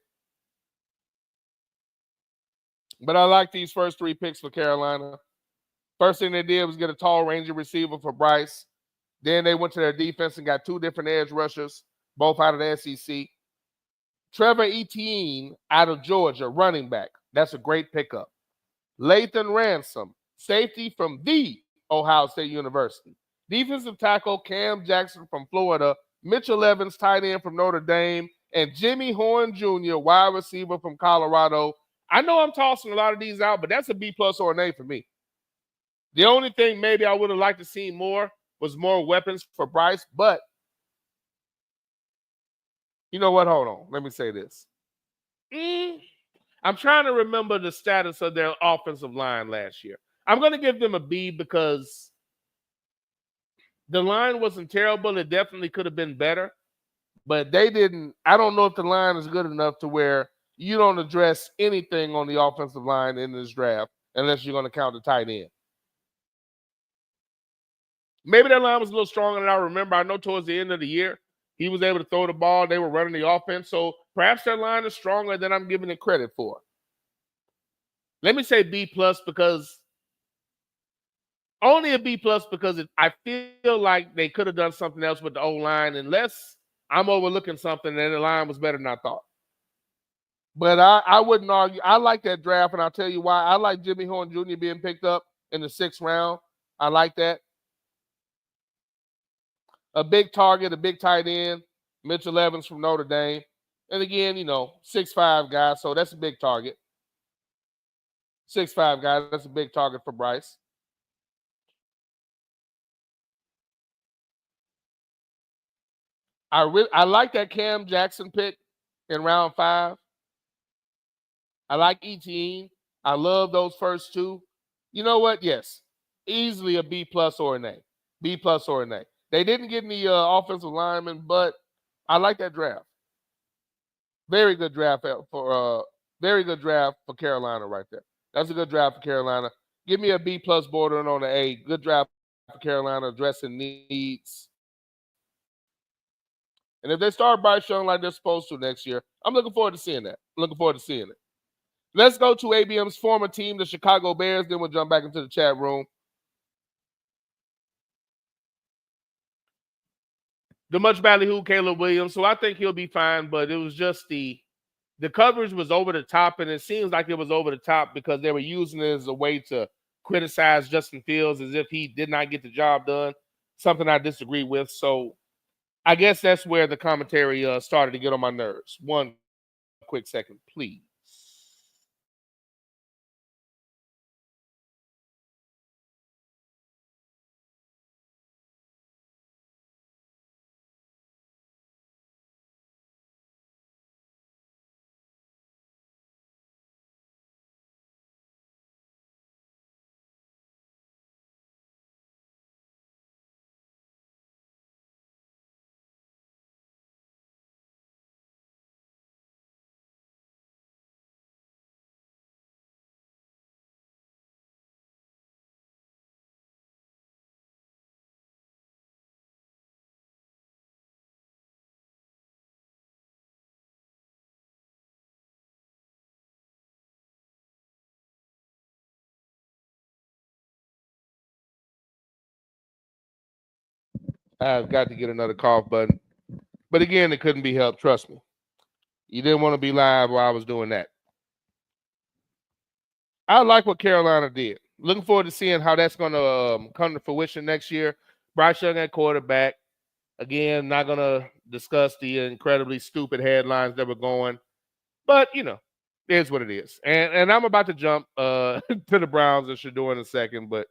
But I like these first 3 picks for Carolina. First thing they did was get a tall Ranger receiver for Bryce. Then they went to their defense and got 2 different edge rushers, both out of the SEC. Trevor Etienne out of Georgia, running back. That's a great pickup. Lathan Ransom, safety from the Ohio State University. Defensive tackle Cam Jackson from Florida. Mitchell Evans, tight end from Notre Dame. And Jimmy Horn Jr., wide receiver from Colorado. I know I'm tossing a lot of these out, but that's a B+ or an A for me. The only thing maybe I would have liked to see more was more weapons for Bryce. But you know what? Hold on. Let me say this. I'm trying to remember the status of their offensive line last year. I'm going to give them a B because the line wasn't terrible. It definitely could have been better. But they didn't. I don't know if the line is good enough to where you don't address anything on the offensive line in this draft unless you're going to count the tight end. Maybe that line was a little stronger than I remember. I know towards the end of the year, he was able to throw the ball. They were running the offense. So perhaps that line is stronger than I'm giving it credit for. Let me say B+ because only a B+ because I feel like they could have done something else with the O-line unless I'm overlooking something and the line was better than I thought. But I wouldn't argue. I like that draft, and I'll tell you why. I like Jimmy Horn Jr. being picked up in the 6th round. I like that. A big target, a big tight end, Mitchell Evans from Notre Dame. And again, 6'5" guy, so that's a big target. 6'5" guy, that's a big target for Bryce. I like that Cam Jackson pick in round 5. I like Etienne. I love those first two. You know what? Yes, easily a B+ or an A. B+ or an A. They didn't get any offensive linemen, but I like that draft. Very good draft for Carolina right there. That's a good draft for Carolina. Give me a B+ bordering on an A. Good draft for Carolina, addressing needs. And if they start Bryce Young like they're supposed to next year, I'm looking forward to seeing that. Let's go to ABM's former team, the Chicago Bears. Then we'll jump back into the chat room. The much ballyhoo Caleb Williams. So I think he'll be fine, but it was just the coverage was over the top, and it seems like it was over the top because they were using it as a way to criticize Justin Fields as if he did not get the job done, something I disagree with. So I guess that's where the commentary started to get on my nerves. One quick second, please. I've got to get another cough button. But again, it couldn't be helped. Trust me. You didn't want to be live while I was doing that. I like what Carolina did. Looking forward to seeing how that's going to come to fruition next year. Bryce Young at quarterback. Again, not going to discuss the incredibly stupid headlines that were going. But, it is what it is. And I'm about to jump to the Browns and Shador in a second. But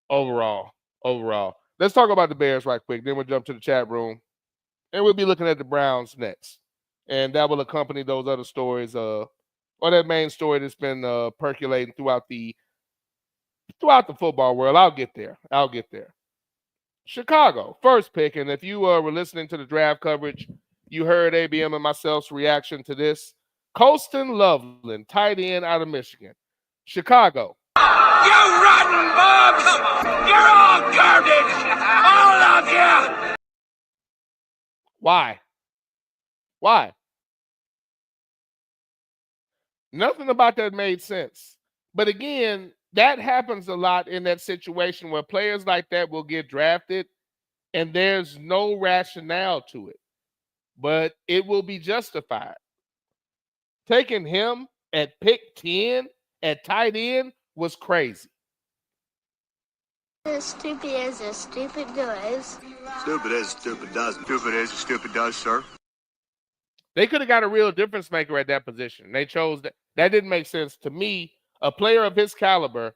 overall. Let's talk about the Bears right quick. Then we'll jump to the chat room. And we'll be looking at the Browns next. And that will accompany those other stories, or that main story that's been percolating throughout the football world. I'll get there. Chicago, first pick. And if you were listening to the draft coverage, you heard ABM and myself's reaction to this. Colston Loveland, tight end out of Michigan. Chicago. You rotten bugs! You're all garbage! All of you! Why? Nothing about that made sense. But again, that happens a lot in that situation where players like that will get drafted and there's no rationale to it. But it will be justified. Taking him at pick 10 at tight end was crazy. As stupid as a stupid does. Stupid as stupid does. Stupid as stupid does, sir. They could have got a real difference maker at that position. They chose that. That didn't make sense to me. A player of his caliber,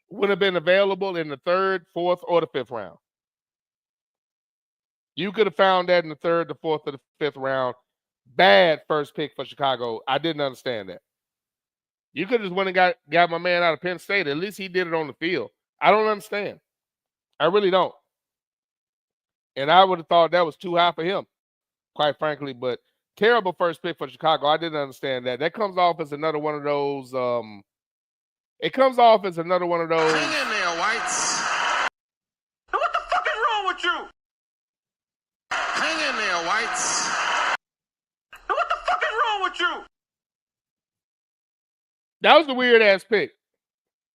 would have been available in the 3rd, 4th, or the 5th round. You could have found that in the 3rd, the 4th, or the 5th round. Bad first pick for Chicago. I didn't understand that. You could have just went and got my man out of Penn State. At least he did it on the field. I don't understand. I really don't. And I would have thought that was too high for him, quite frankly. But terrible first pick for Chicago. I didn't understand that. That comes off as another one of those. It comes off as another one of those. Hang in there, Whites. What the fuck is wrong with you? Hang in there, Whites. What the fuck is wrong with you? That was the weird ass pick.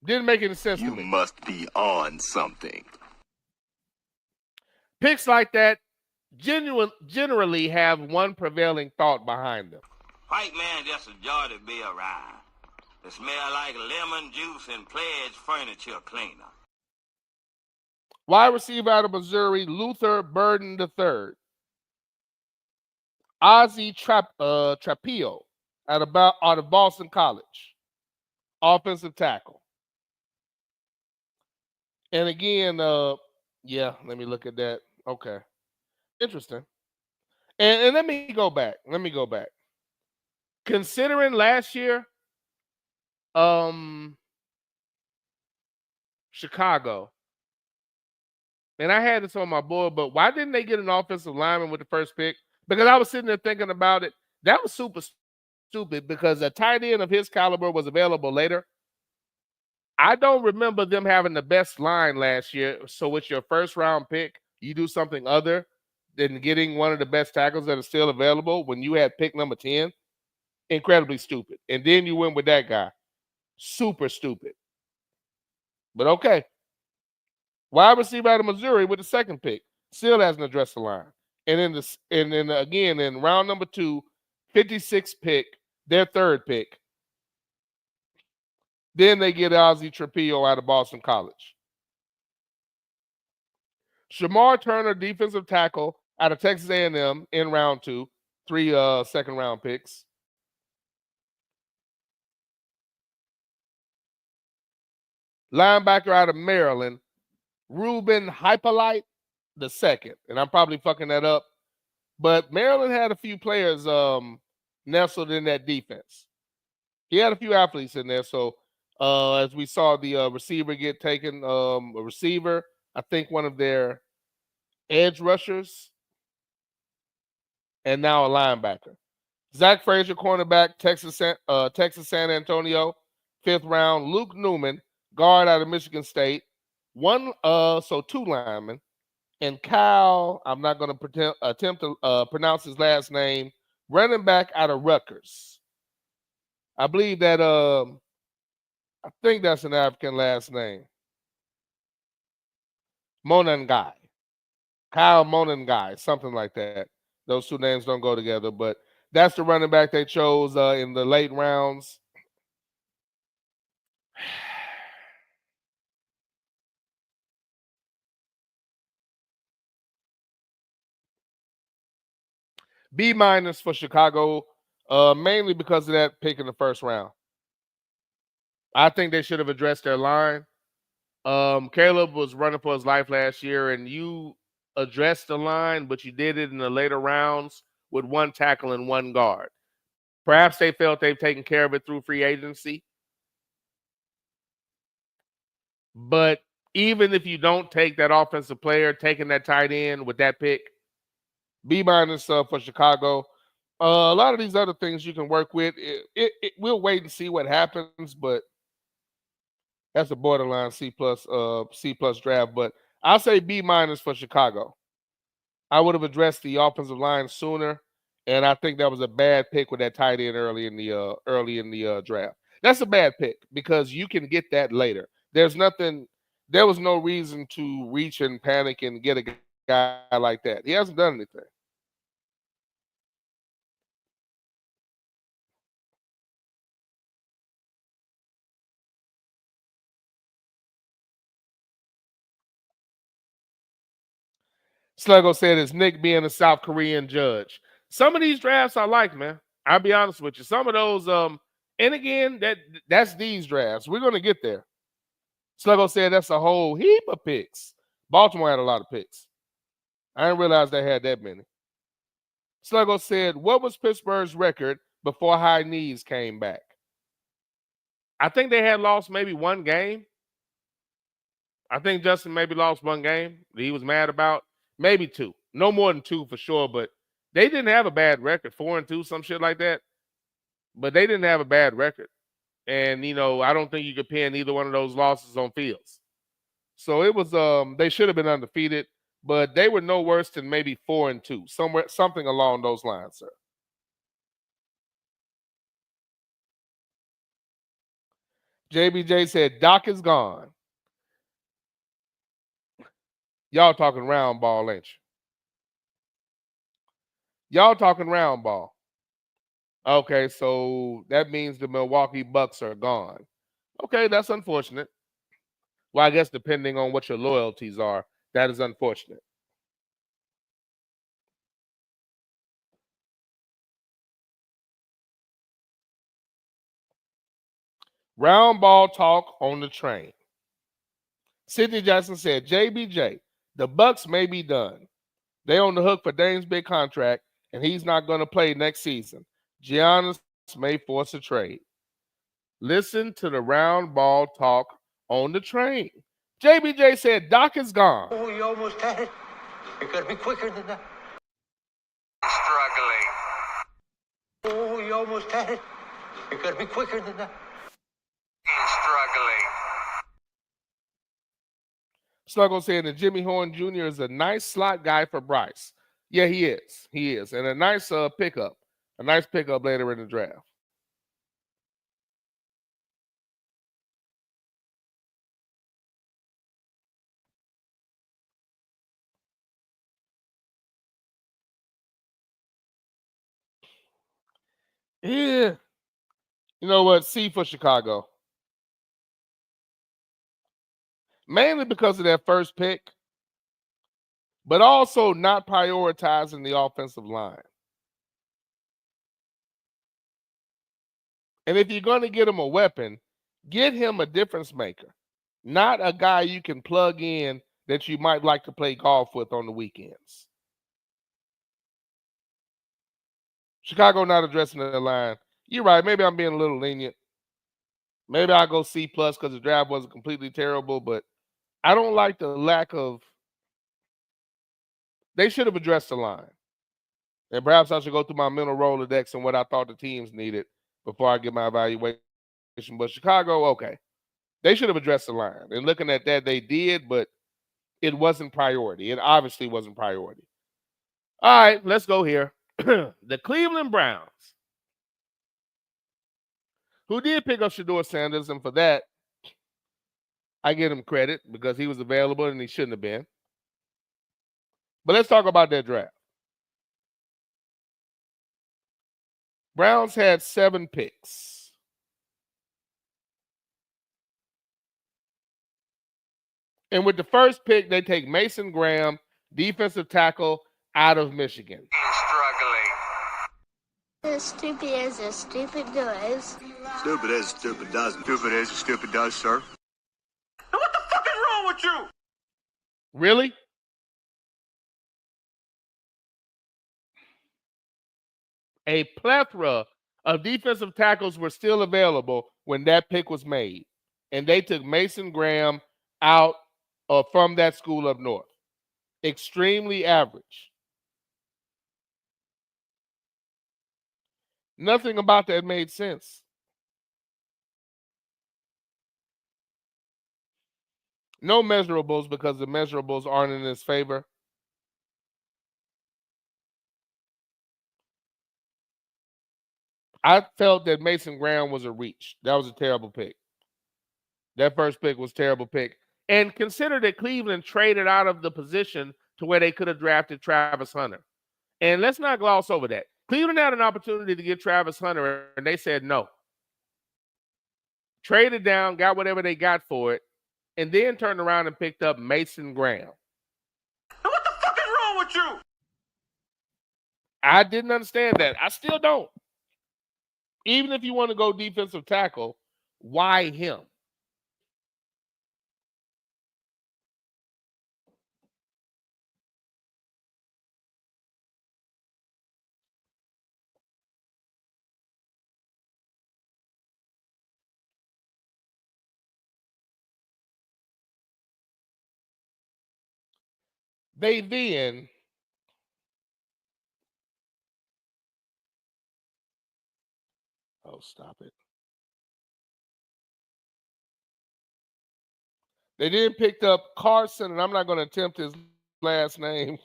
Didn't make any sense to me. You must be on something. Picks like that generally have one prevailing thought behind them. White man just a joy to be around. They smell like lemon juice and Pledge furniture cleaner. Wide receiver out of Missouri, Luther Burden III. Ozzie Trapillo out of Boston College. Offensive tackle. And again, yeah, let me look at that. Okay. Interesting. And let me go back. Considering last year, Chicago, and I had this on my board, but why didn't they get an offensive lineman with the first pick? Because I was sitting there thinking about it. That was super stupid because a tight end of his caliber was available later. I don't remember them having the best line last year. So with your first round pick, you do something other than getting one of the best tackles that are still available when you had pick number 10. Incredibly stupid. And then you went with that guy. Super stupid. But okay. Wide receiver out of Missouri with the second pick. Still hasn't addressed the line. And then again, in round number 2, 56th pick, their third pick. Then they get Ozzie Trapillo out of Boston College. Shamar Turner, defensive tackle out of Texas A&M in round 2. 3 second-round picks. Linebacker out of Maryland, Ruben Hypolite II. And I'm probably fucking that up. But Maryland had a few players nestled in that defense. He had a few athletes in there. So as we saw the receiver get taken, a receiver, I think one of their edge rushers, and now a linebacker. Zach Frazier, cornerback, Texas San Antonio, 5th round. Luke Newman, guard out of Michigan State. 2 linemen. And Kyle, I'm not going to attempt to pronounce his last name, running back out of Rutgers. I believe that, I think that's an African last name. Monangai. Kyle Monangai, something like that. Those two names don't go together, but that's the running back they chose in the late rounds. B- for Chicago, mainly because of that pick in the first round. I think they should have addressed their line. Caleb was running for his life last year, and you addressed the line, but you did it in the later rounds with 1 tackle and 1 guard. Perhaps they felt they've taken care of it through free agency. But even if you don't take that offensive player, taking that tight end with that pick, B- for Chicago. A lot of these other things you can work with. We'll wait and see what happens, but that's a borderline C+ draft. But I'll say B- for Chicago. I would have addressed the offensive line sooner, and I think that was a bad pick with that tight end early in the draft. That's a bad pick because you can get that later. There was no reason to reach and panic and get a guy like that. He hasn't done anything. Sluggo said it's Nick being a South Korean judge. Some of these drafts I like, man. I'll be honest with you. Some of those, and again, that's these drafts. We're going to get there. Sluggo said that's a whole heap of picks. Baltimore had a lot of picks. I didn't realize they had that many. Sluggo said, what was Pittsburgh's record before High Knees came back? I think they had lost maybe one game. I think Justin maybe lost one game that he was mad about. Maybe two. No more than two for sure, but they didn't have a bad record. 4-2, some shit like that. But they didn't have a bad record. And, you know, I don't think you could pin either one of those losses on Fields. So it was, they should have been undefeated, but they were no worse than maybe 4-2, something along those lines, sir. JBJ said, Doc is gone. Y'all talking round ball, ain't you? Y'all talking round ball. Okay, so that means the Milwaukee Bucks are gone. Okay, that's unfortunate. Well, I guess depending on what your loyalties are, that is unfortunate. Round ball talk on the train. Sidney Jackson said, JBJ, the Bucks may be done. They on the hook for Dame's big contract, and he's not going to play next season. Giannis may force a trade. Listen to the round ball talk on the train. JBJ said, Doc is gone. Oh, you almost had it. You got to be quicker than that. Struggling. Oh, you almost had it. You got to be quicker than that. Sluggo saying that Jimmy Horn Jr. is a nice slot guy for Bryce. Yeah, he is. He is. And a nice pickup. A nice pickup later in the draft. Yeah. You know what? C for Chicago. Mainly because of that first pick, but also not prioritizing the offensive line. And if you're going to get him a weapon, get him a difference maker, not a guy you can plug in that you might like to play golf with on the weekends. Chicago not addressing the line. You're right. Maybe I'm being a little lenient. Maybe I'll go C+ because the draft wasn't completely terrible, but I don't like the lack of. They should have addressed the line. And perhaps I should go through my mental Rolodex and what I thought the teams needed before I get my evaluation. But Chicago, okay. They should have addressed the line. And looking at that, they did, but it wasn't priority. It obviously wasn't priority. All right, let's go here. The Cleveland Browns, who did pick up Shedeur Sanders, and for that, I give him credit because he was available and he shouldn't have been. But let's talk about that draft. Browns had 7 picks. And with the first pick, they take Mason Graham, defensive tackle out of Michigan. As stupid as a stupid does. Stupid as stupid does. Stupid as stupid does, sir. What the fuck is wrong with you? Really? A plethora of defensive tackles were still available when that pick was made. And they took Mason Graham out from that school up north. Extremely average. Nothing about that made sense. No measurables because the measurables aren't in his favor. I felt that Mason Graham was a reach. That was a terrible pick. That first pick was a terrible pick. And consider that Cleveland traded out of the position to where they could have drafted Travis Hunter. And let's not gloss over that. Cleveland had an opportunity to get Travis Hunter, and they said no. Traded down, got whatever they got for it, and then turned around and picked up Mason Graham. What the fuck is wrong with you? I didn't understand that. I still don't. Even if you want to go defensive tackle, why him? They then stop it. They then picked up Carson, and I'm not going to attempt his last name,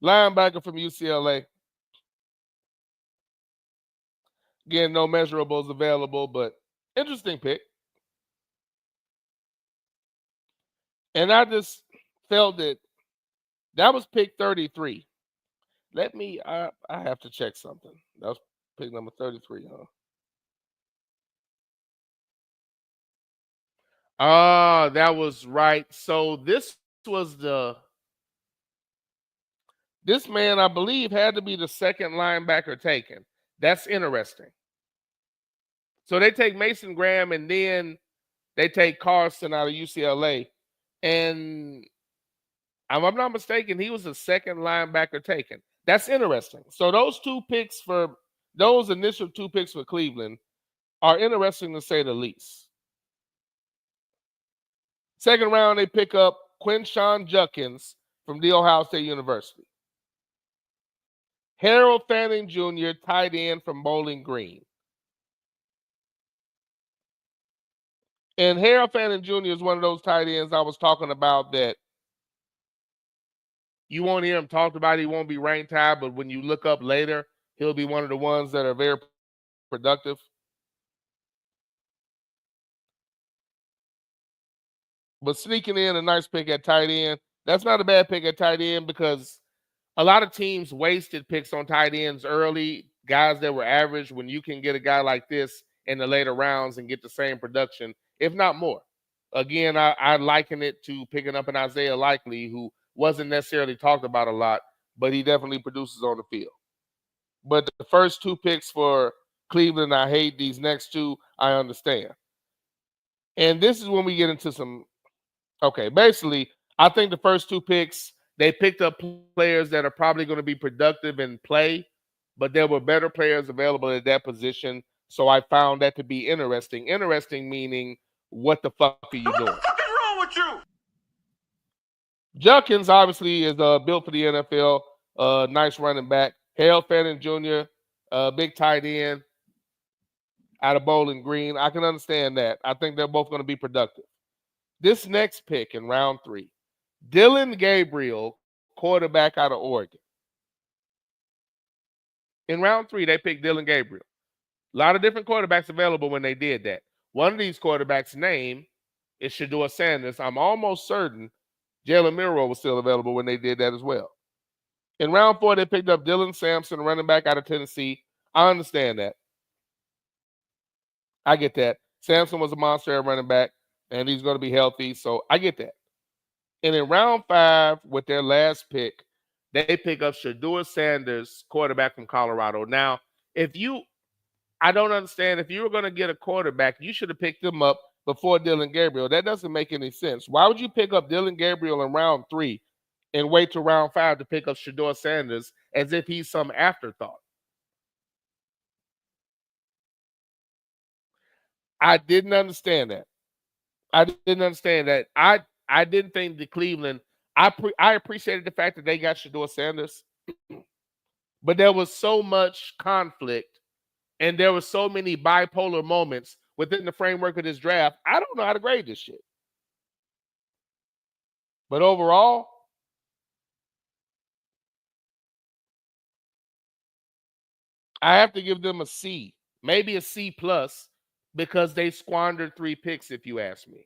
linebacker from UCLA. Again, no measurables available, but interesting pick. And I just felt that was pick 33. I have to check something. That was pick number 33, huh? That was right. So this man, I believe, had to be the second linebacker taken. That's interesting. So they take Mason Graham and then they take Carson out of UCLA. And if I'm not mistaken, he was the second linebacker taken. That's interesting. So those initial 2 picks for Cleveland are interesting to say the least. Second round, they pick up Quinshon Judkins from The Ohio State University. Harold Fanning Jr., tight end from Bowling Green. And Harold Fanning Jr. is one of those tight ends I was talking about that you won't hear him talked about. He won't be ranked high, but when you look up later, he'll be one of the ones that are very productive. But sneaking in a nice pick at tight end, that's not a bad pick at tight end because a lot of teams wasted picks on tight ends early, guys that were average, when you can get a guy like this in the later rounds and get the same production, if not more. Again, I liken it to picking up an Isaiah Likely, who wasn't necessarily talked about a lot, but he definitely produces on the field. But the first 2 picks for Cleveland, I hate. These next 2, I understand. And this is when we get into some – okay, basically, I think the first 2 picks, they picked up players that are probably going to be productive and play, but there were better players available at that position, so I found that to be interesting. Interesting meaning, what the fuck are you doing? What the fuck is wrong with you? Judkins obviously is built for the NFL. Nice running back. Harold Fanning Jr., big tight end out of Bowling Green. I can understand that. I think they're both going to be productive. This next pick in round 3, Dillon Gabriel, quarterback out of Oregon. In round 3, they picked Dillon Gabriel. A lot of different quarterbacks available when they did that. One of these quarterbacks' name is Shedeur Sanders. I'm almost certain Jalen Milroe was still available when they did that as well. In round 4, they picked up Dylan Sampson, running back out of Tennessee. I understand that. I get that. Sampson was a monster at running back, and he's going to be healthy, so I get that. And in round 5, with their last pick, they pick up Shedeur Sanders, quarterback from Colorado. Now, I don't understand. If you were going to get a quarterback, you should have picked him up before Dillon Gabriel. That doesn't make any sense. Why would you pick up Dillon Gabriel in round 3 and wait till round 5 to pick up Shedeur Sanders as if he's some afterthought? I didn't understand that. I didn't think the Cleveland – I appreciated the fact that they got Shedeur Sanders, but there was so much conflict and there were so many bipolar moments within the framework of this draft. I don't know how to grade this shit. But overall, I have to give them a C, maybe a C+, because they squandered 3 picks, if you ask me.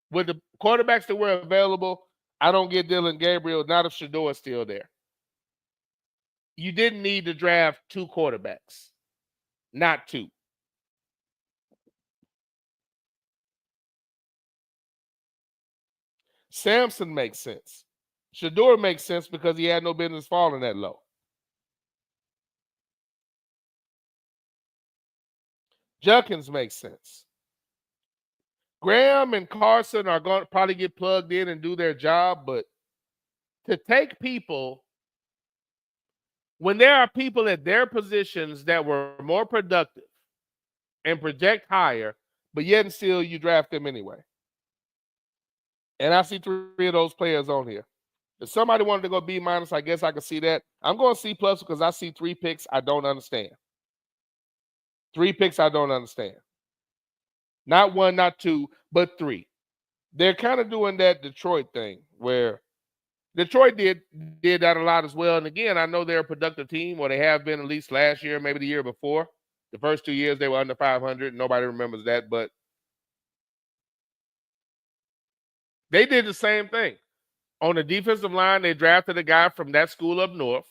With the quarterbacks that were available, I don't get Dillon Gabriel, not if Shedeur is still there. You didn't need to draft 2 quarterbacks, not 2. Sampson makes sense. Shedeur makes sense because he had no business falling that low. Judkins makes sense. Graham and Carson are going to probably get plugged in and do their job, but to take people when there are people at their positions that were more productive and project higher, but yet and still you draft them anyway. And I see 3 of those players on here. If somebody wanted to go B-, I guess I could see that. I'm going C+ because I see 3 picks I don't understand. 3 picks I don't understand. Not 1, not 2, but 3. They're kind of doing that Detroit thing where Detroit did that a lot as well. And again, I know they're a productive team, or they have been at least last year, maybe the year before. The first 2 years they were under 500. Nobody remembers that, but they did the same thing. On the defensive line, they drafted a guy from that school up north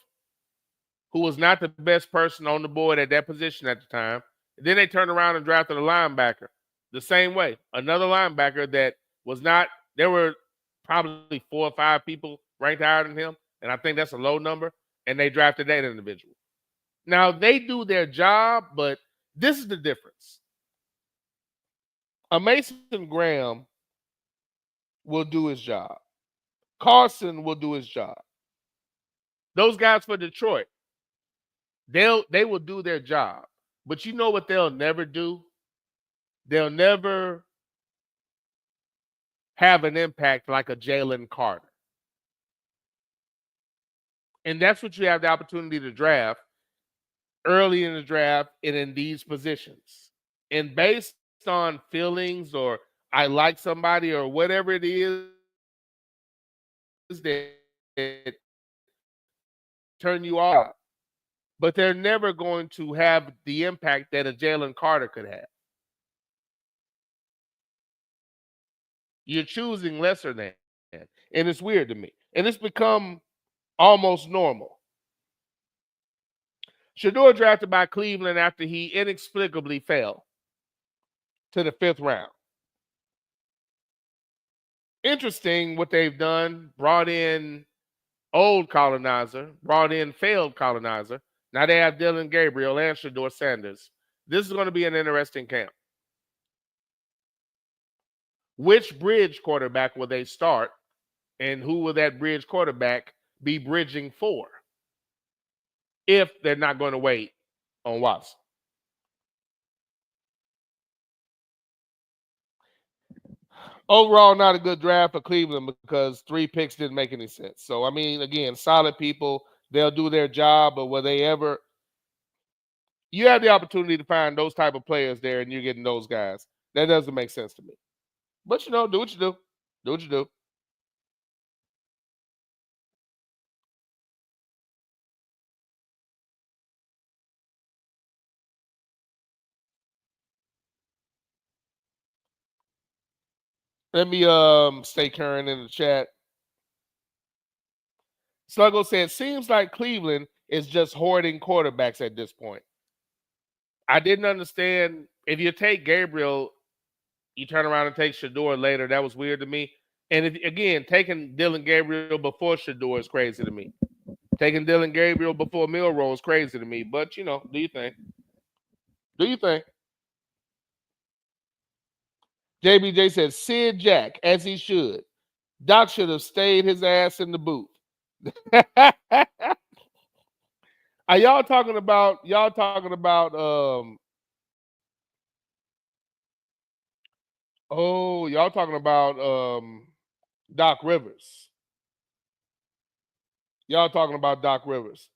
who was not the best person on the board at that position at the time. And then they turned around and drafted a linebacker the same way. Another linebacker that was not – there were probably 4 or 5 people ranked higher than him, and I think that's a low number, and they drafted that individual. Now, they do their job, but this is the difference. A Mason Graham will do his job. Carson will do his job. Those guys for Detroit, they will do their job. But you know what they'll never do? They'll never have an impact like a Jalen Carter. And that's what you have the opportunity to draft early in the draft and in these positions. And based on feelings or I like somebody or whatever it is that turn you off, but they're never going to have the impact that a Jalen Carter could have. You're choosing lesser than, and it's weird to me. And it's become almost normal. Shedeur drafted by Cleveland after he inexplicably fell to the 5th round. Interesting what they've done. Brought in old colonizer, brought in failed colonizer. Now they have Dillon Gabriel and Shedeur Sanders. This is going to be an interesting camp. Which bridge quarterback will they start, and who will that bridge quarterback be bridging for if they're not going to wait on Watson? Overall, not a good draft for Cleveland because 3 picks didn't make any sense. So, I mean, again, solid people. They'll do their job, but will they ever – you have the opportunity to find those type of players there, and you're getting those guys. That doesn't make sense to me. But, you know, do what you do. Do what you do. Let me stay current in the chat. Sluggo said, seems like Cleveland is just hoarding quarterbacks at this point. I didn't understand. If you take Gabriel, you turn around and take Shedeur later. That was weird to me. And if, again, taking Dillon Gabriel before Shedeur is crazy to me. Taking Dillon Gabriel before Milroe is crazy to me. But, you know, do you think? Do you think? JBJ says, Sid Jack, as he should. Doc should have stayed his ass in the booth. Are y'all talking about Doc Rivers. Y'all talking about Doc Rivers.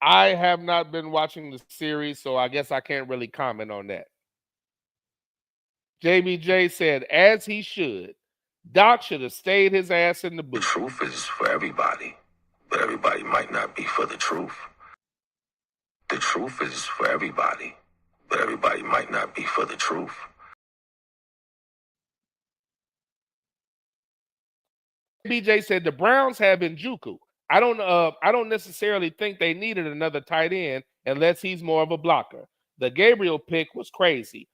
I have not been watching the series, so I guess I can't really comment on that. JBJ said, as he should. Doc should have stayed his ass in the booth. The truth is for everybody, but everybody might not be for the truth. The truth is for everybody, but everybody might not be for the truth. BJ said the Browns have Njoku. I don't necessarily think they needed another tight end unless he's more of a blocker. The Gabriel pick was crazy.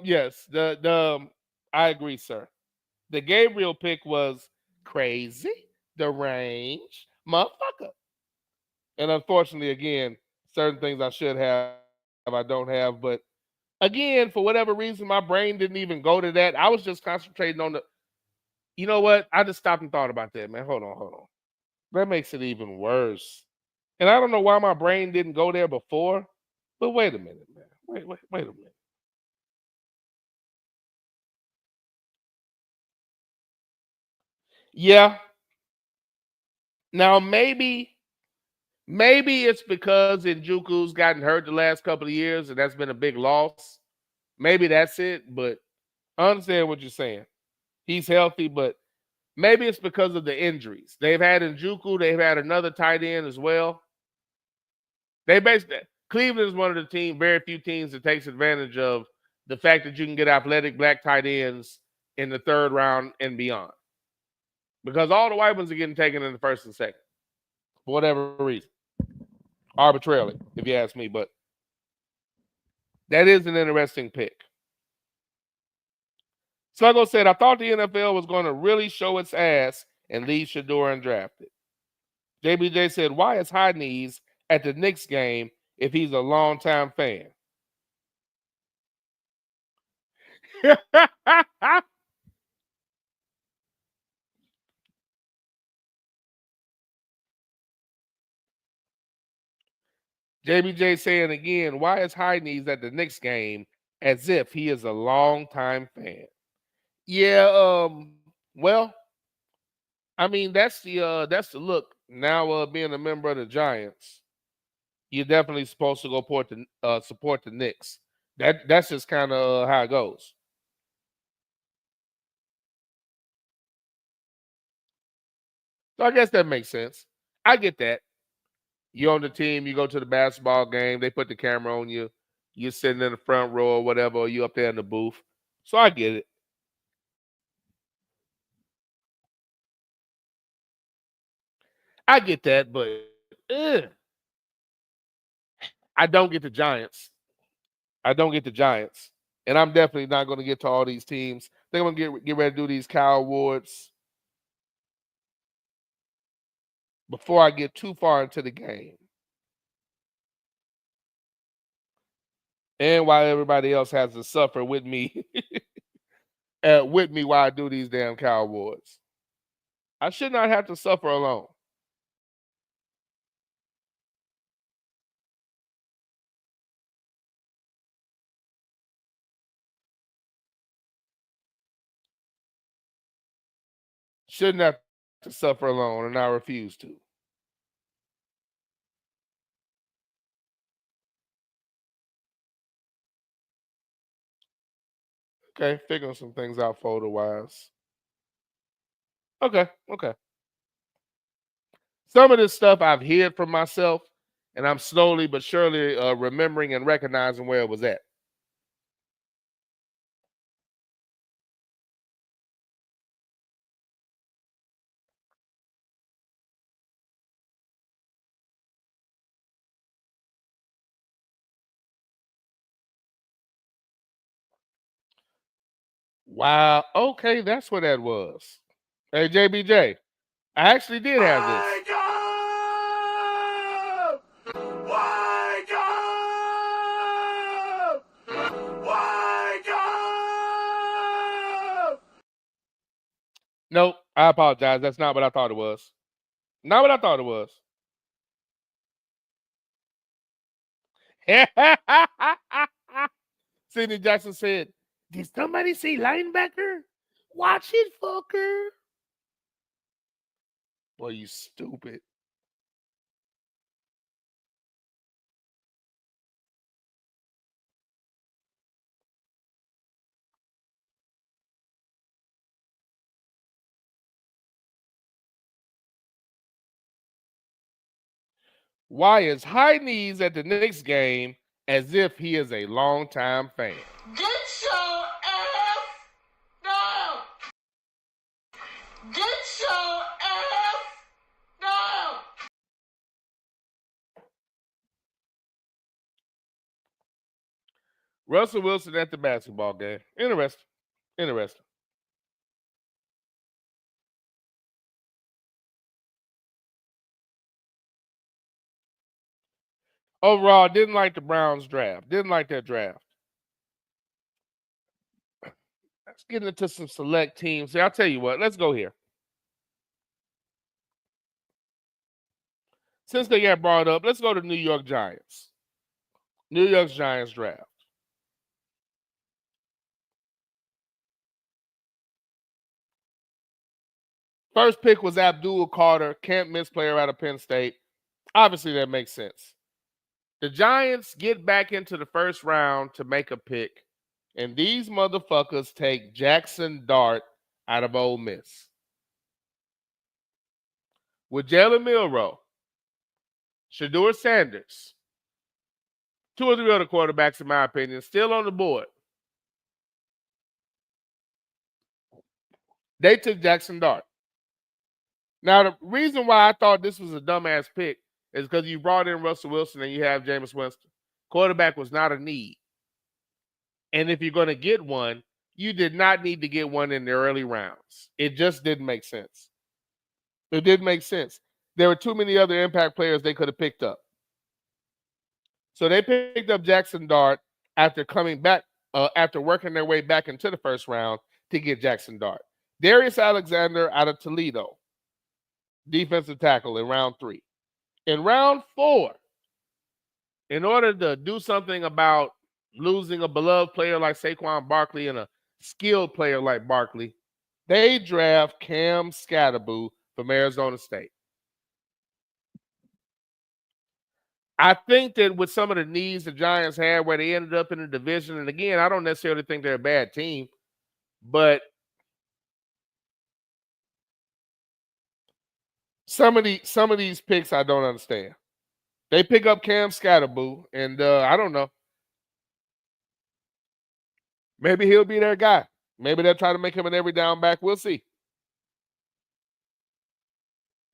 Yes, I agree, sir. The Gabriel pick was crazy, deranged, motherfucker. And unfortunately, again, certain things I should have, I don't have. But again, for whatever reason, my brain didn't even go to that. I was just concentrating on the. You know what? I just stopped and thought about that, man. Hold on. That makes it even worse. And I don't know why my brain didn't go there before. But wait a minute, man. Wait a minute. Yeah. Now maybe it's because Njoku's gotten hurt the last couple of years, and that's been a big loss. Maybe that's it, but I understand what you're saying. He's healthy, but maybe it's because of the injuries. They've had Njoku, they've had another tight end as well. Cleveland is one of the very few teams that takes advantage of the fact that you can get athletic black tight ends in the third round and beyond. Because all the white ones are getting taken in the first and second. For whatever reason. Arbitrarily, if you ask me. But that is an interesting pick. Sluggo said, I thought the NFL was going to really show its ass and leave Shedeur undrafted. JBJ said, why is High Knees at the Knicks game if he's a longtime fan? JBJ saying again, why is High Knees at the Knicks game as if he is a longtime fan? Yeah, well, I mean that's the look. Now being a member of the Giants, you're definitely supposed to go support the Knicks. That's just kind of how it goes. So I guess that makes sense. I get that. You're on the team, you go to the basketball game, they put the camera on you, you're sitting in the front row or whatever, or you up there in the booth. So I get it. I get that, but I don't get the Giants. And I'm definitely not going to get to all these teams. They're going to get ready to do these Cow Awards before I get too far into the game. And while everybody else has to suffer with me, while I do these damn Cow Awards. I should not have to suffer alone. Shouldn't have to suffer alone, and I refuse to. Okay, figuring some things out photo-wise. Okay. Some of this stuff I've hid from myself, and I'm slowly but surely remembering and recognizing where it was at. Wow. Okay, that's what that was. Hey, JBJ, I actually did have this. Nope, I apologize. That's not what I thought it was. Not what I thought it was. Sidney Jackson said, did somebody say linebacker? Watch it, fucker. Boy, you stupid. Why is High Knees at the Knicks game as if he is a longtime fan? Get your ass down! Get your ass down! Russell Wilson at the basketball game. Interesting. Overall, didn't like the Browns draft. Didn't like that draft. Let's get into some select teams. See, I'll tell you what. Let's go here. Since they got brought up, let's go to New York Giants. New York Giants draft. First pick was Abdul Carter, can't miss player out of Penn State. Obviously, that makes sense. The Giants get back into the first round to make a pick, and these motherfuckers take Jackson Dart out of Ole Miss. With Jalen Milroe, Shedeur Sanders, 2 or 3 other quarterbacks, in my opinion, still on the board. They took Jackson Dart. Now, the reason why I thought this was a dumbass pick is because you brought in Russell Wilson and you have Jameis Winston. Quarterback was not a need. And if you're going to get one, you did not need to get one in the early rounds. It just didn't make sense. It didn't make sense. There were too many other impact players they could have picked up. So they picked up Jackson Dart after coming back, after working their way back into the first round to get Jackson Dart. Darius Alexander out of Toledo, defensive tackle in round 3. In round 4, in order to do something about losing a beloved player like Saquon Barkley and a skilled player like Barkley, they draft Cam Skattebo from Arizona State. I think that with some of the needs the Giants had where they ended up in the division, and again, I don't necessarily think they're a bad team, but some of these picks I don't understand. They pick up Cam Skattebo, and I don't know. Maybe he'll be their guy. Maybe they'll try to make him an every down back. We'll see.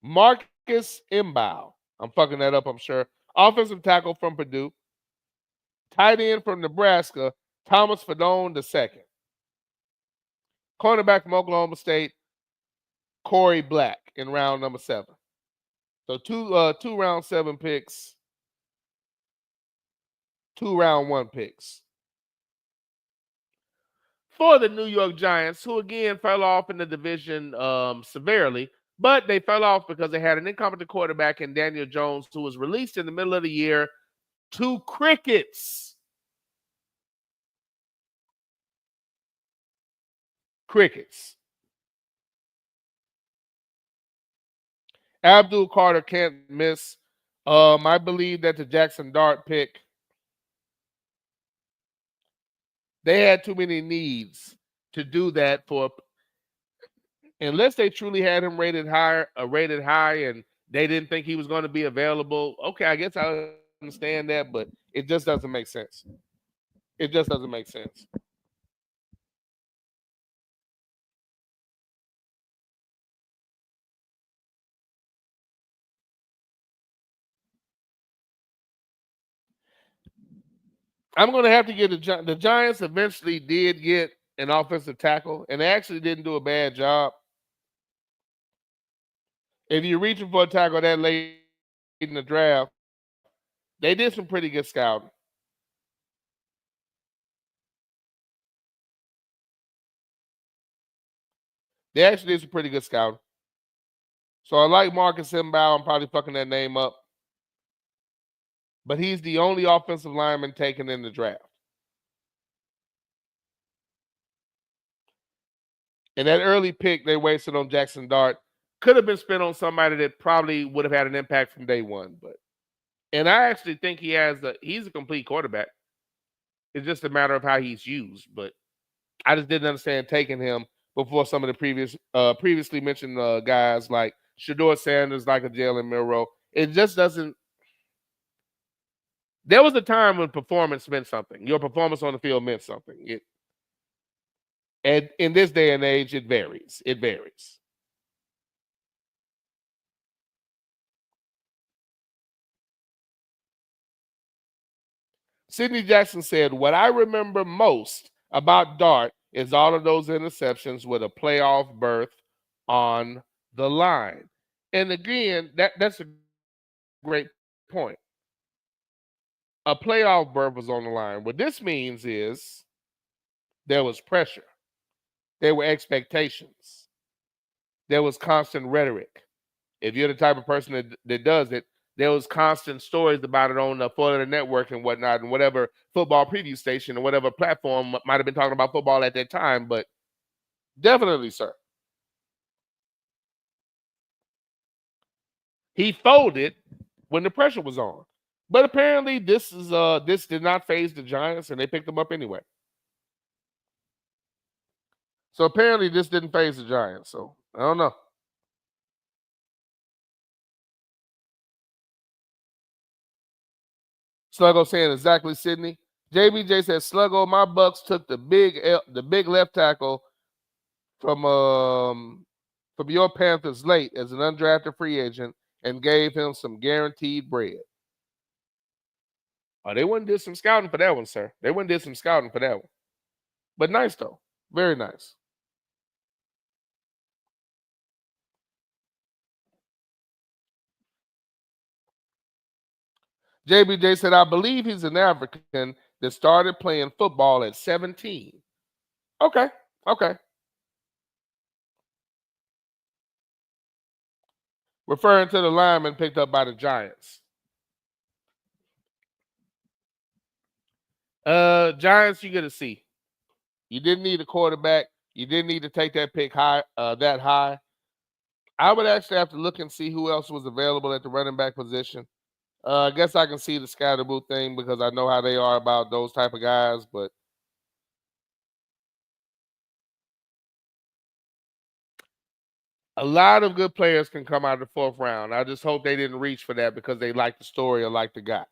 Marcus Imbaugh. I'm fucking that up, I'm sure. Offensive tackle from Purdue. Tight end from Nebraska, Thomas Fadone II. Cornerback from Oklahoma State, Corey Black in round number 7. So two round 7 picks, 2 round 1 picks. For the New York Giants, who again fell off in the division severely, but they fell off because they had an incompetent quarterback in Daniel Jones, who was released in the middle of the year to crickets. Crickets. Abdul Carter can't miss. I believe that the Jackson Dart pick, they had too many needs to do that for, unless they truly had him rated high, and they didn't think he was going to be available. Okay, I guess I understand that, but it just doesn't make sense. It just doesn't make sense. I'm going to have to get the Giants eventually did get an offensive tackle, and they actually didn't do a bad job. If you're reaching for a tackle that late in the draft, they did some pretty good scouting. They actually did some pretty good scouting. So I like Marcus Imbaugh. I'm probably fucking that name up. But he's the only offensive lineman taken in the draft. And that early pick they wasted on Jackson Dart could have been spent on somebody that probably would have had an impact from day one. And I actually think he's a complete quarterback. It's just a matter of how he's used. But I just didn't understand taking him before some of the previously mentioned guys like Shedeur Sanders, like a Jalen Milroe. It just doesn't. There was a time when performance meant something. Your performance on the field meant something. And in this day and age, it varies. It varies. Sidney Jackson said, "What I remember most about Dart is all of those interceptions with a playoff berth on the line." And again, that's a great point. A playoff berth was on the line. What this means is there was pressure. There were expectations. There was constant rhetoric. If you're the type of person that does it, there was constant stories about it on the Florida Network and whatnot, and whatever football preview station or whatever platform might have been talking about football at that time. But definitely, sir. He folded when the pressure was on. But apparently this did not faze the Giants, and they picked him up anyway. So apparently this didn't faze the Giants. So I don't know. Sluggo saying exactly, Sydney. JBJ said, Sluggo, my Bucks took the big left tackle from your Panthers late as an undrafted free agent and gave him some guaranteed bread. Oh, they wouldn't did some scouting for that one, sir. They wouldn't did some scouting for that one. But nice, though. Very nice. JBJ said, I believe he's an African that started playing football at 17. Okay. Referring to the lineman picked up by the Giants. Giants, you get a C. You didn't need a quarterback. You didn't need to take that pick that high. I would actually have to look and see who else was available at the running back position. I guess I can see the Scatterboot thing because I know how they are about those type of guys, but a lot of good players can come out of the fourth round. I just hope they didn't reach for that because they like the story or like the guy.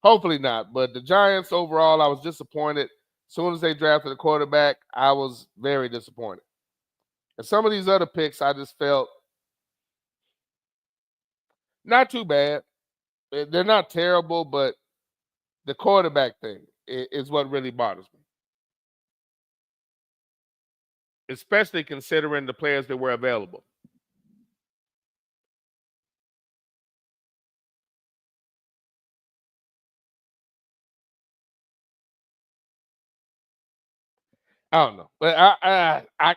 Hopefully not. But the Giants overall, I was disappointed. As soon as they drafted a quarterback, I was very disappointed. And some of these other picks, I just felt not too bad. They're not terrible, but the quarterback thing is what really bothers me. Especially considering the players that were available. I don't know. But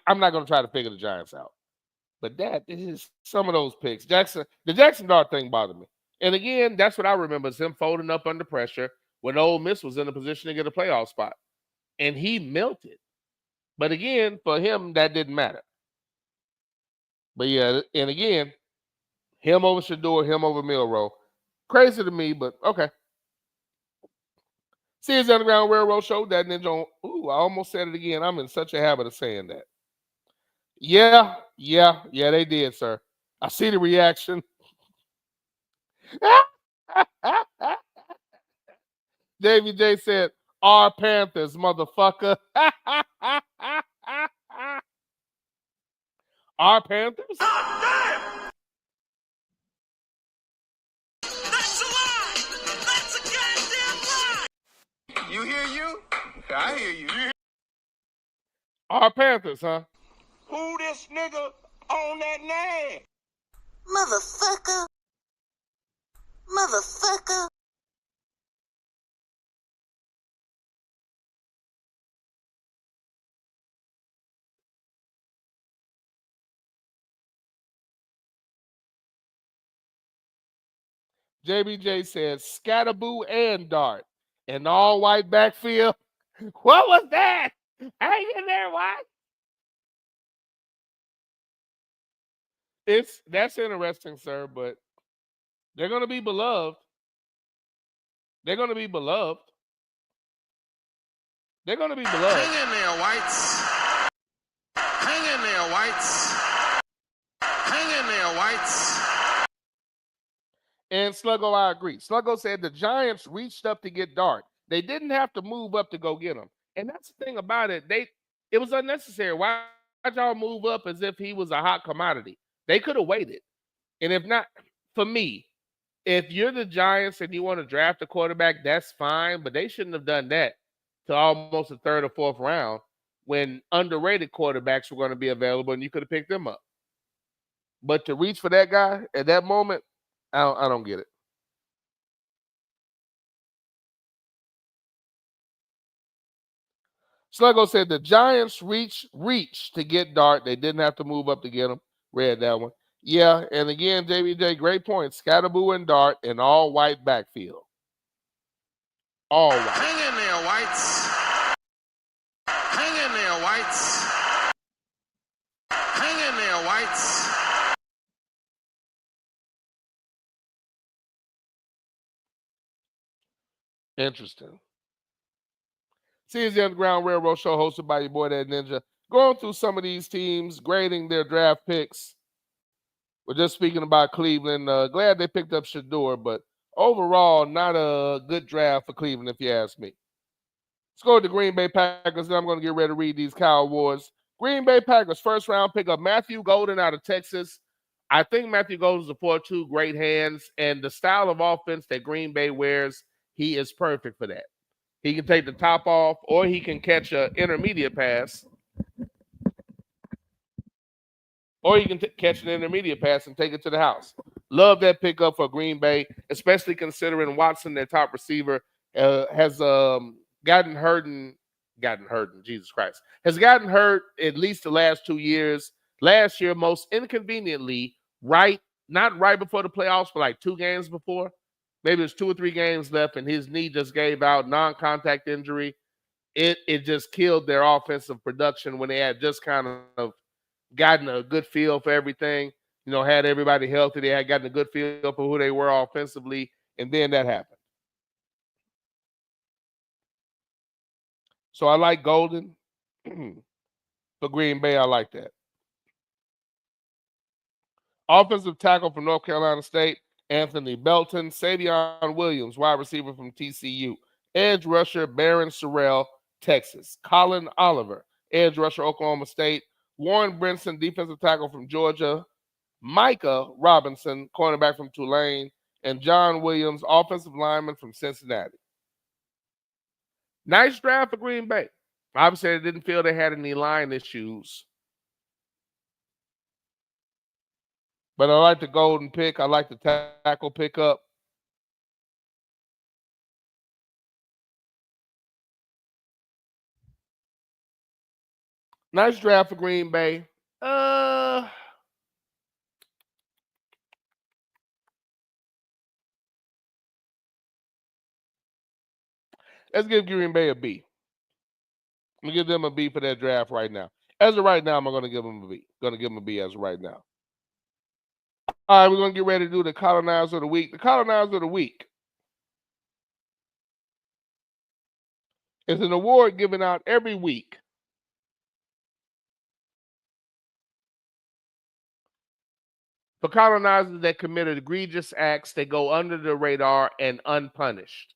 I'm not going to try to figure the Giants out. But that is some of those picks. The Jackson Dart thing bothered me. And again, that's what I remember is him folding up under pressure when Ole Miss was in a position to get a playoff spot. And he melted. But again, for him, that didn't matter. But yeah, and again, him over Shador, him over Milroe. Crazy to me, but okay. See his Underground Railroad show, that ninja. Ooh, I almost said it again. I'm in such a habit of saying that. Yeah, they did, sir. I see the reaction. Davey J said, "Our Panthers, motherfucker." Our Panthers? Damn! That's a lie! That's a goddamn lie! You hear you? I hear you. Our Panthers, huh? Who this nigga on that name? Motherfucker. Motherfucker. JBJ says Scatterboo and Dart in all white backfield. What was that? Hang in there, what? That's interesting, sir, but they're gonna be beloved. They're gonna be beloved. They're gonna be beloved. Hang in there, Whites. Hang in there, Whites. Hang in there, Whites. And Sluggo, I agree. Sluggo said the Giants reached up to get Dart. They didn't have to move up to go get him. And that's the thing about it. It was unnecessary. Why'd y'all move up as if he was a hot commodity? They could have waited. And if not, for me, if you're the Giants and you want to draft a quarterback, that's fine. But they shouldn't have done that to almost the third or fourth round when underrated quarterbacks were going to be available and you could have picked them up. But to reach for that guy at that moment, I don't get it. Sluggo said the Giants reached to get Dart. They didn't have to move up to get him. Read that one. Yeah, and again, JBJ, great point. Scatterboo and Dart in all white backfield. All white. Hang in there, Whites. Hang in there, Whites. Hang in there, Whites. Interesting. See, it's the Underground Railroad Show hosted by your boy, That Ninja. Going through some of these teams, grading their draft picks. We're just speaking about Cleveland. Glad they picked up Shador, but overall, not a good draft for Cleveland, if you ask me. Let's go to the Green Bay Packers, and I'm going to get ready to read these Cow Wars. Green Bay Packers, first-round pick of Matthew Golden out of Texas. I think Matthew Golden's a 4-2, great hands, and the style of offense that Green Bay wears, he is perfect for that. He can take the top off, or he can catch an intermediate pass. Or you can catch an intermediate pass and take it to the house. Love that pickup for Green Bay, especially considering Watson, their top receiver, has gotten hurt, Jesus Christ. Has gotten hurt at least the last 2 years. Last year, most inconveniently, not right before the playoffs, but like 2 games before. Maybe there's 2 or 3 games left, and his knee just gave out, non-contact injury. It just killed their offensive production when they had just kind of gotten a good feel for everything, had everybody healthy. They had gotten a good feel for who they were offensively, and then that happened. So I like Golden. For Green Bay, I like that. Offensive tackle from North Carolina State, Anthony Belton. Savion Williams, wide receiver from TCU. Edge rusher, Barron Sorrell, Texas. Colin Oliver, edge rusher, Oklahoma State. Warren Brinson, defensive tackle from Georgia. Micah Robinson, cornerback from Tulane. And John Williams, offensive lineman from Cincinnati. Nice draft for Green Bay. Obviously, they didn't feel they had any line issues. But I like the Golden pick. I like the tackle pickup. Nice draft for Green Bay. Let's give Green Bay a B. I'm going to give them a B for that draft right now. As of right now, I'm going to give them a B. Going to give them a B as of right now. All right, we're going to get ready to do the Colonizer of the Week. The Colonizer of the Week is an award given out every week for colonizers that committed egregious acts that go under the radar and unpunished.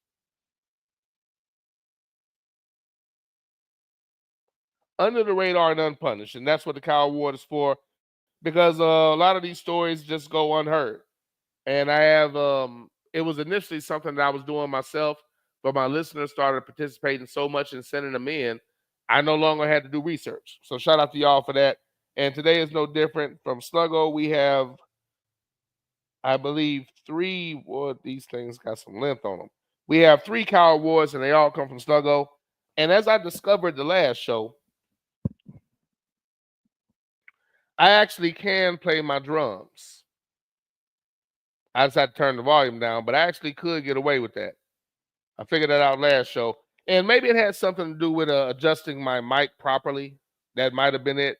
Under the radar and unpunished. And that's what the Cow Award is for, because a lot of these stories just go unheard. And I have, it was initially something that I was doing myself, but my listeners started participating so much and sending them in, I no longer had to do research. So shout out to y'all for that. And today is no different. From Sluggo, we have, I believe, 3, well, these things got some length on them. We have 3 Cow Awards, and they all come from Sluggo. And as I discovered the last show, I actually can play my drums. I just had to turn the volume down, but I actually could get away with that. I figured that out last show. And maybe it had something to do with adjusting my mic properly. That might have been it.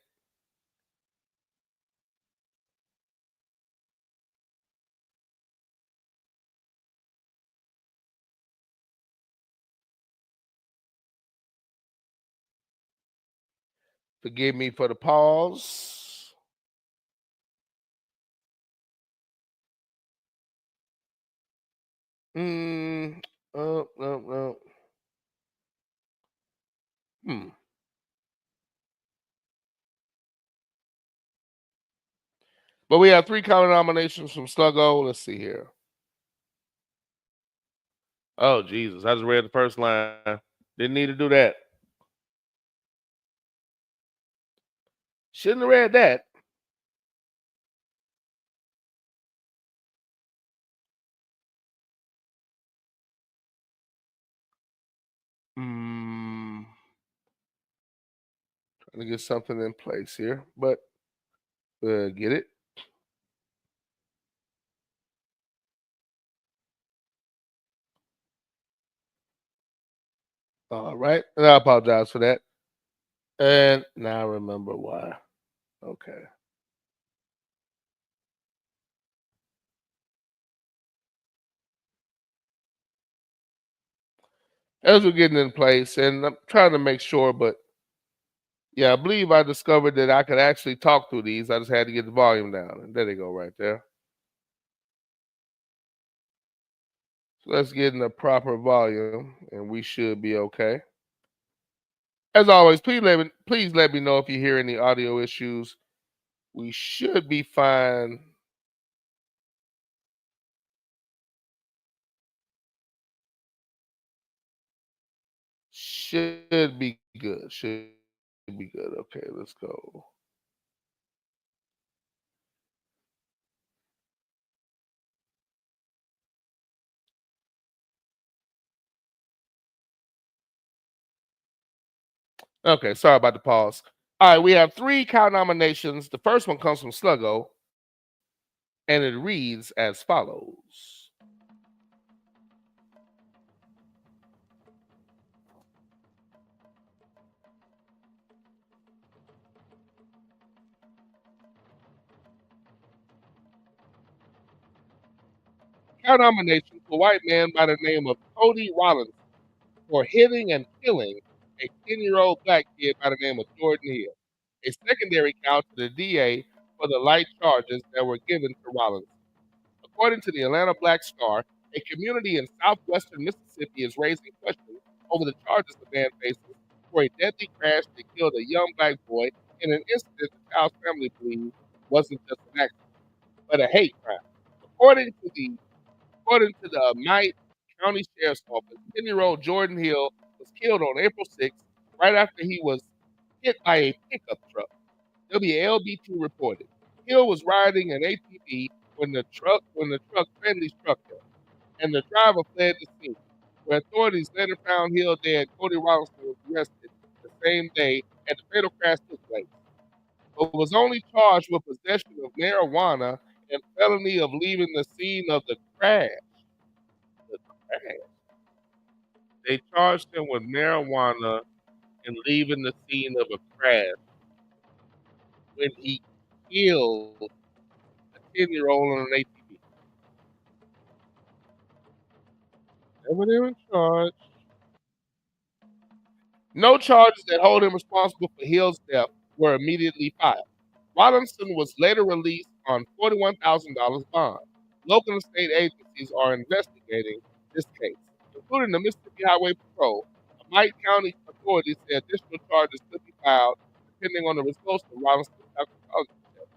Forgive me for the pause. No. But we have 3 counter nominations from Sluggo. Let's see here. Oh, Jesus. I just read the first line. Didn't need to do that. Shouldn't have read that. Trying to get something in place here, but get it. All right. And I apologize for that. And now I remember why. Okay. as we're getting in place, and I'm trying to make sure, but yeah, I believe I discovered that I could actually talk through these. I just had to get the volume down, and there they go right there. So let's get in the proper volume, and we should be okay. As always, please let me know if you hear any audio issues. We should be fine. Should be good. Should be good. Okay, let's go. Okay, sorry about the pause. All right, we have 3 cow nominations. The first one comes from Sluggo, and it reads as follows. Cow nomination for a white man by the name of Cody Rollins for hitting and killing a 10-year-old black kid by the name of Jordan Hill. A secondary count to the DA for the light charges that were given to Rollins. According to the Atlanta Black Star, a community in southwestern Mississippi is raising questions over the charges the man faces for a deadly crash that killed a young black boy in an incident the child's family believes wasn't just an accident, but a hate crime. According to the Knight County Sheriff's Office, 10-year-old Jordan Hill was killed on April 6th, right after he was hit by a pickup truck. WLBT reported Hill was riding an ATV when the truck friendly struck him, and the driver fled the scene. Where authorities later found Hill dead, Cody Robinson was arrested the same day and the fatal crash took place, but was only charged with possession of marijuana and felony of leaving the scene of the crash. They charged him with marijuana and leaving the scene of a crash when he killed a 10-year-old on an ATV. Never they were charged. No charges that hold him responsible for Hill's death were immediately filed. Robinson was later released on $41,000 bond. Local and state agencies are investigating this case, including the Mississippi Highway Patrol. Knight County authorities say additional charges could be filed depending on the results of Robinson's toxicology test.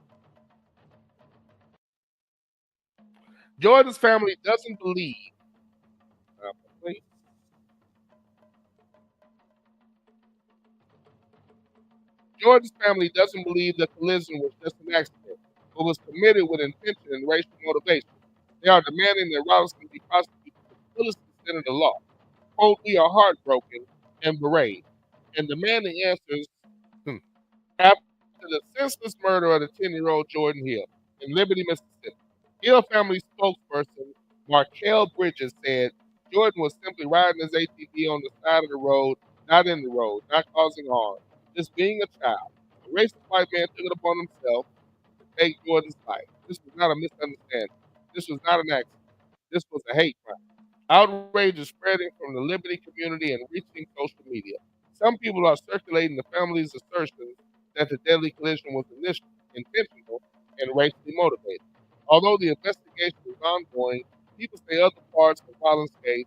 Jordan's family doesn't believe. Jordan's family doesn't believe the collision was just an accident, but was committed with intention and racial motivation. They are demanding that Robinson be prosecuted to the fullest extent of the law. Quote, we are heartbroken and bereaved, and demanding answers after the senseless murder of the 10-year-old Jordan Hill in Liberty, Mississippi. Hill family spokesperson Markel Bridges said Jordan was simply riding his ATV on the side of the road, not in the road, not causing harm, just being a child. A racist white man took it upon himself to take Jordan's life. This was not a misunderstanding. This was not an accident. This was a hate crime. Outrage is spreading from the Liberty community and reaching social media. Some people are circulating the family's assertions that the deadly collision was intentional and racially motivated. Although the investigation is ongoing, people say other parts of Rollins' case.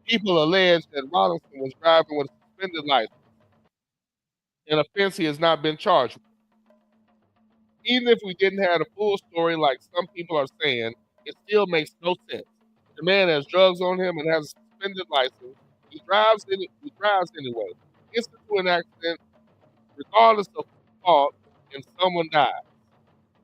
People allege that Robinson was driving with a suspended license, an offense he has not been charged with. Even if we didn't have a full story like some people are saying, it still makes no sense. The man has drugs on him and has a suspended license. He drives anyway. Gets into an accident, regardless of fault, and someone dies.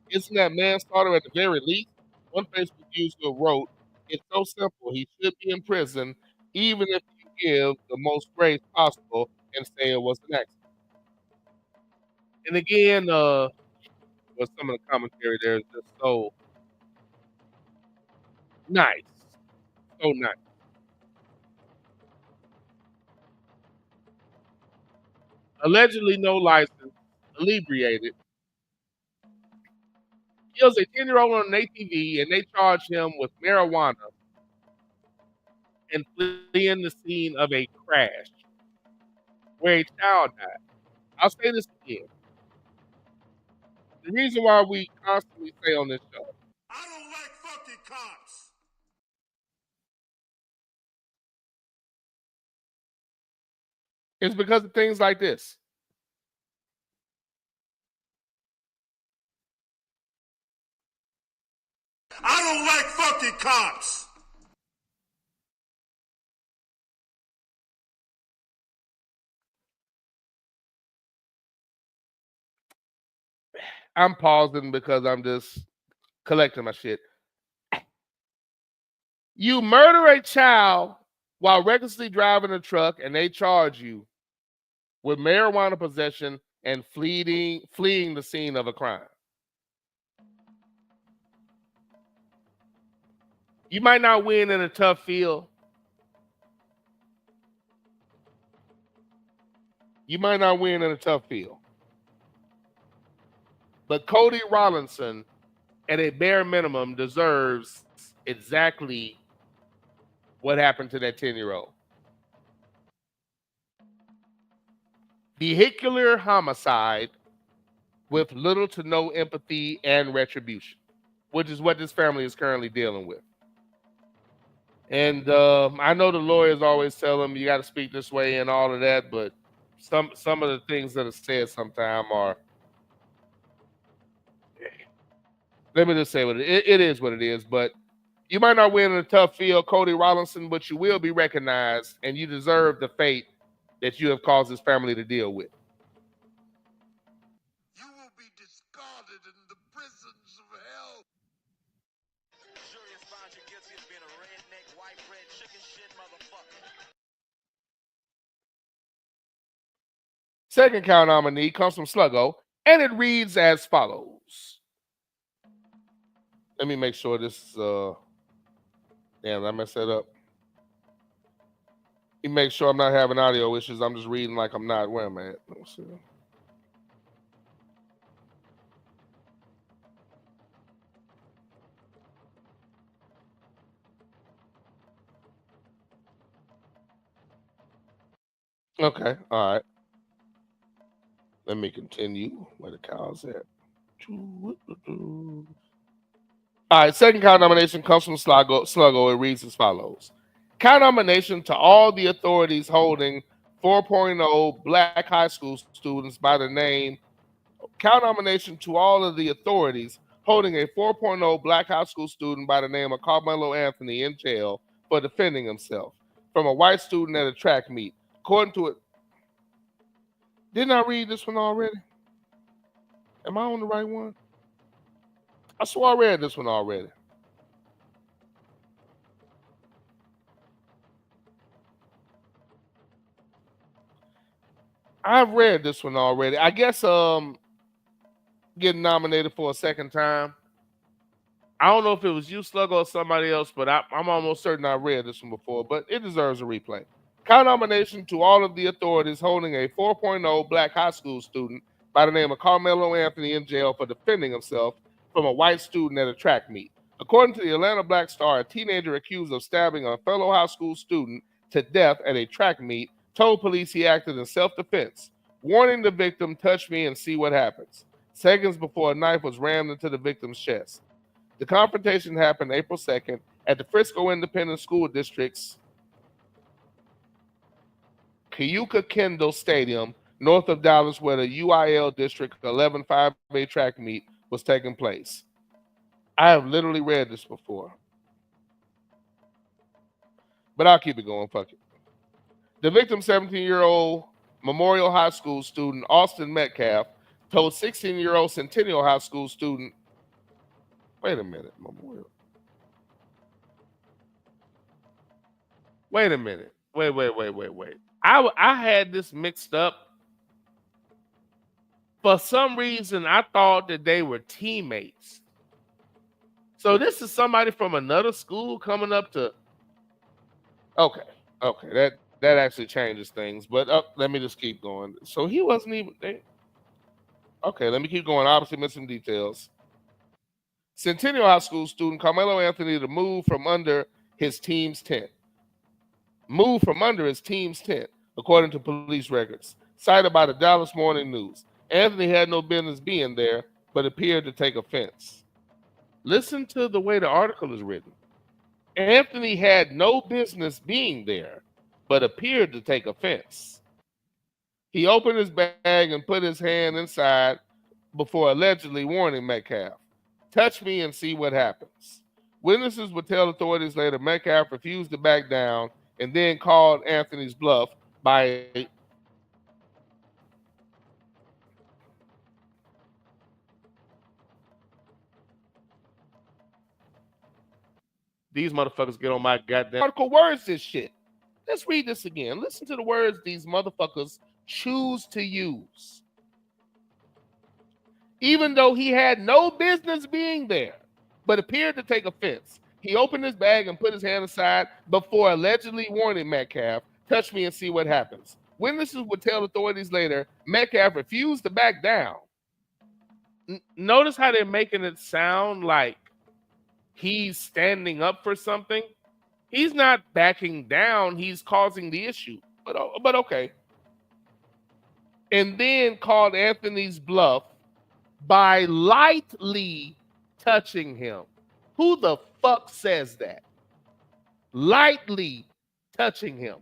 Isn't that manslaughter at the very least? One Facebook user wrote, it's so simple. He should be in prison, even if you give the most grace possible and say it was an accident. And again, with some of the commentary there is just so nice. So nice. Allegedly no license, inebriated. Kills a 10-year-old on an ATV and they charge him with marijuana and fleeing the scene of a crash where a child died. I'll say this again. The reason why we constantly say on this show, I don't like fucking cops. is because of things like this. I don't like fucking cops. I'm pausing because I'm just collecting my shit. You murder a child while recklessly driving a truck, and they charge you with marijuana possession and fleeing the scene of a crime. You might not win in a tough field. You might not win in a tough field. But Cody Rollinson, at a bare minimum, deserves exactly what happened to that 10-year-old. Vehicular homicide with little to no empathy and retribution, which is what this family is currently dealing with. And I know the lawyers always tell them you got to speak this way and all of that, but some of the things that are said sometimes are, let me just say what it is what it is. But you might not win in a tough field, Cody Rollinson, but you will be recognized, and you deserve the fate that you have caused this family to deal with. You will be discarded in the prisons of hell. Jury has found you guilty of being a redneck, white bread, chicken shit motherfucker. Second count nominee comes from Sluggo, and it reads as follows. Let me make sure this damn, I messed that up. You make sure I'm not having audio issues. I'm just reading like I'm not. Where am I at? Let's see. Okay, all right. Let me continue. Where the cow's at? All right, second count nomination comes from Sluggo. It reads as follows. Count nomination to all the authorities holding 4.0 black high school students by the name. Count nomination to all of the authorities holding a 4.0 black high school student by the name of Carmelo Anthony in jail for defending himself from a white student at a track meet. According to it, didn't I read this one already? Am I on the right one? I swore I read this one already. I've read this one already. I guess getting nominated for a second time. I don't know if it was you, Sluggo, or somebody else, but I'm almost certain I read this one before, but it deserves a replay. Count nomination to all of the authorities holding a 4.0 black high school student by the name of Carmelo Anthony in jail for defending himself from a white student at a track meet. According to the Atlanta Black Star, a teenager accused of stabbing a fellow high school student to death at a track meet told police he acted in self-defense, warning the victim, "Touch me and see what happens," seconds before a knife was rammed into the victim's chest. The confrontation happened April 2nd at the Frisco Independent School District's Keuka Kendall Stadium, north of Dallas, where the UIL District 11 5A track meet was taking place. I have literally read this before, but I'll keep it going. Fuck it. The victim, 17-year-old Memorial High School student Austin Metcalf, told 16-year-old Centennial High School student, wait a minute, Memorial. Wait a minute. Wait. I had this mixed up. For some reason, I thought that they were teammates. So this is somebody from another school coming up to. Okay, that actually changes things. But let me just keep going. So he wasn't even. Okay, let me keep going. Obviously, missing details. Centennial High School student Carmelo Anthony to move from under his team's tent. moved from under his team's tent, according to police records, cited by the Dallas Morning News. Anthony had no business being there, but appeared to take offense. Listen to the way the article is written. Anthony had no business being there, but appeared to take offense. He opened his bag and put his hand inside before allegedly warning Metcalf, "Touch me and see what happens." Witnesses would tell authorities later Metcalf refused to back down and then called Anthony's bluff by these motherfuckers get on my goddamn article words this shit. Let's read this again. Listen to the words these motherfuckers choose to use. Even though he had no business being there, but appeared to take offense, he opened his bag and put his hand aside before allegedly warning Metcalf, "Touch me and see what happens." Witnesses would tell authorities later Metcalf refused to back down. Notice how they're making it sound like he's standing up for something. He's not backing down. He's causing the issue. But okay. And then called Anthony's bluff by lightly touching him. Who the fuck says that? Lightly touching him.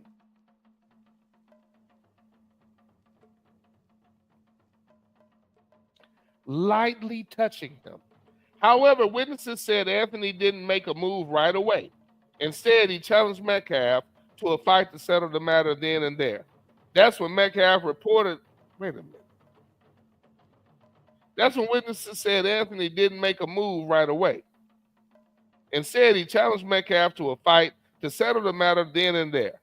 Lightly touching him. However, witnesses said Anthony didn't make a move right away. Instead, he challenged Metcalf to a fight to settle the matter then and there. That's when Metcalf reported, wait a minute. That's when witnesses said Anthony didn't make a move right away. Instead, he challenged Metcalf to a fight to settle the matter then and there.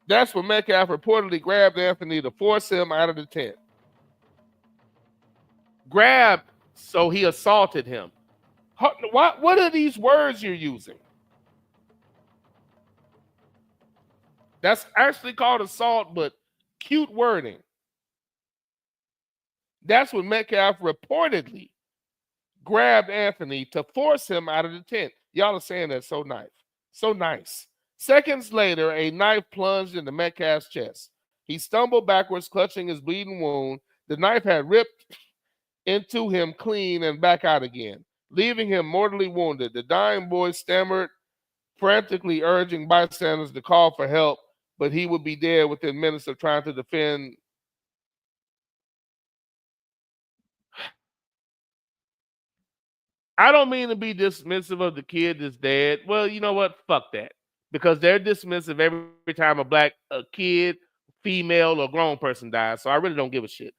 That's when Metcalf reportedly grabbed Anthony to force him out of the tent. Grabbed, so he assaulted him. What are these words you're using? That's actually called assault, but cute wording. That's when Metcalf reportedly grabbed Anthony to force him out of the tent. Y'all are saying that so nice. So nice. Seconds later, a knife plunged into Metcalf's chest. He stumbled backwards, clutching his bleeding wound. The knife had ripped into him clean and back out again, leaving him mortally wounded. The dying boy stammered, frantically urging bystanders to call for help, but he would be dead within minutes of trying to defend. I don't mean to be dismissive of the kid that's dead. Well, you know what? Fuck that. Because they're dismissive every time a kid, female, or grown person dies. So I really don't give a shit.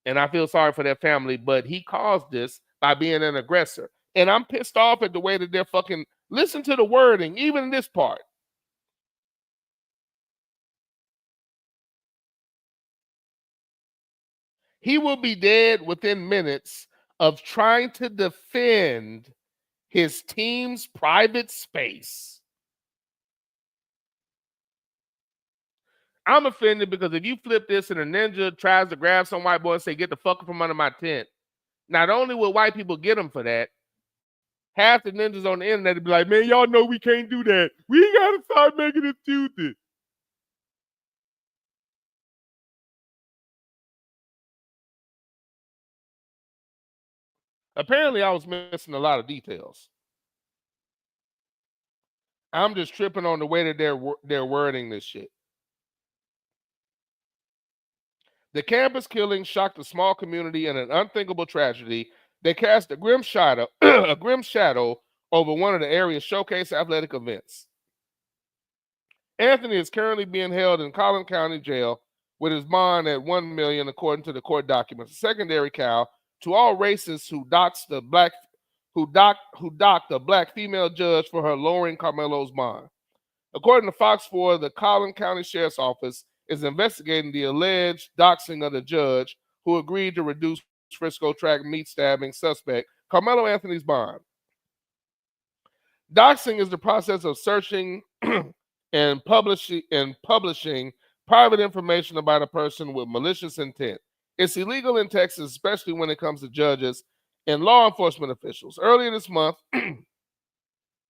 And I feel sorry for their family, but he caused this by being an aggressor. And I'm pissed off at the way that they're fucking, listen to the wording, even in this part. He will be dead within minutes of trying to defend his team's private space. I'm offended because if you flip this and a ninja tries to grab some white boy and say, "Get the fuck from under my tent," not only will white people get him for that, half the ninjas on the internet would be like, "Man, y'all know we can't do that. We gotta start making it stupid." Apparently, I was missing a lot of details. I'm just tripping on the way that they're wording this shit. The campus killing shocked a small community in an unthinkable tragedy. They cast a grim shadow over one of the area's showcase athletic events. Anthony is currently being held in Collin County Jail with his bond at $1 million, according to the court documents. A secondary cow to all racists who docked a black female judge for her lowering Carmelo's bond. According to Fox 4, the Collin County Sheriff's Office is investigating the alleged doxing of the judge who agreed to reduce Frisco track meat stabbing suspect Carmelo Anthony's bond. Doxing is the process of searching and publishing private information about a person with malicious intent. It's illegal in Texas, especially when it comes to judges and law enforcement officials. Earlier this month,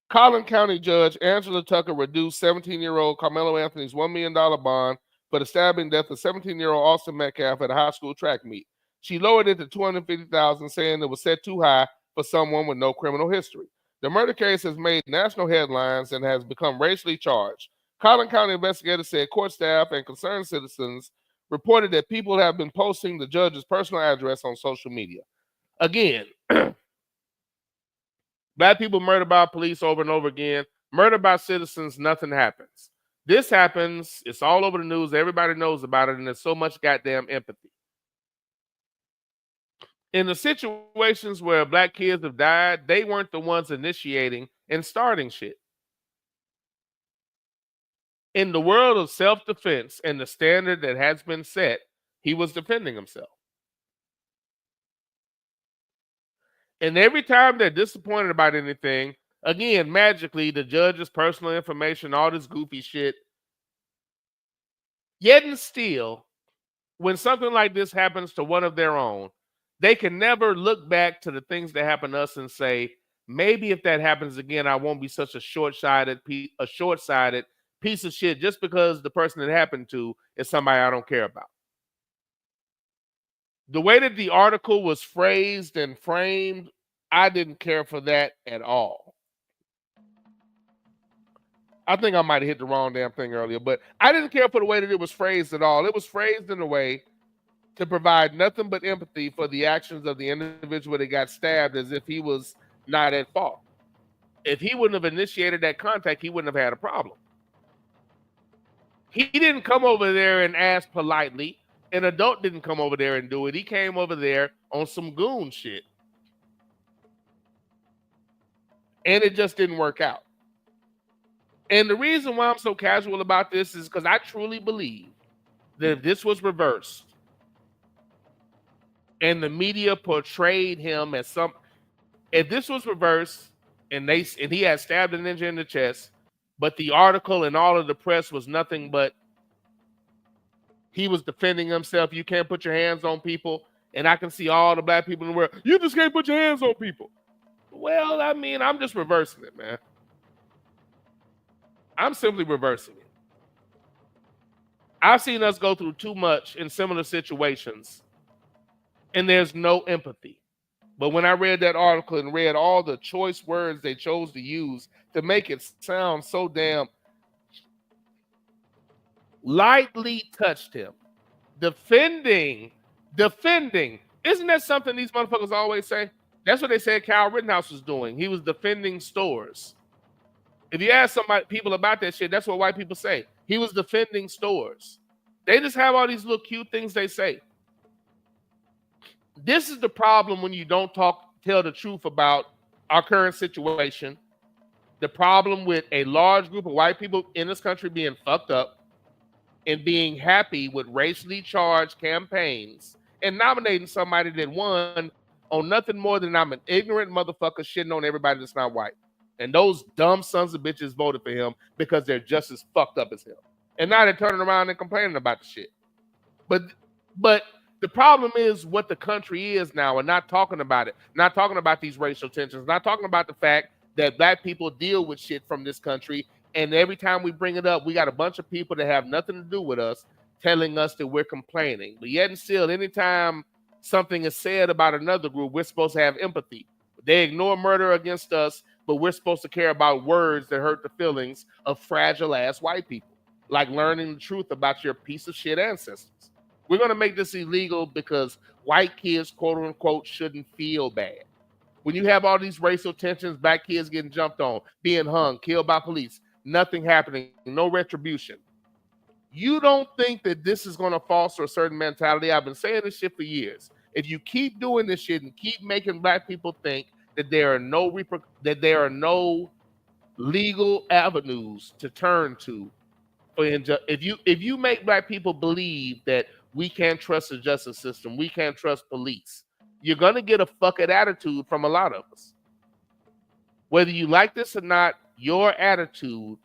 Collin County Judge Angela Tucker reduced 17-year-old Carmelo Anthony's $1 million bond for the stabbing death of 17-year-old Austin Metcalf at a high school track meet. She lowered it to $250,000, saying it was set too high for someone with no criminal history. The murder case has made national headlines and has become racially charged. Collin County investigators said court staff and concerned citizens reported that people have been posting the judge's personal address on social media. Again, black people murdered by police over and over again. Murdered by citizens, nothing happens. This happens. It's all over the news. Everybody knows about it, and there's so much goddamn empathy. In the situations where black kids have died, they weren't the ones initiating and starting shit. In the world of self-defense and the standard that has been set, he was defending himself. And every time they're disappointed about anything, again, magically, the judge's personal information, all this goofy shit. Yet and still, when something like this happens to one of their own, they can never look back to the things that happened to us and say, maybe if that happens again, I won't be such a short-sighted piece of shit just because the person it happened to is somebody I don't care about. The way that the article was phrased and framed, I didn't care for that at all. I think I might have hit the wrong damn thing earlier, but I didn't care for the way that it was phrased at all. It was phrased in a way to provide nothing but empathy for the actions of the individual that got stabbed as if he was not at fault. If he wouldn't have initiated that contact, he wouldn't have had a problem. He didn't come over there and ask politely. An adult didn't come over there and do it. He came over there on some goon shit. And it just didn't work out. And the reason why I'm so casual about this is because I truly believe that if this was reversed and the media portrayed him as if this was reversed and he had stabbed a ninja in the chest, but the article and all of the press was nothing but he was defending himself. You can't put your hands on people. And I can see all the black people in the world. You just can't put your hands on people. Well, I mean, I'm just reversing it, man. I'm simply reversing it. I've seen us go through too much in similar situations, and there's no empathy. But when I read that article and read all the choice words they chose to use to make it sound so damn lightly touched him. Defending. Isn't that something these motherfuckers always say? That's what they said Kyle Rittenhouse was doing. He was defending stores. If you ask people about that shit, that's what white people say. He was defending stores. They just have all these little cute things they say. This is the problem when you don't tell the truth about our current situation. The problem with a large group of white people in this country being fucked up and being happy with racially charged campaigns and nominating somebody that won on nothing more than I'm an ignorant motherfucker shitting on everybody that's not white. And those dumb sons of bitches voted for him because they're just as fucked up as him. And now they're turning around and complaining about the shit. But the problem is what the country is now and not talking about it. Not talking about these racial tensions. Not talking about the fact that black people deal with shit from this country. And every time we bring it up, we got a bunch of people that have nothing to do with us telling us that we're complaining. But yet and still, anytime something is said about another group, we're supposed to have empathy. They ignore murder against us, but we're supposed to care about words that hurt the feelings of fragile-ass white people, like learning the truth about your piece of shit ancestors. We're going to make this illegal because white kids, quote-unquote, shouldn't feel bad. When you have all these racial tensions, black kids getting jumped on, being hung, killed by police, nothing happening, no retribution. You don't think that this is going to foster a certain mentality? I've been saying this shit for years. If you keep doing this shit and keep making black people think that there are no legal avenues to turn to, if you make black people believe that we can't trust the justice system, we can't trust police, you're gonna get a fucking attitude from a lot of us. Whether you like this or not, your attitude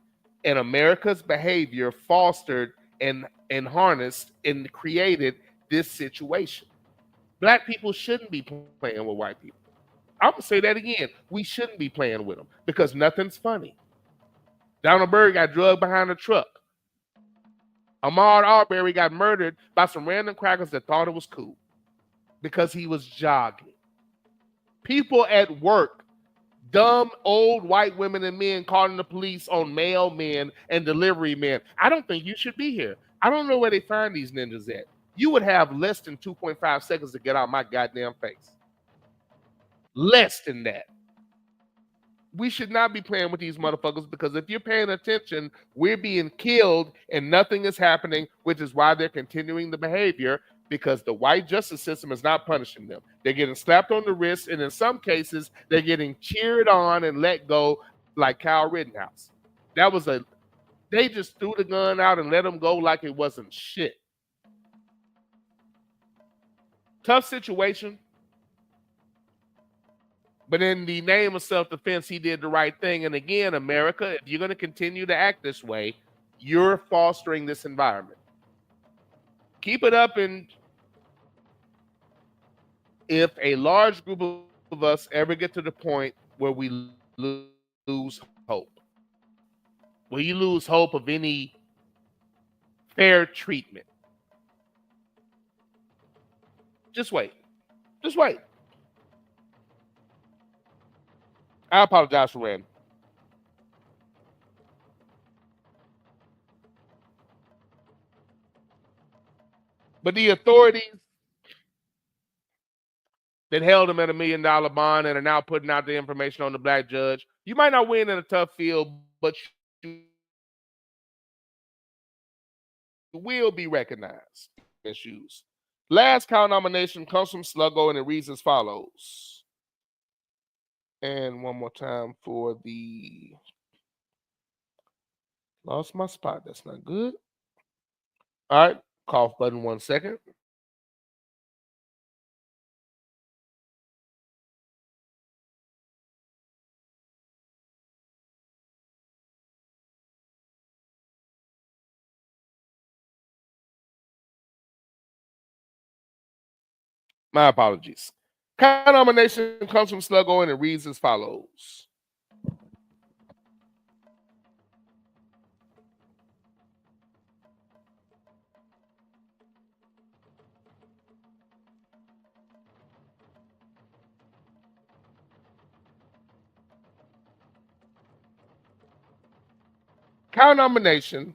and America's behavior fostered and harnessed and created this situation. Black people shouldn't be playing with white people. I'm going to say that again. We shouldn't be playing with them because nothing's funny. Donald Byrd got drugged behind a truck. Ahmaud Arbery got murdered by some random crackers that thought it was cool because he was jogging. People at work, dumb old white women and men calling the police on mailmen and delivery men. I don't think you should be here. I don't know where they find these ninjas at. You would have less than 2.5 seconds to get out my goddamn face. Less than that. We should not be playing with these motherfuckers because if you're paying attention, we're being killed and nothing is happening, which is why they're continuing the behavior because the white justice system is not punishing them. They're getting slapped on the wrist, and in some cases, they're getting cheered on and let go like Kyle Rittenhouse. They just threw the gun out and let them go like it wasn't shit. Tough situation. But in the name of self-defense, he did the right thing. And again, America, if you're going to continue to act this way, you're fostering this environment. Keep it up, and if a large group of us ever get to the point where we lose hope, where you lose hope of any fair treatment, just wait. Just wait. I apologize for ranting. But the authorities that held him at $1 million bond and are now putting out the information on the black judge, you might not win in a tough field, but you will be recognized. Issues. Last count nomination comes from Sluggo, and it reads as follows. And one more time for the... Lost my spot. That's not good. All right. Cough button 1 second. My apologies. Count nomination comes from Sluggo, and it reads as follows. Count nomination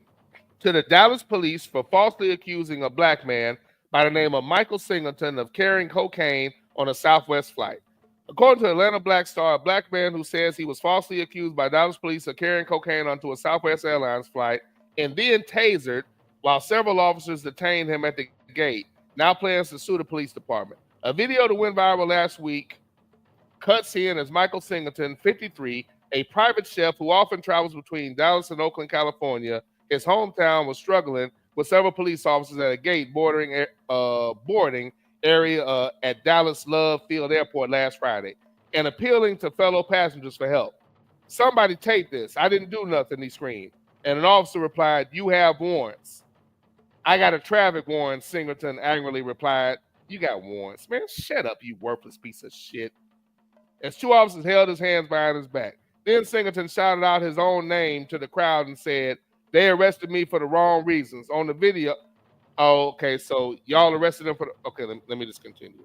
to the Dallas police for falsely accusing a black man by the name of Michael Singleton of carrying cocaine on a Southwest flight. According to Atlanta Black Star, a black man who says he was falsely accused by Dallas police of carrying cocaine onto a Southwest Airlines flight and then tasered while several officers detained him at the gate, now plans to sue the police department. A video that went viral last week cuts in as Michael Singleton, 53, a private chef who often travels between Dallas and Oakland, California. His hometown was struggling with several police officers at a gate boarding area at Dallas Love Field Airport last Friday and appealing to fellow passengers for help. Somebody take this. I didn't do nothing, he screamed. And an officer replied, "You have warrants." "I got a traffic warrant," Singleton angrily replied. "You got warrants." "Man, shut up, you worthless piece of shit." As two officers held his hands behind his back. Then Singleton shouted out his own name to the crowd and said, "They arrested me for the wrong reasons." On the video, oh, okay, so y'all arrested him for the, okay, let me just continue.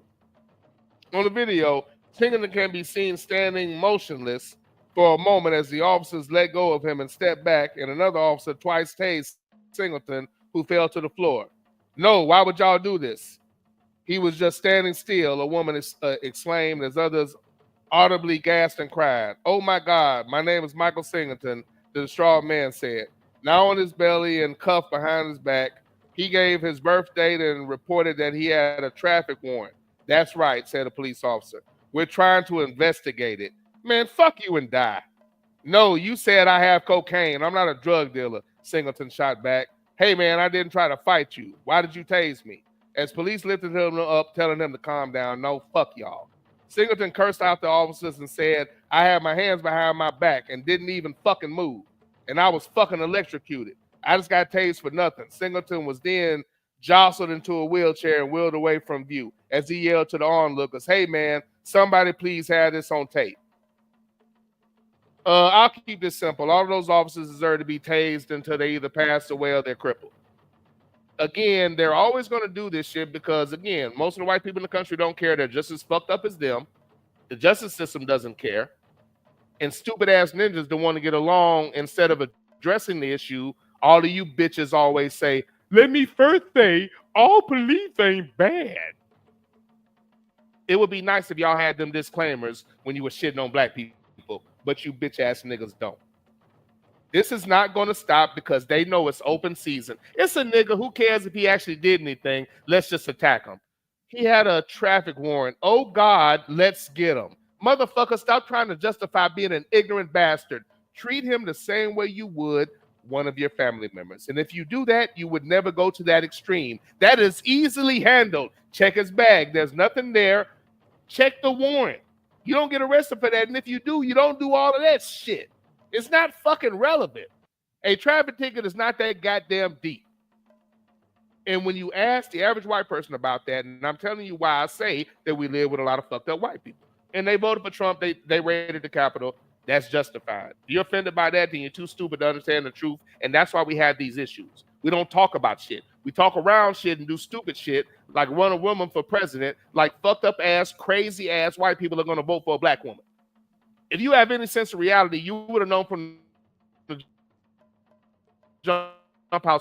On the video, Singleton can be seen standing motionless for a moment as the officers let go of him and stepped back, and another officer twice tased Singleton, who fell to the floor. "No, why would y'all do this?" "He was just standing still," a woman exclaimed as others audibly gasped and cried. "Oh my God, my name is Michael Singleton," the distraught man said. Now on his belly and cuffed behind his back, he gave his birth date and reported that he had a traffic warrant. "That's right," said a police officer. "We're trying to investigate it." "Man, fuck you and die." "No, you said I have cocaine. I'm not a drug dealer," Singleton shot back. "Hey man, I didn't try to fight you. Why did you tase me?" As police lifted him up, telling him to calm down. "No, fuck y'all." Singleton cursed out the officers and said, "I had my hands behind my back and didn't even fucking move. And I was fucking electrocuted. I just got tased for nothing." Singleton was then jostled into a wheelchair and wheeled away from view as he yelled to the onlookers, "Hey, man, somebody please have this on tape." I'll keep this simple. All of those officers deserve to be tased until they either pass away or they're crippled. Again, they're always going to do this shit because, again, most of the white people in the country don't care. They're just as fucked up as them. The justice system doesn't care. And stupid-ass ninjas don't want to get along. Instead of addressing the issue, all of you bitches always say, "Let me first say, all police ain't bad." It would be nice if y'all had them disclaimers when you were shitting on black people, but you bitch-ass niggas don't. This is not going to stop because they know it's open season. It's a nigga, who cares if he actually did anything? Let's just attack him. He had a traffic warrant. Oh, God, let's get him. Motherfucker, stop trying to justify being an ignorant bastard. Treat him the same way you would one of your family members. And if you do that, you would never go to that extreme. That is easily handled. Check his bag. There's nothing there. Check the warrant. You don't get arrested for that. And if you do, you don't do all of that shit. It's not fucking relevant. A traffic ticket is not that goddamn deep. And when you ask the average white person about that, and I'm telling you why I say that we live with a lot of fucked up white people, and they voted for Trump, they raided the Capitol, that's justified. If you're offended by that, then you're too stupid to understand the truth, and that's why we have these issues. We don't talk about shit. We talk around shit and do stupid shit, like run a woman for president, like fucked up ass, crazy ass white people are going to vote for a black woman. If you have any sense of reality, you would have known from the jump how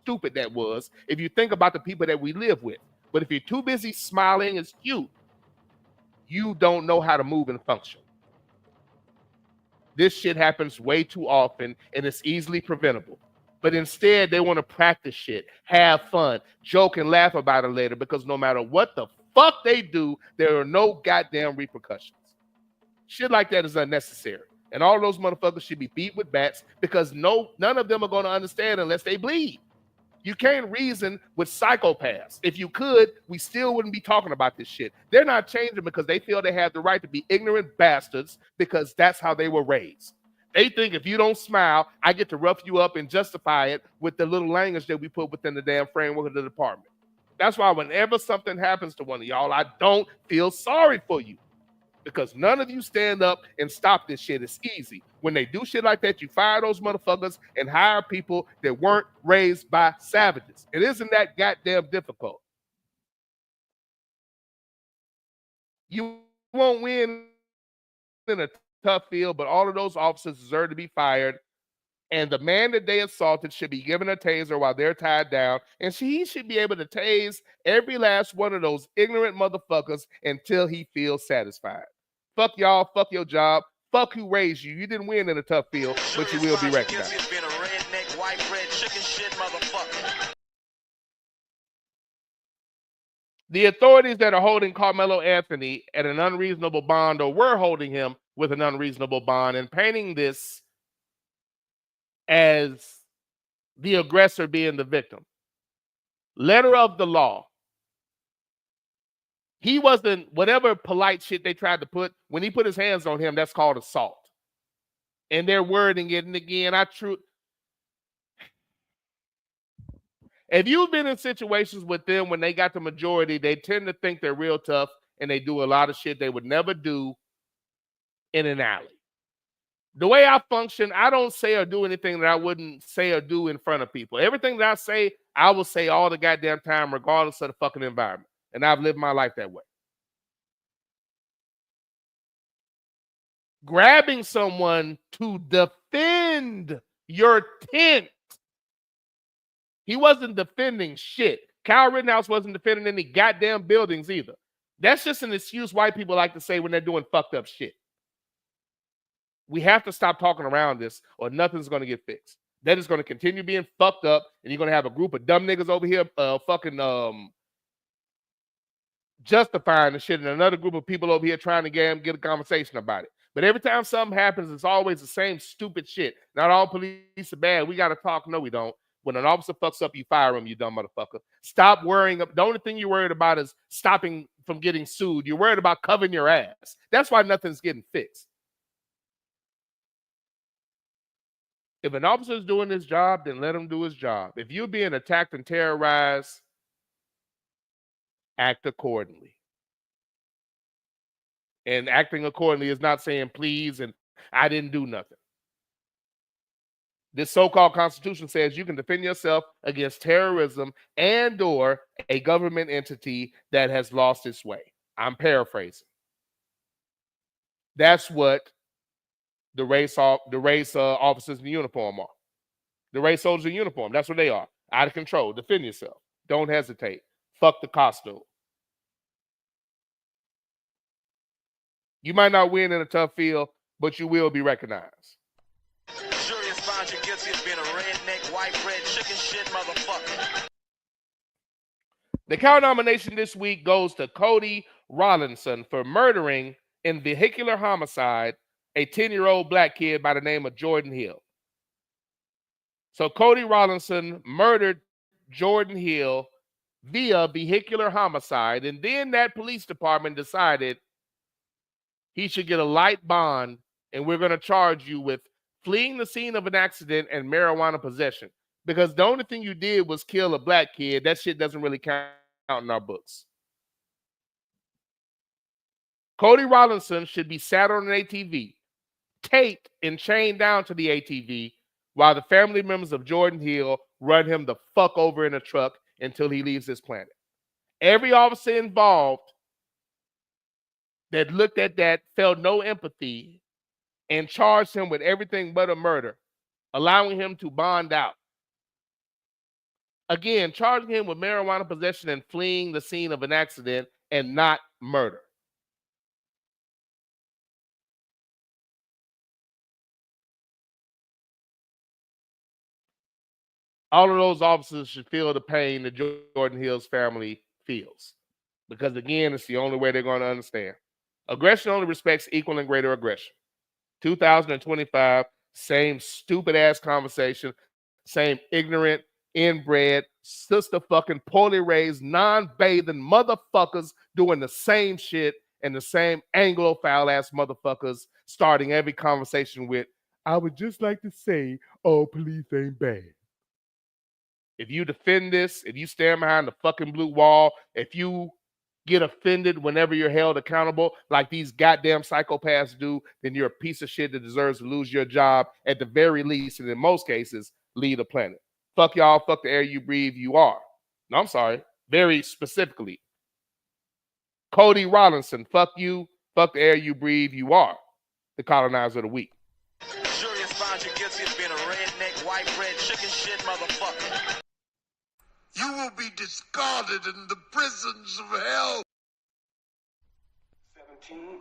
stupid that was if you think about the people that we live with. But if you're too busy smiling as cute, you don't know how to move and function. This shit happens way too often, and it's easily preventable. But instead, they want to practice shit, have fun, joke and laugh about it later, because no matter what the fuck they do, there are no goddamn repercussions. Shit like that is unnecessary. And all those motherfuckers should be beat with bats because none of them are going to understand unless they bleed. You can't reason with psychopaths. If you could, we still wouldn't be talking about this shit. They're not changing because they feel they have the right to be ignorant bastards because that's how they were raised. They think if you don't smile, I get to rough you up and justify it with the little language that we put within the damn framework of the department. That's why whenever something happens to one of y'all, I don't feel sorry for you. Because none of you stand up and stop this shit. It's easy. When they do shit like that, you fire those motherfuckers and hire people that weren't raised by savages. It isn't that goddamn difficult. You won't win in a tough field, but all of those officers deserve to be fired. And the man that they assaulted should be given a taser while they're tied down. And he should be able to tase every last one of those ignorant motherfuckers until he feels satisfied. Fuck y'all. Fuck your job. Fuck who raised you. You didn't win in a tough field, but you will be recognized. The authorities that are holding Carmelo Anthony at an unreasonable bond, or were holding him with an unreasonable bond, and painting this as the aggressor being the victim. Letter of the law. He wasn't, whatever polite shit they tried to put, when he put his hands on him, that's called assault. And they're wording it, and again, if you've been in situations with them when they got the majority, they tend to think they're real tough, and they do a lot of shit they would never do in an alley. The way I function, I don't say or do anything that I wouldn't say or do in front of people. Everything that I say, I will say all the goddamn time, regardless of the fucking environment. And I've lived my life that way. Grabbing someone to defend your tent. He wasn't defending shit. Kyle Rittenhouse wasn't defending any goddamn buildings either. That's just an excuse white people like to say when they're doing fucked up shit. We have to stop talking around this or nothing's going to get fixed. That is going to continue being fucked up, and you're going to have a group of dumb niggas over here justifying the shit, and another group of people over here trying to get a conversation about it. But every time something happens, it's always the same stupid shit. Not all police are bad. We got to talk. No, we don't. When an officer fucks up, you fire him, you dumb motherfucker. Stop worrying. The only thing you're worried about is stopping from getting sued. You're worried about covering your ass. That's why nothing's getting fixed. If an officer is doing his job, then let him do his job. If you're being attacked and terrorized, act accordingly. And acting accordingly is not saying please and I didn't do nothing. This so-called Constitution says you can defend yourself against terrorism and or a government entity that has lost its way. I'm paraphrasing. That's what the race officers in uniform are. The race soldiers in uniform. That's what they are. Out of control. Defend yourself. Don't hesitate. Fuck the costume. You might not win in a tough field, but you will be recognized. Jury has found you guilty of being a redneck, white bread, chicken shit motherfucker. The cow nomination this week goes to Cody Rollinson for murdering in vehicular homicide a 10-year-old black kid by the name of Jordan Hill. So Cody Rollinson murdered Jordan Hill via vehicular homicide, and then that police department decided he should get a light bond, and we're going to charge you with fleeing the scene of an accident and marijuana possession. Because the only thing you did was kill a black kid. That shit doesn't really count in our books. Cody Rollinson should be sat on an ATV, taped and chained down to the ATV, while the family members of Jordan Hill run him the fuck over in a truck until he leaves this planet. Every officer involved that looked at that felt no empathy and charged him with everything but a murder, allowing him to bond out. Again, charging him with marijuana possession and fleeing the scene of an accident and not murder. All of those officers should feel the pain that Jordan Hill's family feels. Because again, it's the only way they're going to understand. Aggression only respects equal and greater aggression. 2025, same stupid ass conversation, same ignorant, inbred, sister fucking poorly raised, non-bathing motherfuckers doing the same shit and the same Anglophile ass motherfuckers starting every conversation with, I would just like to say, oh, police ain't bad. If you defend this, if you stand behind the fucking blue wall, if you get offended whenever you're held accountable like these goddamn psychopaths do, then you're a piece of shit that deserves to lose your job at the very least, and in most cases, leave the planet. Fuck y'all, fuck the air you breathe, you are. No, I'm sorry. Very specifically. Cody Rollinson, fuck you, fuck the air you breathe, you are the colonizer of the week. Jury has found you guilty of being a redneck, white bread, chicken shit motherfucker. You will be discarded in the prisons of hell. 17.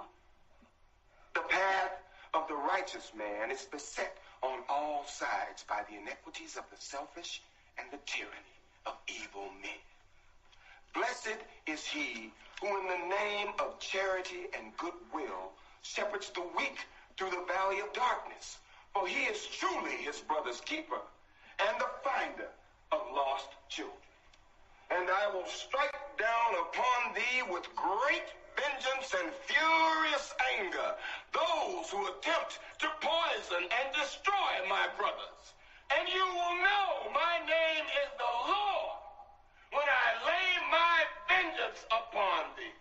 The path of the righteous man is beset on all sides by the inequities of the selfish and the tyranny of evil men. Blessed is he who in the name of charity and goodwill shepherds the weak through the valley of darkness, for he is truly his brother's keeper and the finder of lost children. And I will strike down upon thee with great vengeance and furious anger those who attempt to poison and destroy my brothers. And you will know my name is the Lord when I lay my vengeance upon thee.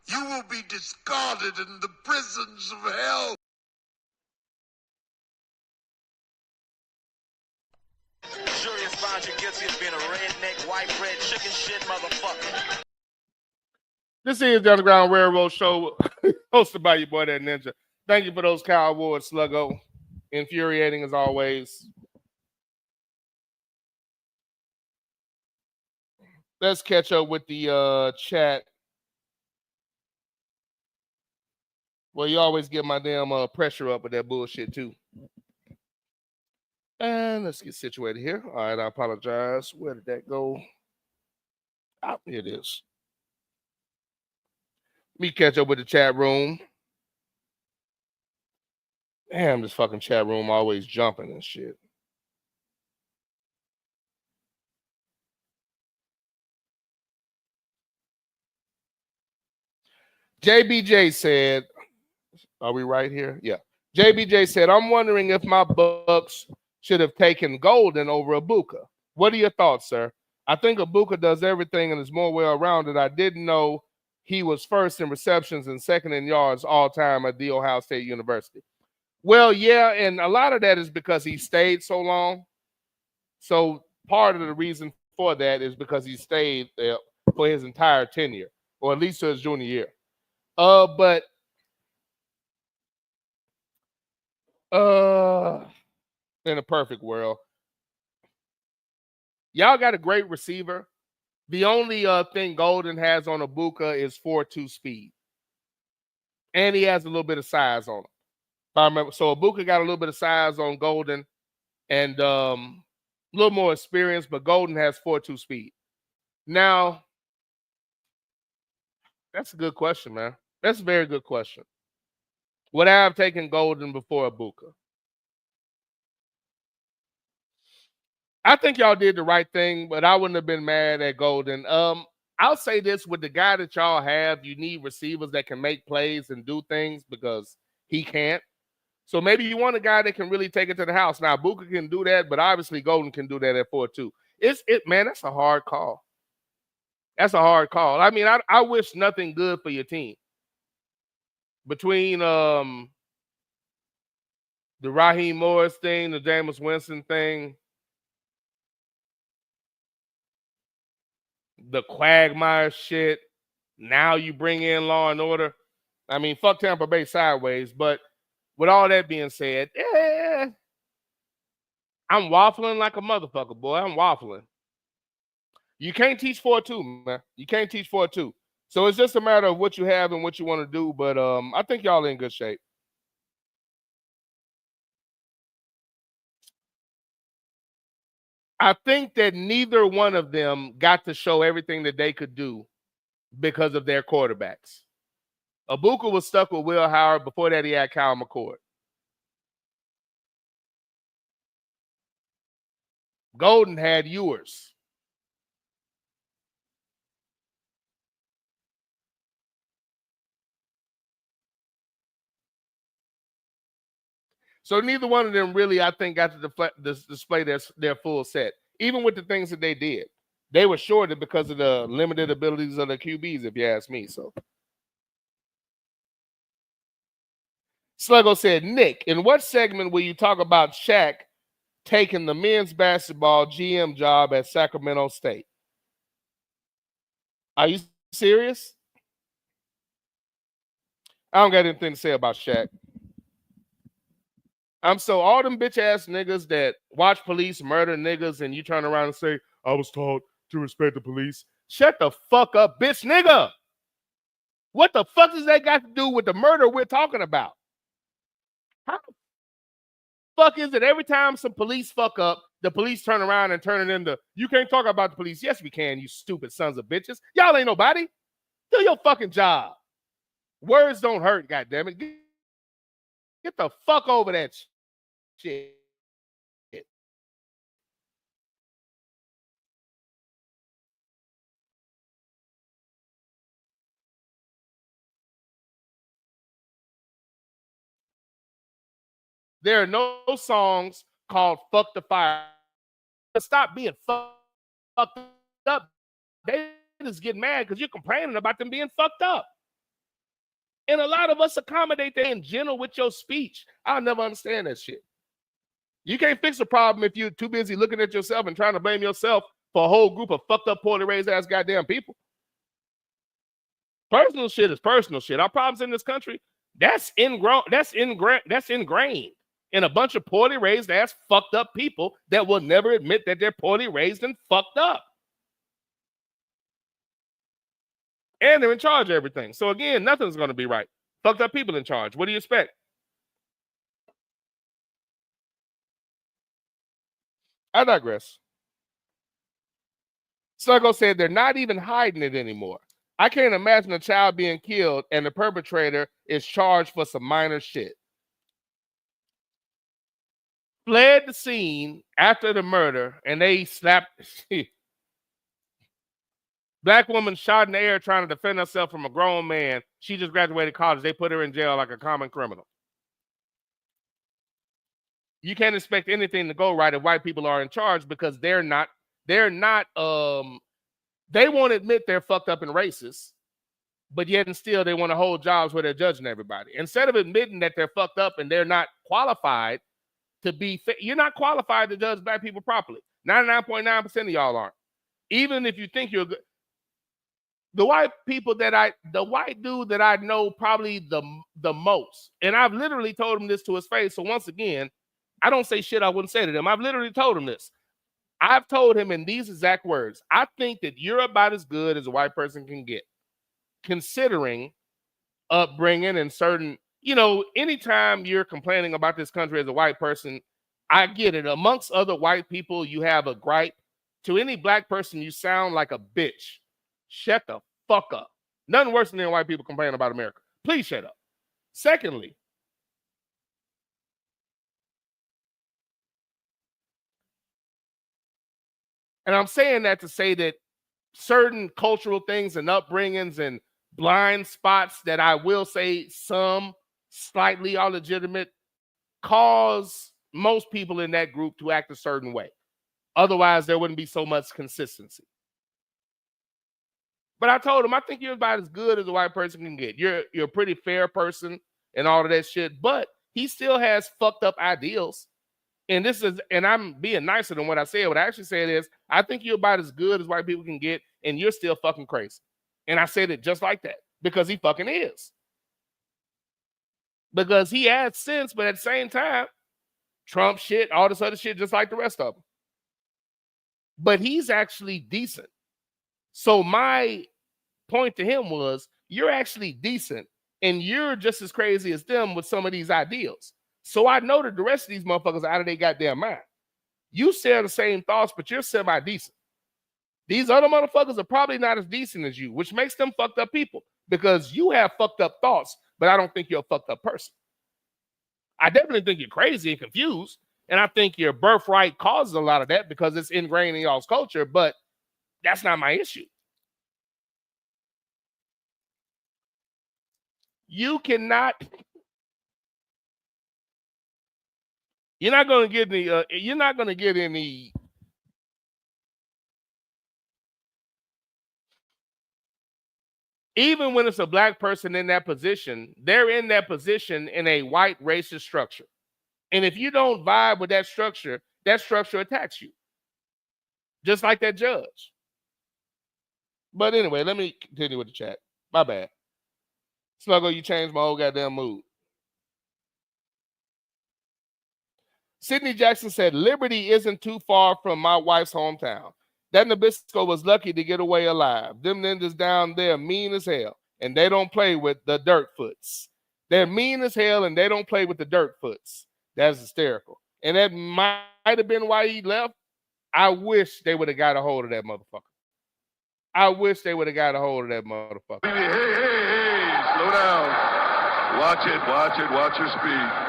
You will be discarded in the prisons of hell. Jury has found you guilty of being a redneck, white bread, chicken shit motherfucker. This is the Underground Railroad Show, hosted by your boy, That Ninja. Thank you for those Cow Awards, Sluggo. Infuriating as always. Let's catch up with the chat. Well, you always get my damn pressure up with that bullshit, too. And let's get situated here. All right, I apologize. Where did that go? Oh, here it is. Let me catch up with the chat room. Damn, this fucking chat room always jumping and shit. JBJ said, are we right here? Yeah. JBJ said, I'm wondering if my Bucks should have taken Golden over Ibuka. What are your thoughts, sir? I think Ibuka does everything and is more well-rounded. I didn't know he was first in receptions and second in yards all time at The Ohio State University. Well, yeah, and a lot of that is because he stayed so long. So part of the reason for that is because he stayed there for his entire tenure, or at least to his junior year. But in a perfect world, y'all got a great receiver. The only thing Golden has on Ibuka is 4.2 speed. And he has a little bit of size on him. If I remember. So Ibuka got a little bit of size on Golden and a little more experience, but Golden has 4.2 speed. Now, that's a good question, man. That's a very good question. Would I have taken Golden before Ibuka? I think y'all did the right thing, but I wouldn't have been mad at Golden. I'll say this, with the guy that y'all have, you need receivers that can make plays and do things because he can't. So maybe you want a guy that can really take it to the house. Now, Ibuka can do that, but obviously Golden can do that at 4.2. Man, that's a hard call. That's a hard call. I mean, I wish nothing good for your team. Between the Raheem Morris thing, the Jameis Winston thing, the Quagmire shit, now you bring in Law and Order. I mean, fuck Tampa Bay sideways. But with all that being said, I'm waffling like a motherfucker, boy. I'm waffling. You can't teach 4.2, man. You can't teach 4.2. So it's just a matter of what you have and what you want to do. But I think y'all in good shape. I think that neither one of them got to show everything that they could do because of their quarterbacks. Ibuka was stuck with Will Howard. Before that, he had Kyle McCord. Golden had Ewers. So neither one of them really, I think, got to display their full set. Even with the things that they did. They were shorted because of the limited abilities of the QBs, if you ask me. So Sluggo said, Nick, in what segment will you talk about Shaq taking the men's basketball GM job at Sacramento State? Are you serious? I don't got anything to say about Shaq. So all them bitch ass niggas that watch police murder niggas and you turn around and say, I was taught to respect the police. Shut the fuck up, bitch nigga. What the fuck does that got to do with the murder we're talking about? How the fuck is it every time some police fuck up, the police turn around and turn it into, you can't talk about the police. Yes, we can, you stupid sons of bitches. Y'all ain't nobody. Do your fucking job. Words don't hurt, goddammit. Get the fuck over that shit. There are no songs called Fuck the Fire. Stop being fucked up. They just get mad because you're complaining about them being fucked up. And a lot of us accommodate that in general with your speech. I'll never understand that shit. You can't fix a problem if you're too busy looking at yourself and trying to blame yourself for a whole group of fucked up, poorly raised ass goddamn people. Personal shit is personal shit. Our problems in this country, that's ingrained in a bunch of poorly raised ass fucked up people that will never admit that they're poorly raised and fucked up. And they're in charge of everything. So again, nothing's going to be right. Fucked up people in charge. What do you expect? I digress. Sluggo said they're not even hiding it anymore. I can't imagine a child being killed and the perpetrator is charged for some minor shit. Fled the scene after the murder and they slapped. Black woman shot in the air trying to defend herself from a grown man. She just graduated college. They put her in jail like a common criminal. You can't expect anything to go right if white people are in charge because they won't admit they're fucked up and racist, but yet and still they want to hold jobs where they're judging everybody. Instead of admitting that they're fucked up and they're not qualified to be, you're not qualified to judge black people properly. 99.9% of y'all aren't. Even if you think you're good. The white dude that I know probably the most, and I've literally told him this to his face. So once again, I don't say shit I wouldn't say to them. I've literally told him this. I've told him in these exact words, I think that you're about as good as a white person can get, considering upbringing and certain, anytime you're complaining about this country as a white person, I get it. Amongst other white people, you have a gripe. To any black person, you sound like a bitch. Shut the fuck up. Nothing worse than white people complaining about America. Please shut up. Secondly, and I'm saying that to say that certain cultural things and upbringings and blind spots that I will say some slightly are legitimate cause most people in that group to act a certain way. Otherwise, there wouldn't be so much consistency. But I told him, I think you're about as good as a white person can get. You're a pretty fair person and all of that shit, but he still has fucked up ideals. And I'm being nicer than what I said. What I actually said is, I think you're about as good as white people can get, and you're still fucking crazy. And I said it just like that because he fucking is. Because he has sense, but at the same time, Trump shit, all this other shit, just like the rest of them. But he's actually decent. So my point to him was, you're actually decent, and you're just as crazy as them with some of these ideals. So I know that the rest of these motherfuckers are out of their goddamn mind. You share the same thoughts, but you're semi-decent. These other motherfuckers are probably not as decent as you, which makes them fucked up people because you have fucked up thoughts, but I don't think you're a fucked up person. I definitely think you're crazy and confused, and I think your birthright causes a lot of that because it's ingrained in y'all's culture, but that's not my issue. You cannot... You're not going to get any even when it's a black person in that position, they're in that position in a white racist structure. And if you don't vibe with that structure attacks you. Just like that judge. But anyway, let me continue with the chat. My bad. Sluggo, you changed my whole goddamn mood. Sidney Jackson said, Liberty isn't too far from my wife's hometown. That Nabisco was lucky to get away alive. Them ninjas down there mean as hell, and they don't play with the Dirtfoots. They're mean as hell, and they don't play with the Dirtfoots. That's hysterical. And that might have been why he left. I wish they would have got a hold of that motherfucker. Hey, slow down. Watch your speed.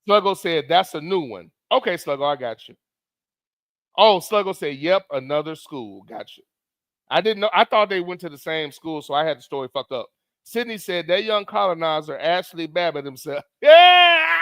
Sluggo said, that's a new one. Okay, Sluggo, I got you. Oh, Sluggo said, yep, another school. Got you. I didn't know. I thought they went to the same school, so I had the story fucked up. Sydney said, that young colonizer, Ashley Babbitt himself. Yeah!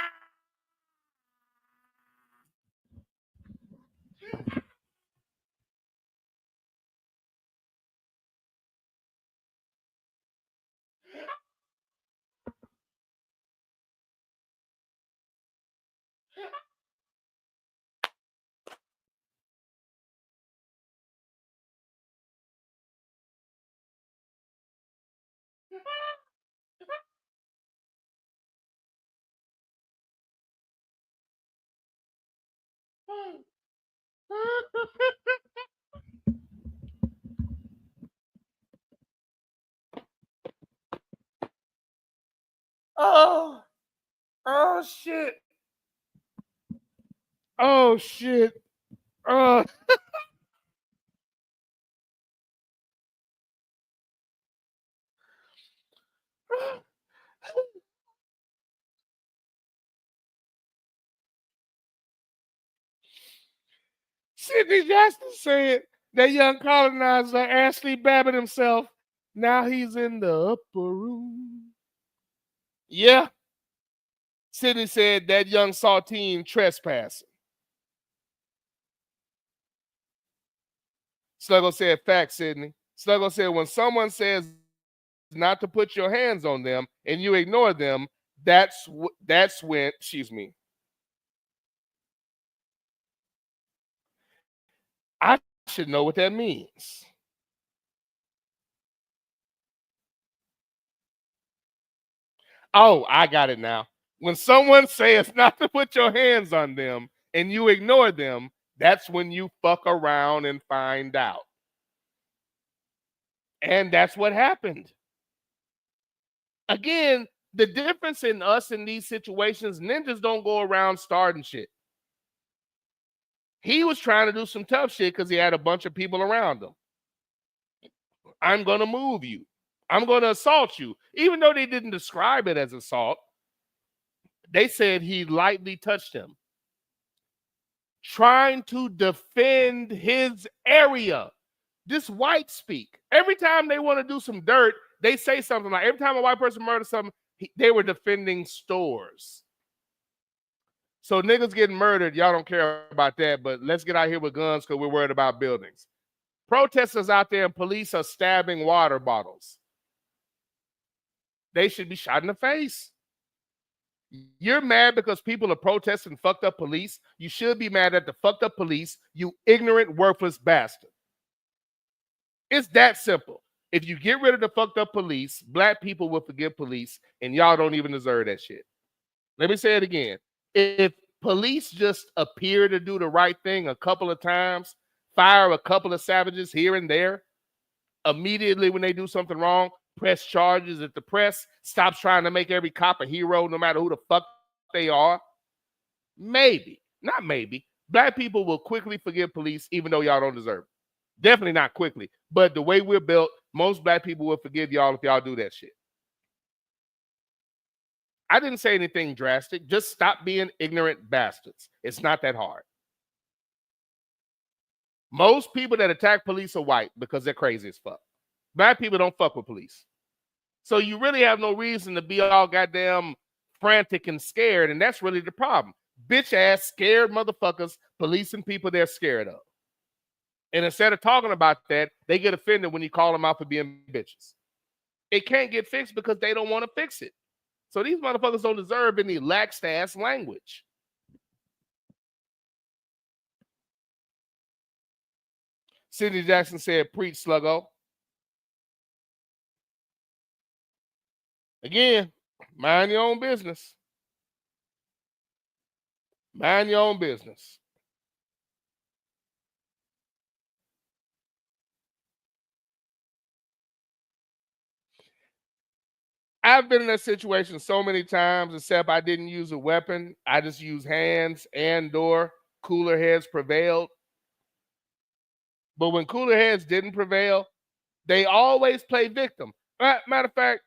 Oh shit. Oh shit. Sidney Jackson said, That young colonizer, Ashley Babbitt himself, now he's in the upper room. Yeah. Sydney said that young saltine trespassing. Sluggo said, facts, Sydney. Sluggo said, when someone says not to put your hands on them and you ignore them, that's when, excuse me. I should know what that means. Oh, I got it now. When someone says not to put your hands on them and you ignore them, that's when you fuck around and find out. And that's what happened. Again, the difference in us in these situations, ninjas don't go around starting shit. He was trying to do some tough shit because he had a bunch of people around him. I'm going to move you. I'm going to assault you. Even though they didn't describe it as assault, they said he lightly touched him. Trying to defend his area. This white speak. Every time they want to do some dirt, they say something like, every time a white person murders something, they were defending stores. So niggas getting murdered, y'all don't care about that, but let's get out here with guns because we're worried about buildings. Protesters out there and police are stabbing water bottles. They should be shot in the face. You're mad because people are protesting fucked up police. You should be mad at the fucked up police, you ignorant, worthless bastard. It's that simple. If you get rid of the fucked up police, black people will forgive police, and y'all don't even deserve that shit. Let me say it again. If police just appear to do the right thing a couple of times, fire a couple of savages here and there, immediately when they do something wrong, press charges. If the press stops trying to make every cop a hero, no matter who the fuck they are, maybe, not maybe, black people will quickly forgive police even though y'all don't deserve it. Definitely not quickly, but the way we're built, most black people will forgive y'all if y'all do that shit. I didn't say anything drastic. Just stop being ignorant bastards. It's not that hard. Most people that attack police are white because they're crazy as fuck. Black people don't fuck with police. So you really have no reason to be all goddamn frantic and scared, and that's really the problem. Bitch ass scared motherfuckers policing people they're scared of. And instead of talking about that, they get offended when you call them out for being bitches. It can't get fixed because they don't want to fix it. So these motherfuckers don't deserve any lax-ass language. Sidney Jackson said, preach, Sluggo. Again, mind your own business. Mind your own business. I've been in that situation so many times, except I didn't use a weapon. I just used hands and/or cooler heads prevailed. But when cooler heads didn't prevail, they always play victim. Matter of fact,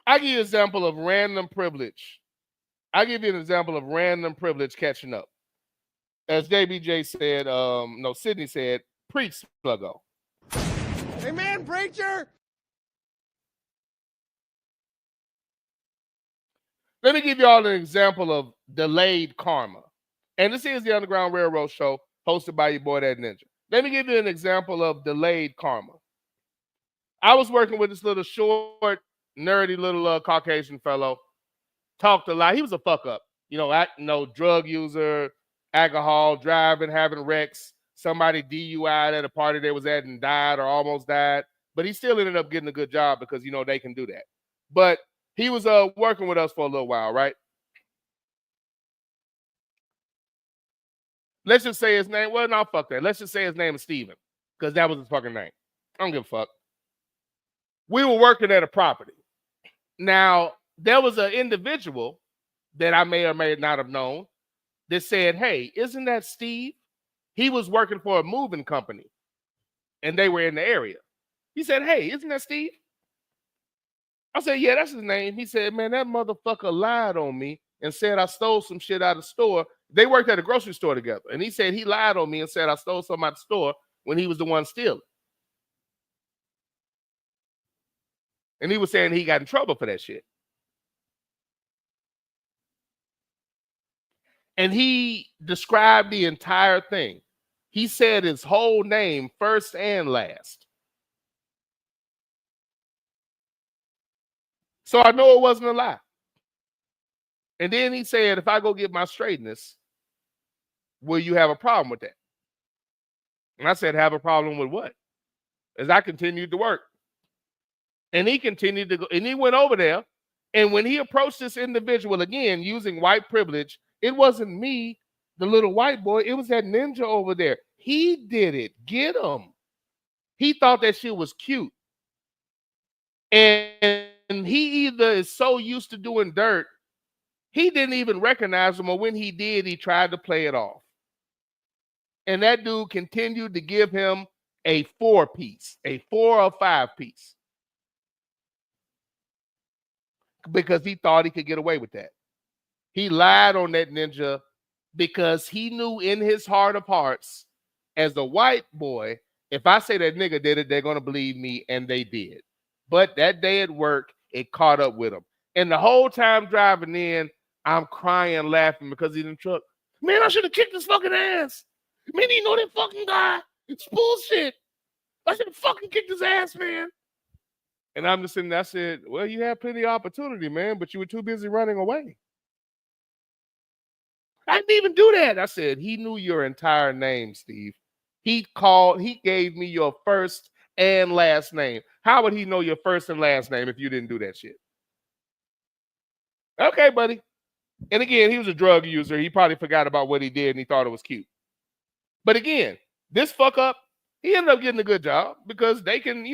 I give you an example of random privilege. I give you an example of random privilege catching up. As JBJ said, Sydney said, preach, Sluggo. Amen, preacher. Let me give you all an example of delayed karma. And this is the Underground Railroad Show hosted by your boy, That Ninja. Let me give you an example of delayed karma. I was working with this little short, nerdy little Caucasian fellow. Talked a lot. He was a fuck up. Drug user, alcohol, driving, having wrecks. Somebody DUI'd at a party they was at and died or almost died. But he still ended up getting a good job because, they can do that. But he was working with us for a little while, right? Let's just say his name. Well, no, fuck that. Let's just say his name is Steven because that was his fucking name. I don't give a fuck. We were working at a property. Now, there was an individual that I may or may not have known that said, hey, isn't that Steve? He was working for a moving company, and they were in the area. He said, hey, isn't that Steve? I said, yeah, that's his name. He said, man, that motherfucker lied on me and said I stole some shit out of the store. They worked at a grocery store together. And he said he lied on me and said I stole something out of the store when he was the one stealing. And he was saying he got in trouble for that shit. And he described the entire thing. He said his whole name, first and last. So I know it wasn't a lie. And then he said, if I go get my straightness, will you have a problem with that? And I said, have a problem with what? As I continued to work. And he continued to go, and he went over there. And when he approached this individual again, using white privilege, it wasn't me, the little white boy. It was that ninja over there. He did it. Get him. He thought that shit was cute. And he either is so used to doing dirt, he didn't even recognize him, or when he did, he tried to play it off. And that dude continued to give him a 4-piece, a 4 or 5-piece. Because he thought he could get away with that. He lied on that ninja because he knew in his heart of hearts, as a white boy, if I say that nigga did it, they're going to believe me, and they did. But that day at work, it caught up with him. And the whole time driving in, I'm crying, laughing because he's in the truck. Man, I should have kicked his fucking ass. Man, you know that fucking guy. It's bullshit. I should have fucking kicked his ass, man. And I'm just sitting there, I said, well, you had plenty of opportunity, man, but you were too busy running away. I didn't even do that. I said, he knew your entire name, Steve. He gave me your first and last name. How would he know your first and last name if you didn't do that shit? Okay, buddy. And again, he was a drug user. He probably forgot about what he did and he thought it was cute. But again, this fuck up, he ended up getting a good job because they can,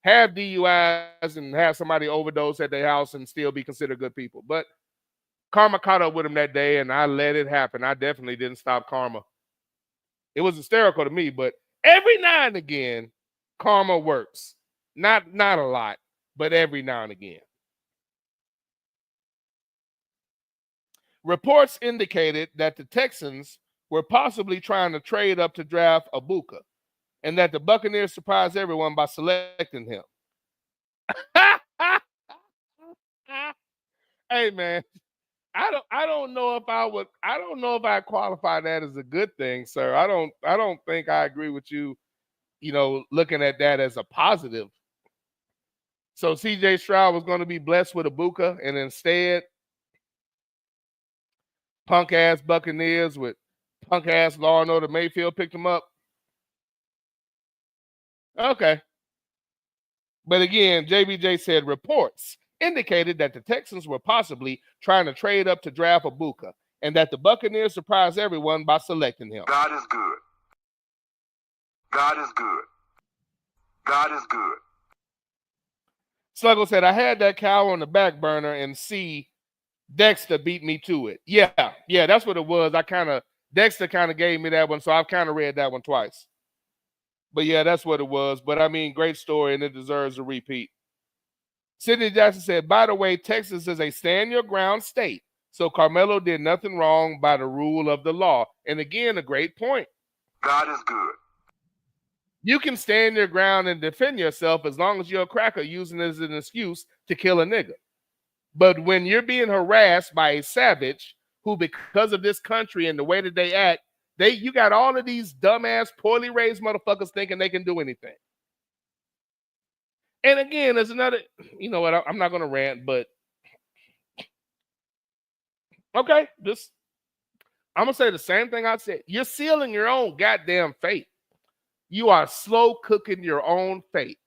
have DUIs and have somebody overdose at their house and still be considered good people. But karma caught up with him that day, and I let it happen. I definitely didn't stop karma. It was hysterical to me, but every now and again, karma works. Not a lot, but every now and again. Reports indicated that the Texans were possibly trying to trade up to draft Ibuka, and that the Buccaneers surprised everyone by selecting him. Hey man, I don't know if I qualify that as a good thing, sir. I don't think I agree with you, looking at that as a positive. So CJ Stroud was going to be blessed with Ibuka, and instead, punk ass Buccaneers with punk ass Law and Order Mayfield picked him up. Okay. But again, JBJ said reports indicated that the Texans were possibly trying to trade up to draft Ibuka, and that the Buccaneers surprised everyone by selecting him. God is good. God is good. God is good. Sluggo said, I had that cow on the back burner and Dexter beat me to it. Yeah, that's what it was. Dexter kind of gave me that one, so I've kind of read that one twice. But yeah, that's what it was. But I mean, great story, and it deserves a repeat. Sidney Jackson said, by the way, Texas is a stand-your-ground state, so Carmelo did nothing wrong by the rule of the law. And again, a great point. God is good. You can stand your ground and defend yourself as long as you're a cracker using it as an excuse to kill a nigga. But when you're being harassed by a savage who, because of this country and the way that they act, you got all of these dumbass, poorly raised motherfuckers thinking they can do anything. And again, there's another, you know what, I'm not going to rant, but okay, I'm going to say the same thing I said. You're sealing your own goddamn fate. You are slow cooking your own fate.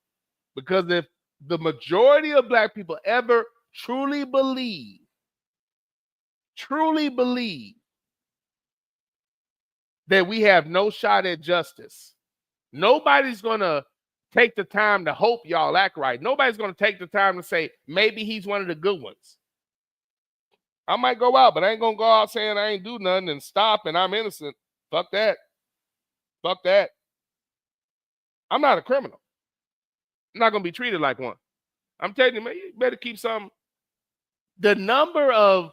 Because if the majority of black people ever truly believe that we have no shot at justice, nobody's going to take the time to hope y'all act right. Nobody's going to take the time to say, maybe he's one of the good ones. I might go out, but I ain't going to go out saying I ain't do nothing and stop and I'm innocent. Fuck that. Fuck that. I'm not a criminal. I'm not going to be treated like one. I'm telling you, man, you better keep some. The number of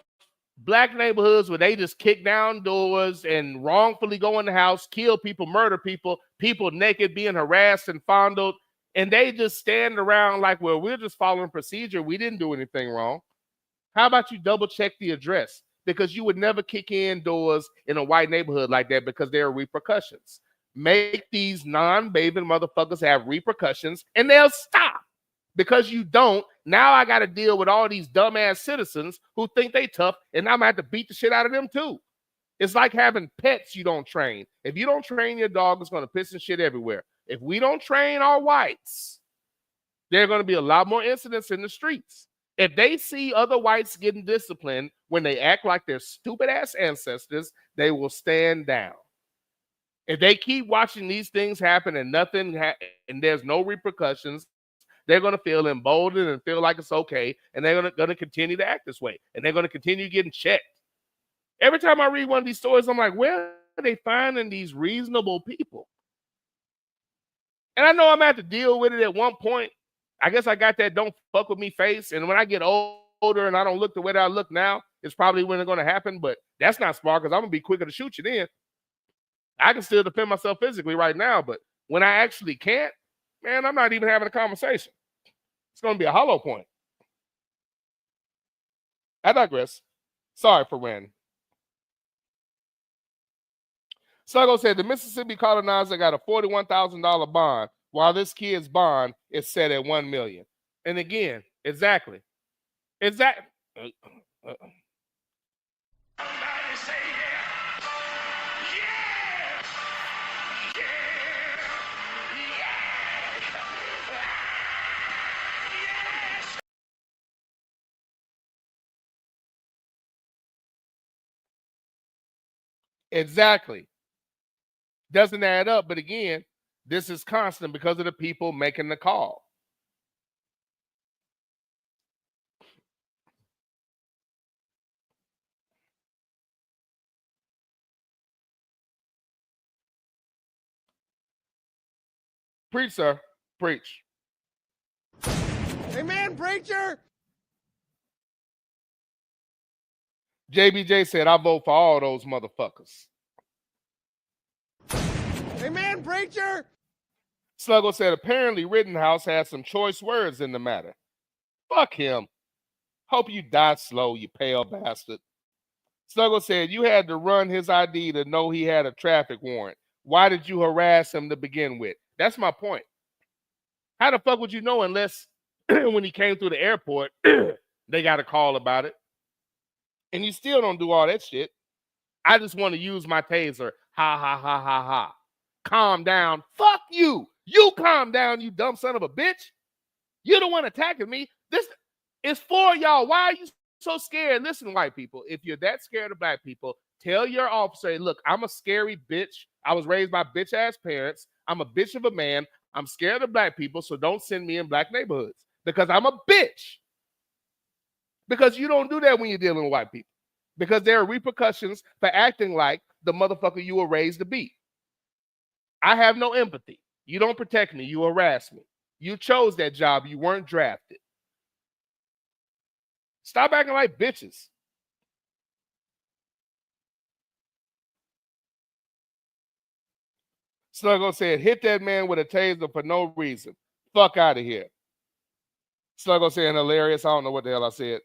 black neighborhoods where they just kick down doors and wrongfully go in the house, kill people, murder people, people naked being harassed and fondled, and they just stand around like, well, we're just following procedure. We didn't do anything wrong. How about you double check the address? Because you would never kick in doors in a white neighborhood like that because there are repercussions. Make these non-bathing motherfuckers have repercussions and they'll stop. Because you don't, now I got to deal with all these dumbass citizens who think they tough, and I'm going to have to beat the shit out of them too. It's like having pets you don't train. If you don't train your dog, it's going to piss and shit everywhere. If we don't train our whites, there are going to be a lot more incidents in the streets. If they see other whites getting disciplined when they act like their stupid-ass ancestors, they will stand down. If they keep watching these things happen and and there's no repercussions, they're going to feel emboldened and feel like it's okay, and they're going to continue to act this way, and they're going to continue getting checked. Every time I read one of these stories, I'm like, where are they finding these reasonable people? And I know I'm going to have to deal with it at one point. I guess I got that don't fuck with me face, and when I get older and I don't look the way that I look now, it's probably when it's going to happen, but that's not smart because I'm going to be quicker to shoot you then. I can still defend myself physically right now, but when I actually can't, man, I'm not even having a conversation. It's going to be a hollow point. I digress. Sorry for ranting. Sluggo said the Mississippi colonizer got a $41,000 bond, while this kid's bond is set at $1 million. And again, exactly. Exactly. Doesn't add up, but again, this is constant because of the people making the call. Preach, sir. Preach. Amen, preacher. JBJ said, I vote for all those motherfuckers. Amen, preacher. Sluggo said, apparently Rittenhouse has some choice words in the matter. Fuck him. Hope you die slow, you pale bastard. Sluggo said, you had to run his ID to know he had a traffic warrant. Why did you harass him to begin with? That's my point. How the fuck would you know unless when he came through the airport, they got a call about it? And you still don't do all that shit. I just want to use my taser. Ha, ha, ha, ha, ha. Calm down. Fuck you. You calm down, you dumb son of a bitch. You're the one attacking me. This is for y'all. Why are you so scared? Listen, white people, if you're that scared of black people, tell your officer, look, I'm a scary bitch. I was raised by bitch-ass parents. I'm a bitch of a man. I'm scared of black people, so don't send me in black neighborhoods because I'm a bitch. Because you don't do that when you're dealing with white people. Because there are repercussions for acting like the motherfucker you were raised to be. I have no empathy. You don't protect me. You harass me. You chose that job. You weren't drafted. Stop acting like bitches. Sluggo said, hit that man with a taser for no reason. Fuck out of here. Sluggo said, hilarious. I don't know what the hell I said.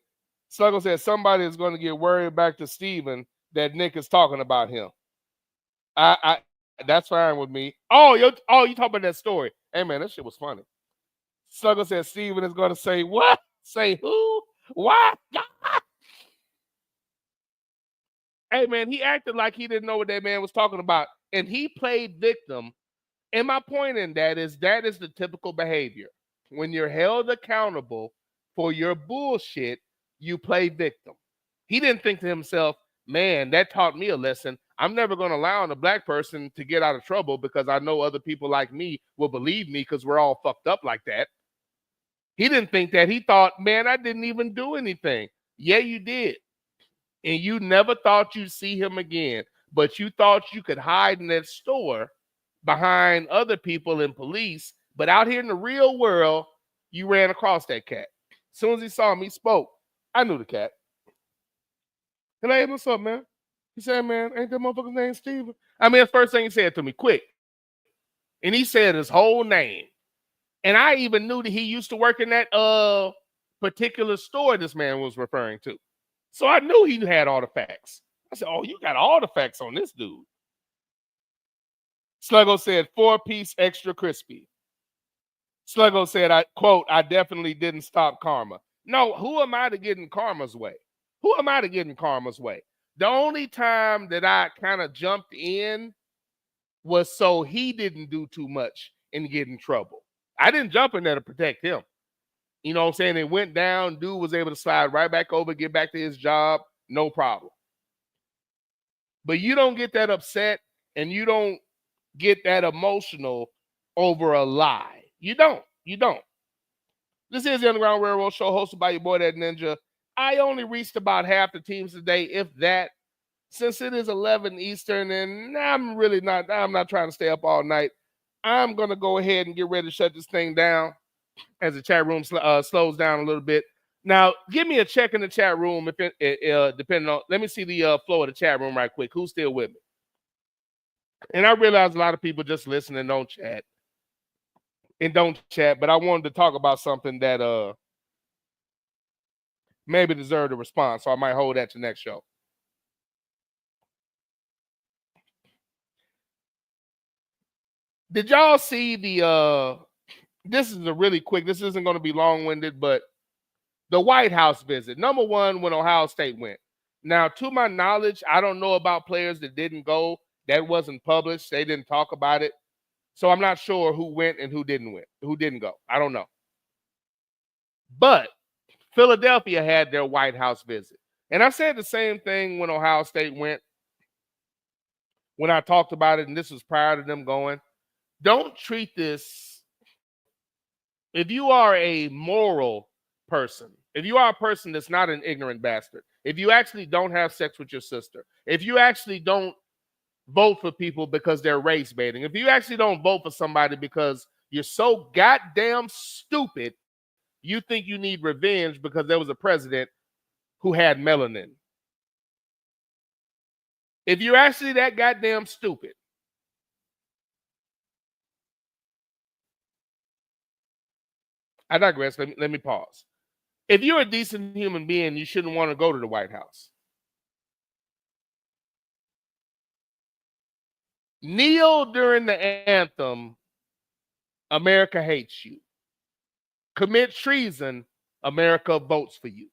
Sluggo said, somebody is going to get worried back to Steven that Nick is talking about him. That's fine with me. You talking about that story. Hey, man, that shit was funny. Sluggo said, Steven is going to say, what? Say who? What? Hey, man, he acted like he didn't know what that man was talking about. And he played victim. And my point in that is the typical behavior. When you're held accountable for your bullshit, you play victim. He didn't think to himself, man, that taught me a lesson. I'm never going to allow a black person to get out of trouble because I know other people like me will believe me because we're all fucked up like that. He didn't think that. He thought, man, I didn't even do anything. Yeah, you did. And you never thought you'd see him again. But you thought you could hide in that store behind other people and police. But out here in the real world, you ran across that cat. As soon as he saw me, he spoke. I knew the cat. And hey, what's up, man? He said, man, ain't that motherfucker's name Steven? I mean, the first thing he said to me, quick. And he said his whole name. And I even knew that he used to work in that particular store this man was referring to. So I knew he had all the facts. I said, oh, you got all the facts on this dude. Sluggo said, 4-piece extra crispy. Sluggo said, I quote, I definitely didn't stop karma. No, who am I to get in karma's way? Who am I to get in karma's way? The only time that I kind of jumped in was so he didn't do too much and get in trouble. I didn't jump in there to protect him. You know what I'm saying? It went down. Dude was able to slide right back over, get back to his job. No problem. But you don't get that upset and you don't get that emotional over a lie. You don't. You don't. This is the Underground Railroad Show hosted by your boy, That Ninja. I only reached about half the teams today, if that. Since it is 11 Eastern and I'm not trying to stay up all night. I'm going to go ahead and get ready to shut this thing down as the chat room slows down a little bit. Now, give me a check in the chat room if it depending on. Let me see the flow of the chat room right quick. Who's still with me? And I realize a lot of people just listen and don't chat. But I wanted to talk about something that maybe deserved a response, so I might hold that to next show. Did y'all see the this is a really quick, this isn't going to be long-winded, but the White House visit. Number one, when Ohio State went. Now, to my knowledge, I don't know about players that didn't go. That wasn't published. They didn't talk about it. So I'm not sure who went and who didn't go. I don't know. But Philadelphia had their White House visit. And I said the same thing when Ohio State went, when I talked about it, and this was prior to them going. Don't treat this, if you are a moral person, if you are a person that's not an ignorant bastard, if you actually don't have sex with your sister, if you actually don't vote for people because they're race baiting, if you actually don't vote for somebody because you're so goddamn stupid, you think you need revenge because there was a president who had melanin. If you're actually that goddamn stupid, I digress. Let me pause. If you're a decent human being, you shouldn't want to go to the White House. Kneel during the anthem, America hates you. Commit treason, America votes for you.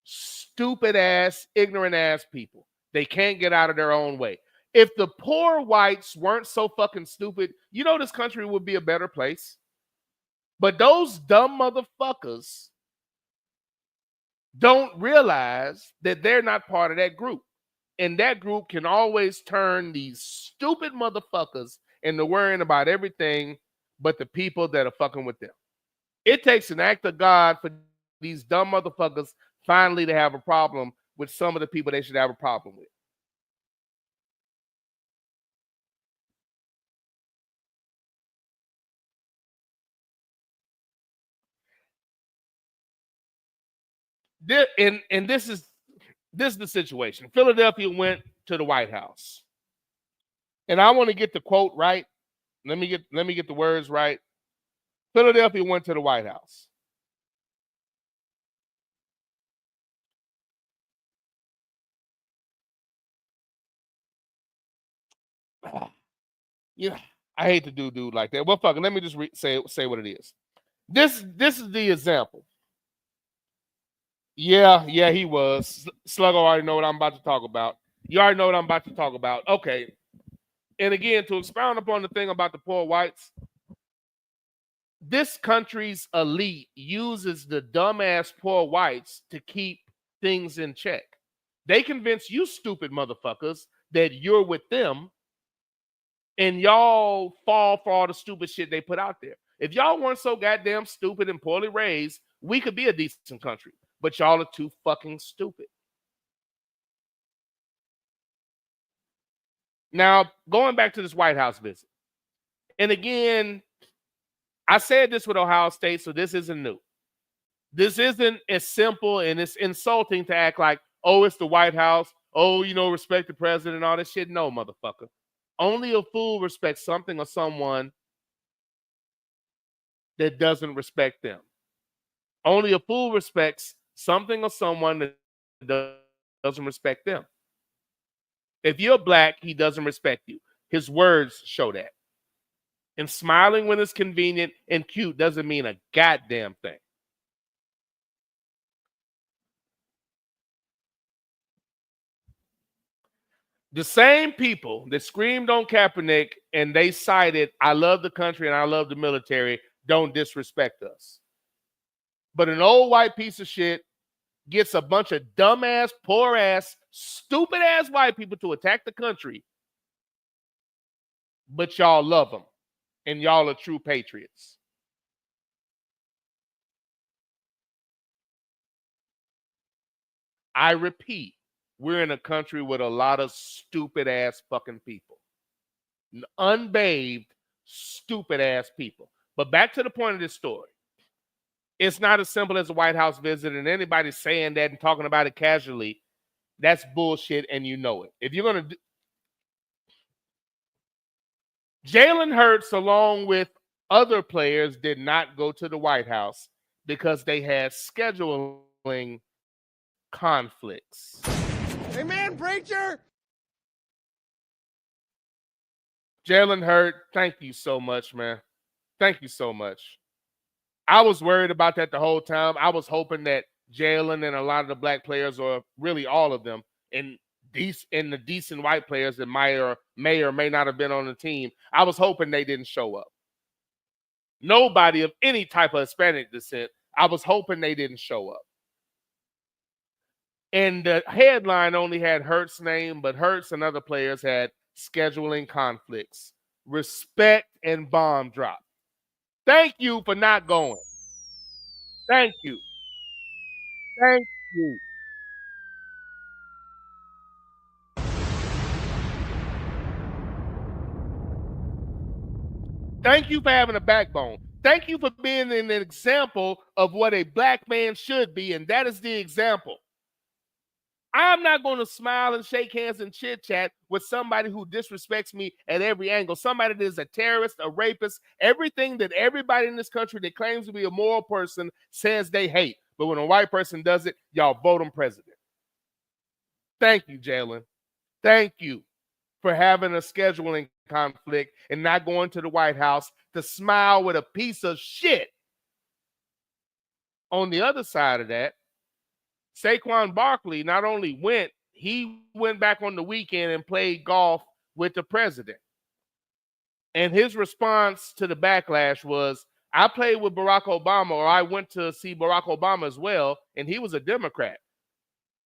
Stupid ass, ignorant ass people. They can't get out of their own way. If the poor whites weren't so fucking stupid, you know this country would be a better place. But those dumb motherfuckers don't realize that they're not part of that group. And that group can always turn these stupid motherfuckers into worrying about everything but the people that are fucking with them. It takes an act of God for these dumb motherfuckers finally to have a problem with some of the people they should have a problem with. This is the situation. Philadelphia went to the White House. And I want to get the quote right. Let me get the words right. Philadelphia went to the White House. Yeah, I hate to do dude like that. Well, fuck it. Let me just say what it is. This is the example. Yeah, he was. Sluggo already know what I'm about to talk about. You already know what I'm about to talk about. Okay. And again, to expound upon the thing about the poor whites, this country's elite uses the dumbass poor whites to keep things in check. They convince you stupid motherfuckers that you're with them, and y'all fall for all the stupid shit they put out there. If y'all weren't so goddamn stupid and poorly raised, we could be a decent country. But y'all are too fucking stupid. Now, going back to this White House visit. And again, I said this with Ohio State, so this isn't new. This isn't as simple, and it's insulting to act like, oh, it's the White House. Oh, respect the president and all this shit. No, motherfucker. Only a fool respects something or someone that doesn't respect them. Only a fool respects something or someone that doesn't respect them. If you're black, he doesn't respect you. His words show that. And smiling when it's convenient and cute doesn't mean a goddamn thing. The same people that screamed on Kaepernick and they cited, I love the country and I love the military, don't disrespect us. But an old white piece of shit gets a bunch of dumbass, poor-ass, stupid-ass white people to attack the country, but y'all love them, and y'all are true patriots. I repeat, we're in a country with a lot of stupid-ass fucking people. Unbathed, stupid-ass people. But back to the point of this story. It's not as simple as a White House visit, and anybody saying that and talking about it casually, that's bullshit, and you know it. If you're going to Jalen Hurts, along with other players, did not go to the White House because they had scheduling conflicts. Amen, preacher! Jalen Hurts, thank you so much, man. Thank you so much. I was worried about that the whole time. I was hoping that Jalen and a lot of the black players, or really all of them, and the decent white players that may or may not have been on the team, I was hoping they didn't show up. Nobody of any type of Hispanic descent, I was hoping they didn't show up. And the headline only had Hurts' name, but Hurts and other players had scheduling conflicts. Respect and bomb drop. Thank you for not going. Thank you. Thank you. Thank you for having a backbone. Thank you for being an example of what a black man should be, and that is the example. I'm not going to smile and shake hands and chit-chat with somebody who disrespects me at every angle, somebody that is a terrorist, a rapist, everything that everybody in this country that claims to be a moral person says they hate. But when a white person does it, y'all vote him president. Thank you, Jalen. Thank you for having a scheduling conflict and not going to the White House to smile with a piece of shit. On the other side of that, Saquon Barkley not only he went back on the weekend and played golf with the president. And his response to the backlash was, I played with Barack Obama, or I went to see Barack Obama as well, and he was a Democrat.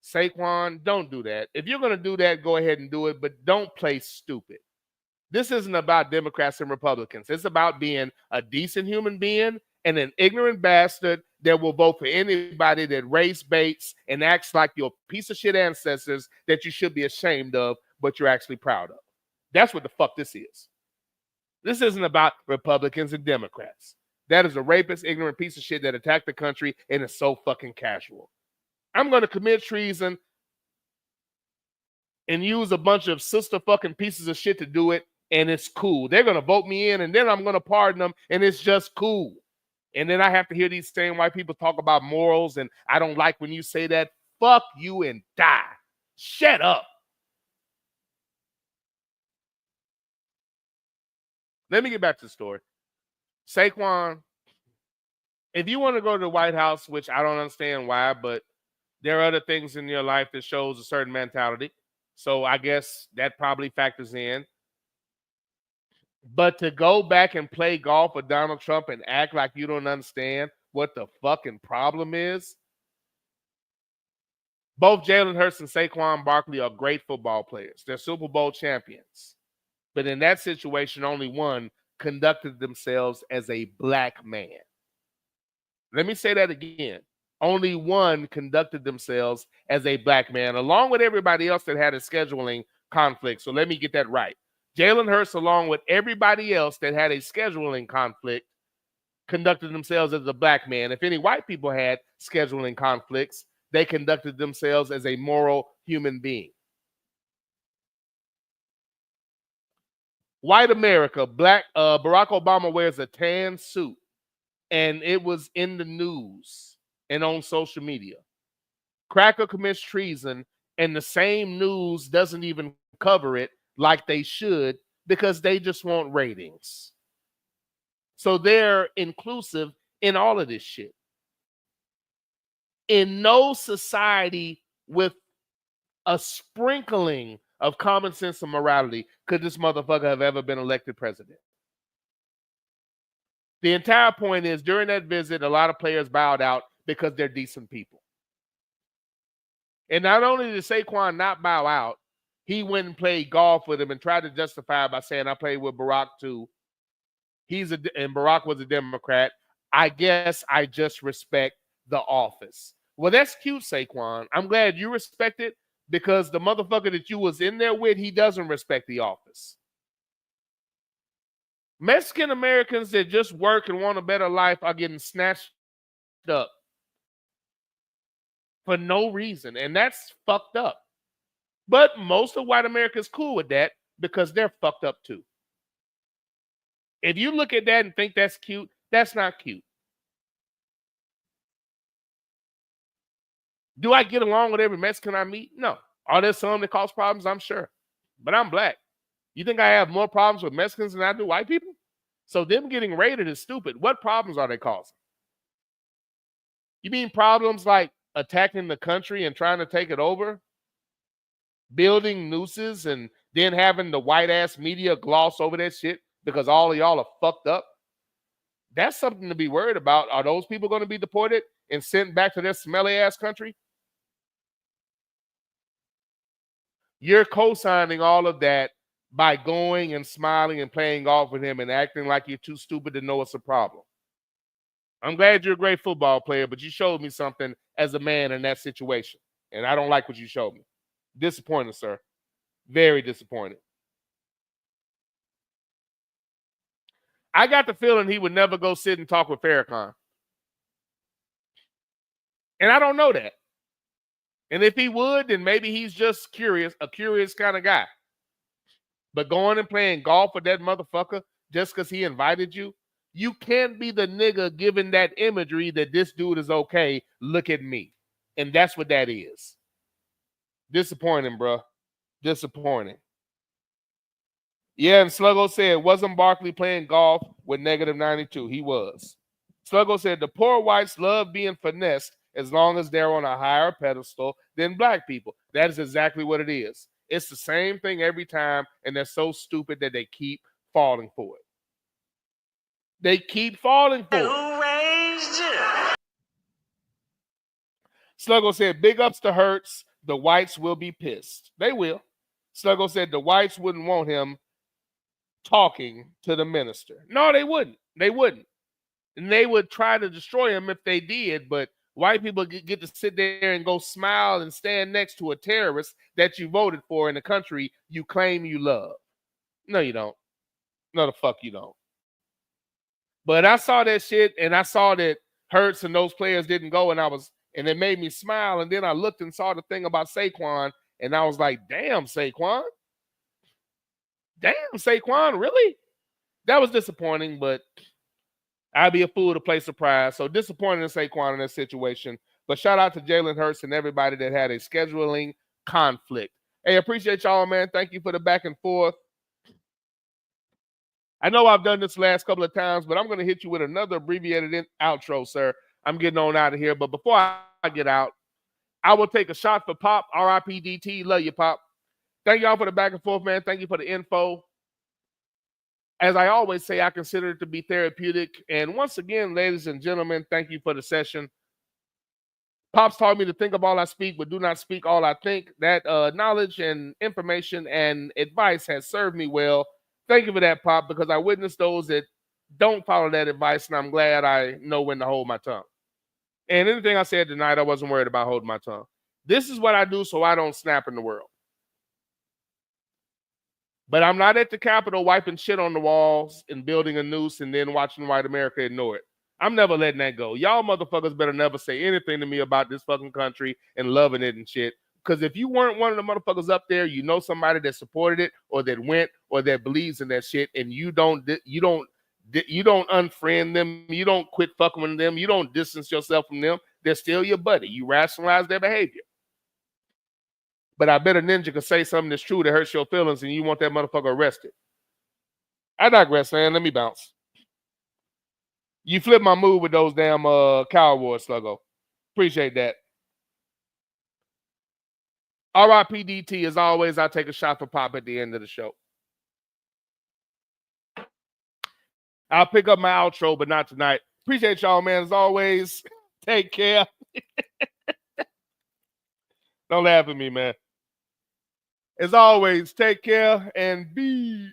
Saquon, don't do that. If you're going to do that, go ahead and do it, but don't play stupid. This isn't about Democrats and Republicans. It's about being a decent human being and an ignorant bastard that will vote for anybody that race baits and acts like your piece of shit ancestors that you should be ashamed of, but you're actually proud of. That's what the fuck this is. This isn't about Republicans and Democrats. That is a rapist, ignorant piece of shit that attacked the country and is so fucking casual. I'm going to commit treason and use a bunch of sister fucking pieces of shit to do it, and it's cool. They're going to vote me in, and then I'm going to pardon them, and it's just cool. And then I have to hear these same white people talk about morals, and I don't like when you say that. Fuck you and die. Shut up. Let me get back to the story. Saquon, if you want to go to the White House, which I don't understand why, but there are other things in your life that shows a certain mentality. So I guess that probably factors in. But to go back and play golf with Donald Trump and act like you don't understand what the fucking problem is. Both Jalen Hurts and Saquon Barkley are great football players. They're Super Bowl champions. But in that situation, only one conducted themselves as a black man. Let me say that again. Only one conducted themselves as a black man, along with everybody else that had a scheduling conflict. So let me get that right. Jalen Hurts, along with everybody else that had a scheduling conflict, conducted themselves as a black man. If any white people had scheduling conflicts, they conducted themselves as a moral human being. White America, Barack Obama wears a tan suit, and it was in the news and on social media. Cracker commits treason, and the same news doesn't even cover it like they should because they just want ratings. So they're inclusive in all of this shit. In no society with a sprinkling of common sense and morality could this motherfucker have ever been elected president. The entire point is, during that visit, a lot of players bowed out because they're decent people. And not only did Saquon not bow out, he went and played golf with him and tried to justify it by saying, I played with Barack too. And Barack was a Democrat. I guess I just respect the office. Well, that's cute, Saquon. I'm glad you respect it, because the motherfucker that you was in there with, he doesn't respect the office. Mexican Americans that just work and want a better life are getting snatched up for no reason, and that's fucked up. But most of white America is cool with that because they're fucked up too. If you look at that and think that's cute, that's not cute. Do I get along with every Mexican I meet? No. Are there some that cause problems? I'm sure. But I'm black. You think I have more problems with Mexicans than I do white people? So them getting raided is stupid. What problems are they causing? You mean problems like attacking the country and trying to take it over? Building nooses and then having the white-ass media gloss over that shit because all of y'all are fucked up? That's something to be worried about. Are those people going to be deported and sent back to their smelly-ass country? You're co-signing all of that by going and smiling and playing golf with him and acting like you're too stupid to know it's a problem. I'm glad you're a great football player, but you showed me something as a man in that situation, and I don't like what you showed me. Disappointed, sir. Very disappointed. I got the feeling he would never go sit and talk with Farrakhan. And I don't know that. And if he would, then maybe he's just curious, a curious kind of guy. But going and playing golf with that motherfucker just because he invited you, you can't be the nigga giving that imagery that this dude is okay, look at me. And that's what that is. Disappointing, bro. Disappointing. Yeah, and Sluggo said, wasn't Barkley playing golf with -92? He was. Sluggo said, the poor whites love being finessed as long as they're on a higher pedestal than black people. That is exactly what it is. It's the same thing every time, and they're so stupid that they keep falling for it. They keep falling for it. Who raised you? Sluggo said, big ups to Hurts. The whites will be pissed. They will. Sluggo said the whites wouldn't want him talking to the minister. No, they wouldn't. They wouldn't. And they would try to destroy him if they did, but white people get to sit there and go smile and stand next to a terrorist that you voted for in the country you claim you love. No, you don't. No, the fuck you don't. But I saw that shit, and I saw that Hurts and those players didn't go, and it made me smile. And then I looked and saw the thing about Saquon, and I was like, damn, Saquon. Damn, Saquon, really? That was disappointing, but I'd be a fool to play surprise. So disappointed in Saquon in this situation. But shout out to Jalen Hurts and everybody that had a scheduling conflict. Hey, appreciate y'all, man. Thank you for the back and forth. I know I've done this last couple of times, but I'm going to hit you with another abbreviated outro, sir. I'm getting on out of here. But before I get out, I will take a shot for Pop, RIPDT. Love you, Pop. Thank y'all for the back and forth, man. Thank you for the info. As I always say, I consider it to be therapeutic. And once again, ladies and gentlemen, thank you for the session. Pops taught me to think of all I speak, but do not speak all I think. That knowledge and information and advice has served me well. Thank you for that, Pop, because I witnessed those that don't follow that advice, and I'm glad I know when to hold my tongue. And anything I said tonight, I wasn't worried about holding my tongue. This is what I do so I don't snap in the world. But I'm not at the Capitol wiping shit on the walls and building a noose and then watching white America ignore it. I'm never letting that go. Y'all motherfuckers better never say anything to me about this fucking country and loving it and shit. Because if you weren't one of the motherfuckers up there, you know somebody that supported it or that went or that believes in that shit, and you don't unfriend them, you don't quit fucking with them, you don't distance yourself from them. They're still your buddy. You rationalize their behavior. But I bet a ninja could say something that's true that hurts your feelings, and you want that motherfucker arrested. I digress, man. Let me bounce. You flipped my mood with those damn Cow Wars, Sluggo. Appreciate that. R.I.P. DT, as always, I take a shot for Pop at the end of the show. I'll pick up my outro, but not tonight. Appreciate y'all, man. As always, take care. Don't laugh at me, man. As always, take care and be